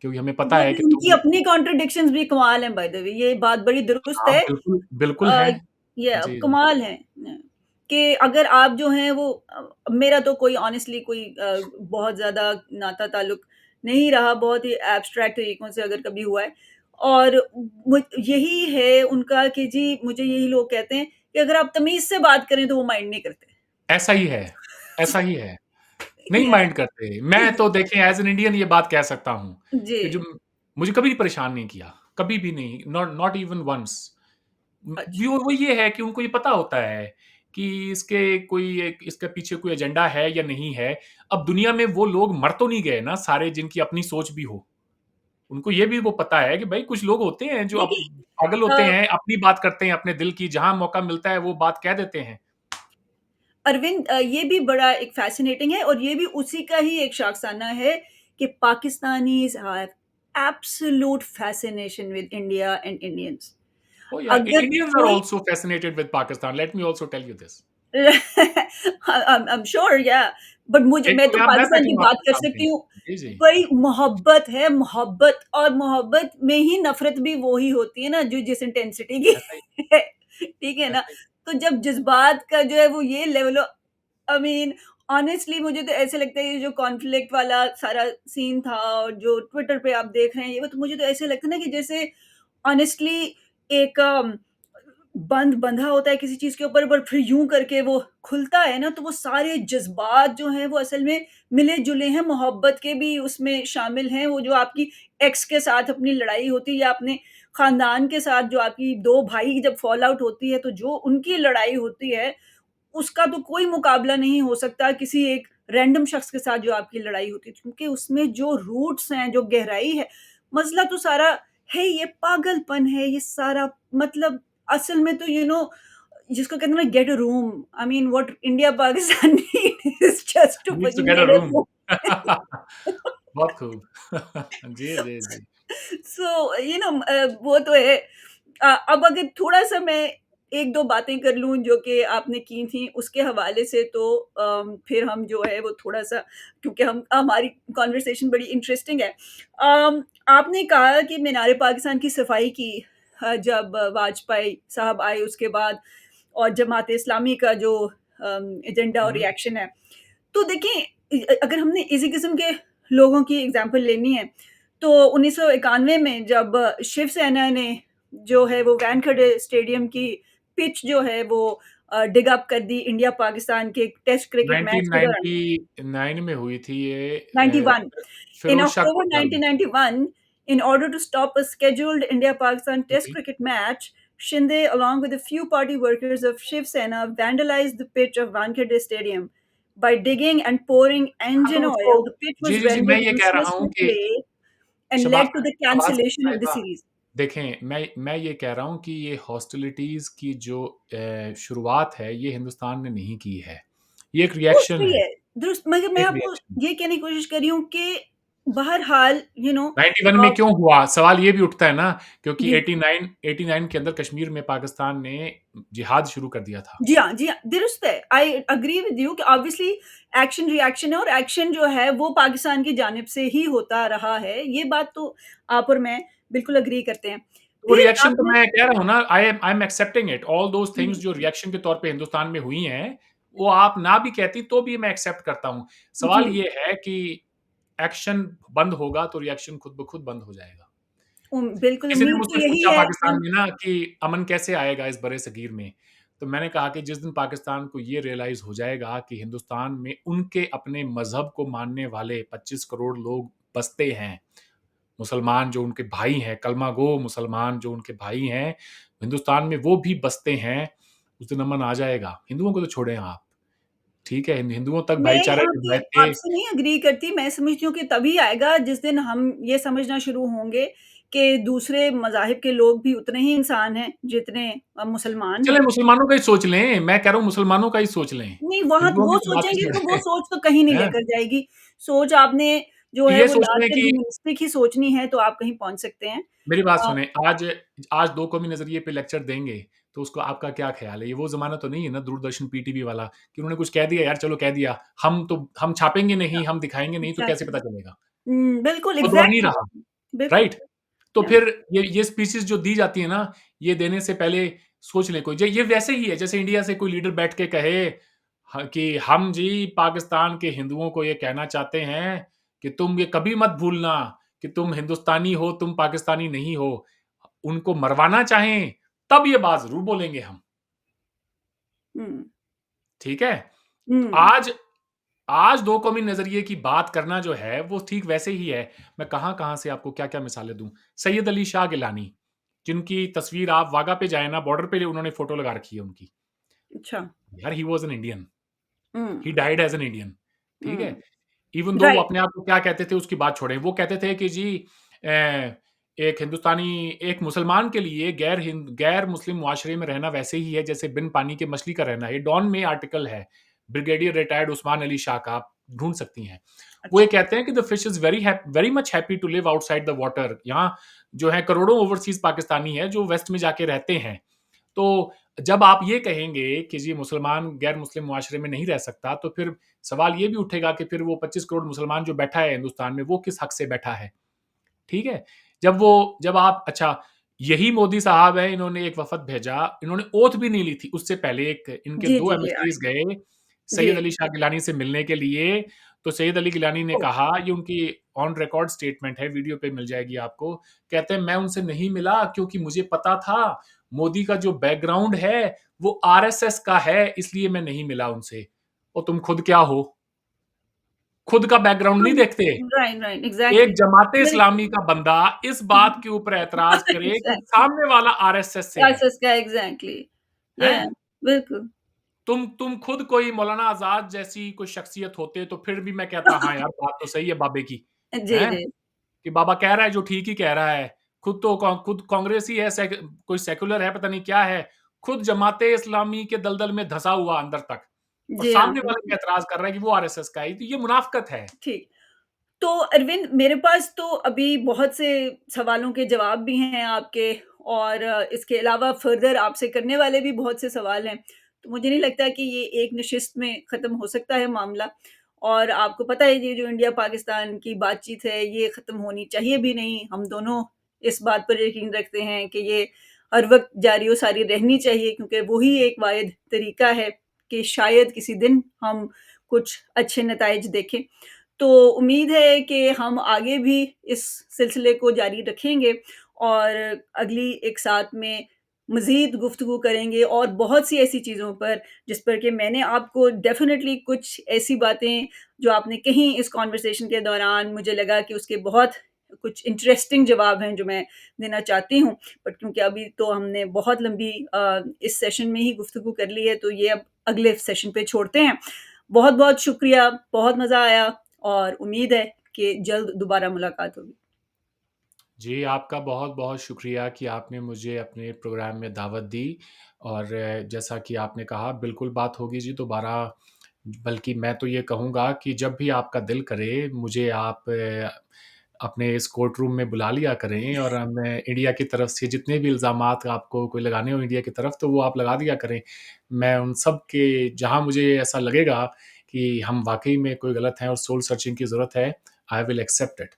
क्योंकि हमें पता ये है भी कि उनकी तुम।" अपनी कॉन्ट्रडिक्शंस भी कमाल हैं बाय द वे, ये बात बड़ी दुरुस्त हाँ, है। बिल्कुल, बिल्कुल अ, है। ये जी, जी। कमाल है कि अगर आप जो हैं वो मेरा तो कोई ऑनेस्टली कोई बहुत ज़्यादा नाता ताल्लुक नहीं रहा, बहुत ही एब्स्ट्रैक्ट तरीकों से अगर कभी हुआ है। और मुझ यही है उनका कि जी मुझे यही लोग कहते हैं कि अगर आप तमीज़ से बात करें तो वो माइंड नहीं करते। ऐसा ही है, ऐसा ही है। नहीं या माइंड करते। मैं तो देखें एज़ एन इंडियन ये बात कह सकता हूँ जी, कि जो मुझे कभी परेशान नहीं किया, कभी भी नहीं, नॉट नॉट इवन वन्स। अच्छा। वो ये है कि उनको ये पता होता है कि इसके कोई एक इसके पीछे कोई एजेंडा है या नहीं है। अब दुनिया में वो लोग मर तो नहीं गए ना सारे जिनकी अपनी सोच भी हो। उनको ये भी वो पता है कि भाई कुछ लोग होते हैं जो देखिए पागल होते अ, हैं, अपनी बात करते हैं अपने दिल की, जहाँ मौका मिलता है वो बात कह देते हैं। अरविंद, ये भी बड़ा एक फ़ैसिनेटिंग है और ये भी उसी का ही एक शाखसाना है कि Pakistanis have absolute fascination with India and Indians. Oh yeah, अगर Indians are कोई also fascinated with Pakistan. Let me also tell you this. I'm sure, yeah, but मुझे, एक मैं तो तो मैं पाकिस्तान की बैठूँगा बात आपके कर सामने। सकती हूँ। जी, जी। वही मोहब्बत है, मोहब्बत, और मोहब्बत में ही नफ़रत भी वो ही होती है ना जो जिस इंटेंसिटी की ऐसा ही है, ठीक है ना? ऐसा ही तो जब जज़्बात का जो है वो ये लेवल हो, आई मीन ऑनेस्टली मुझे तो ऐसे लगता है ये जो कॉन्फ्लिक्ट वाला सारा सीन था और जो ट्विटर पे आप देख रहे हैं, ये तो मुझे तो ऐसे लगता है ना कि जैसे ऑनेस्टली एक बंध बंधा होता है किसी चीज़ के ऊपर, पर फिर यूँ करके वो खुलता है ना, तो वो सारे जज़्बात जो हैं वो असल में मिले-जुले हैं, मोहब्बत के भी उसमें शामिल हैं। वो जो आपकी एक्स के साथ अपनी लड़ाई होती है या अपने ख़ानदान के साथ जो आपकी 2 भाई की जब फ़ॉल आउट होती है, तो जो उनकी लड़ाई होती है, उसका तो कोई मुकाबला नहीं हो सकता किसी एक रैंडम शख्स के साथ जो आपकी लड़ाई होती है, क्योंकि उसमें जो रूट्स हैं, जो गहराई है, मसला तो सारा है, ये पागलपन है, ये सारा मतलब असल में तो जिसको कहते हैं ना get a room, I mean what India Pakistan need is just to needs to fucking get a get a room. Room. बहुत खूब। जी, जी, जी। सो वो तो है। अब अगर थोड़ा-सा मैं 1-2 बातें कर लूँ जो कि आपने की थी उसके हवाले से, तो फिर हम जो है वो थोड़ा-सा, क्योंकि हम हमारी कन्वर्सेशन बड़ी इंटरेस्टिंग है। आपने कहा कि मीनार-ए-पाकिस्तान की सफाई की जब वाजपेयी साहब आए उसके बाद, और जमात-ए-इस्लामी का जो एजेंडा और हुँ, रिएक्शन है। तो देखिए, अगर हमने इसी किस्म के लोगों की एग्ज़ाम्पल लेनी है, तो 1991 में जब शिवसेना ने जो है वो वानखेड़े स्टेडियम की पिच जो है वो डिग अप कर दी इंडिया पाकिस्तान के टेस्ट क्रिकेट मैच के दौरान। 1999 में हुई थी ये 91 In फिरोज़ शाह October कोतवाल में। 1991, in order to stop a scheduled India-Pakistan Test ji. cricket match, Shinde, along with a few party workers of Shiv Sena, vandalized the pitch of Wankhede Stadium. By digging and pouring हाँ, engine तो उसको oil, the pitch ji, was जी, जी, मैं rendered ये कह रहा useless हूँ for कि play and Shaba led to the Shabaz cancellation of the साहिबा, series. देखें, मैं ये कह रहा हूँ कि ये हॉस्टिलिटीज़ की जो शुरुआत है, ये हिंदुस्तान ने नहीं की है। ये एक वो रिएक्शन सही है, है, दुरुस्त, मगर मैं एक आपको रिएक्शन। ये कहने की कोशिश कर रही हूँ कि बहरहाल 91 में क्यों हुआ? सवाल ये भी उठता है ना, क्योंकि जी। 89 के अंदर कश्मीर में पाकिस्तान ने जिहाद शुरू कर दिया था। जी हाँ, दुरुस्त है। आई एग्री विद यू कि ऑब्वियसली एक्शन रिएक्शन है, और एक्शन जो है वो पाकिस्तान की जानिब से ही होता रहा है। ये बात तो आप और मैं बिल्कुल एग्री करते हैं। वो फिर रिएक्शन तो आपने मैं कह रहा हूँ ना, I am accepting it, all those things जी, जो रिएक्शन के तौर पे हिंदुस्तान में हुई हैं, वो आप ना भी कहती तो भी मैं एक्सेप्ट करता हूँ। जी। सवाल ये है कि एक्शन बंद होगा तो रिएक्शन खुद ब खुद बंद हो जाएगा। बिल्कुल किसी ने उम्मीद मुझसे तो यही पूछा है। पाकिस्तान हम में ना कि अमन कैसे आएगा इस बड़े-सगीर में? तो मैंने कहा कि जिस दिन पाकिस्तान को ये रियलाइज़ हो जाएगा कि हिंदुस्तान में उनके अपने मज़हब को मानने वाले 25 करोड़ लोग बसते हैं, मुसलमान जो उनके भाई हैं, कलमा गो मुसलमान जो उनके भाई हैं, हिंदुस्तान में वो भी बसते हैं, उस दिन अमन आ जाएगा। हिंदुओं को तो छोड़ें आप, ठीक है? हिंदुओं तक मैं भाईचारा यहाँ के पे बैठे। आपसे नहीं एग्री करती। मैं समझती हूँ कि तभी आएगा जिस दिन हम ये समझना शुरू होंगे कि दूसरे मज़ाहिब के लोग भी उतने ही इंसान हैं जितने मुसलमान चलें हैं। मुसलमानों का ही सोच लें, मैं कह रहा हूँ मुसलमानों का ही सोच लें। नहीं, वहाँ हिंदुओं की वो तो बात ही सोचेंगे तो वो छोड़ें, सोच तो कहीं नहीं हैं? लेकर जाएगी। सोच आपने जो तो है ये वो सोच लें लार्जर कि ह्यूमनिस्टिक ही सोचनी है, तो आप कहीं पहुँच सकते हैं। मेरी बात अ, सुनें, आज आज 2 कौमी नज़रिए पे लेक्चर देंगे, तो उसको आपका क्या ख़्याल है? ये वो ज़माना तो नहीं है ना दूरदर्शन पीटीवी वाला कि उन्होंने कुछ कह दिया यार चलो कह दिया, हम छापेंगे नहीं, हम दिखाएँगे नहीं तो कैसे एग्ज़ैक्टली। पता चलेगा? बिल्कुल वो दौर नहीं एग्ज़ैक्टली। रहा, बिल्कुल। राइट? तो या फिर ये स्पीचेज़ जो दी जाती है ना, ये देने से पहले सोच लें कोई ये वैसे ही है जैसे इंडिया से कोई लीडर बैठ के कहे कि हम जी पाकिस्तान के हिंदुओं को ये कहना चाहते हैं कि तुम ये कभी मत भूलना कि तुम हिंदुस्तानी हो, तुम पाकिस्तानी नहीं हो। उनको मरवाना चाहें, तब ये बात ज़रूर बोलेंगे हम, हुँ, ठीक है? तो हुँ, आज आज 2 कौमी नज़रिए की बात करना जो है, वो ठीक वैसे ही है। मैं कहाँ-कहाँ से आपको क्या-क्या मिसालें दूँ। सैयद अली शाह गिलानी, जिनकी तस्वीर आप वाघा पे जाएँ ना, बॉर्डर पे उन्होंने फ़ोटो लगा रखी है उनकी। अच्छा। यार he was an Indian, hmm, he died as an Indian, ठीक है? हुँ, इवन दो वो राइट। अपने आप को क्या कहते थे उसकी बात छोड़ें। वो कहते थे कि जी एक हिंदुस्तानी एक मुसलमान के लिए गैर मुस्लिम मुआशरे में रहना वैसे ही है जैसे बिन पानी के मछली का रहना है। ये डॉन में आर्टिकल है, ब्रिगेडियर रिटायर्ड उस्मान अली शाह का, आप ढूँढ सकती हैं। वो ये अच्छा। कहते हैं कि the fish is very much happy to live outside the water. यहाँ जो है करोड़ों ओवरसीज़ पाकिस्तानी हैं जो वेस्ट में जाके रहते हैं। तो जब आप ये कहेंगे कि जी मुसलमान गैर मुस्लिम मुआशरे में नहीं रह सकता, तो फिर सवाल ये भी उठेगा कि फिर वो 25 करोड़ मुसलमान जो बैठा है हिंदुस्तान में, वो किस हक से बैठा है? ठीक है? जब आप अच्छा, यही मोदी साहब हैं, इन्होंने एक वफ़द भेजा, इन्होंने ओथ भी नहीं ली थी, उससे पहले एक इनके जी, 2 जी, जी, एमिसरीज़ गए जी। सैयद अली शाह गिलानी से मिलने के लिए, तो सैयद अली गिलानी ने ओह! कहा, ये उनकी ऑन रिकॉर्ड स्टेटमेंट है, वीडियो पे मिल जाएगी आपको, कहते हैं मैं उनसे नहीं मिला क्योंकि मुझे पता था मोदी का जो बैकग्राउंड है, वो आरएसएस का है, इसलिए मैं नहीं मिला उनसे। और तुम खुद क्या हो? खुद का बैकग्राउंड नहीं देखते? राइट, राइट, एक एग्ज़ैक्टली। जमात-ए-इस्लामी बिल्कुल। का बंदा इस बात के ऊपर एतराज़ करे कि एग्ज़ैक्टली। सामने वाला आरएसएस से है, क्लासेस का एग्ज़ैक्टली। या हैं? बिल्कुल। तुम खुद कोई मौलाना आज़ाद जैसी कोई शख्सियत होते तो फिर भी मैं कहता हाँ यार, बात तो सही है बाबे की, जी, हैं? जी। कि बाबा कह रहा है जो ठीक ही कह रहा है। खुद कांग्रेस ही है, कोई सेक्युलर है, पता नहीं क्या है। खुद जमात-ए-इस्लामी के दलदल में धँसा हुआ अंदर तक, और जी हाँ, सामने वाले पे बिल्कुल। एतराज़ कर रहा है कि वो आरएसएस का है। तो ये मुनाफ़िकत है। ठीक। तो अरविंद, मेरे पास तो अभी बहुत से सवालों के जवाब भी हैं आपके, और इसके अलावा फ़र्दर आपसे करने वाले भी बहुत से सवाल हैं। तो मुझे नहीं लगता कि ये एक नशिस्त में ख़त्म हो सकता है मामला, और आपको पता है ये जो इंडिया-पाकिस्तान की बातचीत है, ये ख़त्म होनी चाहिए भी नहीं। हम दोनों इस बात पर यकीन रखते हैं कि ये हर वक़्त जारी और सारी रहनी चाहिए, क्योंकि वो ही एक वाहिद तरीक़ा है कि शायद किसी दिन हम कुछ अच्छे नताइज देखें। तो उम्मीद है कि हम आगे भी इस सिलसिले को जारी रखेंगे, और अगली एक साथ में मज़ीद गुफ्तगू करेंगे, और बहुत सी ऐसी चीज़ों पर जिस पर कि मैंने आपको डेफ़िनेटली कुछ ऐसी बातें जो आपने कहीं इस कन्वर्सेशन के दौरान, मुझे लगा कि उसके बहुत कुछ इंटरेस्टिंग जवाब हैं जो मैं देना चाहती हूँ। बट क्योंकि अभी तो हमने बहुत लंबी इस सेशन में ही गुफ्तगू कर ली है, तो ये अब अगले सेशन पे छोड़ते हैं। बहुत-बहुत शुक्रिया, बहुत मज़ा आया, और उम्मीद है कि जल्द दोबारा मुलाकात होगी। जी, आपका बहुत-बहुत शुक्रिया कि आपने मुझे अपने प्रोग्राम में दावत दी, और जैसा कि आपने कहा बिल्कुल बात होगी जी दोबारा। बल्कि मैं तो ये कहूँगा कि जब भी आपका दिल करे मुझे आप अपने इस कोर्ट रूम में बुला लिया करें, और हम इंडिया की तरफ से जितने भी इल्ज़ामात आपको कोई लगाने हो इंडिया की तरफ, तो वो आप लगा दिया करें। मैं उन सब के जहाँ मुझे ऐसा लगेगा कि हम वाक़ई में कोई गलत हैं और सोल सर्चिंग की ज़रूरत है, आई विल एक्सेप्ट इट।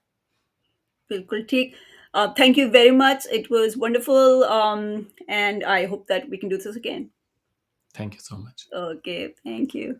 बिल्कुल ठीक। Thank you very much, it was wonderful, and I hope that we can do this again. Thank you so much. Okay, thank you.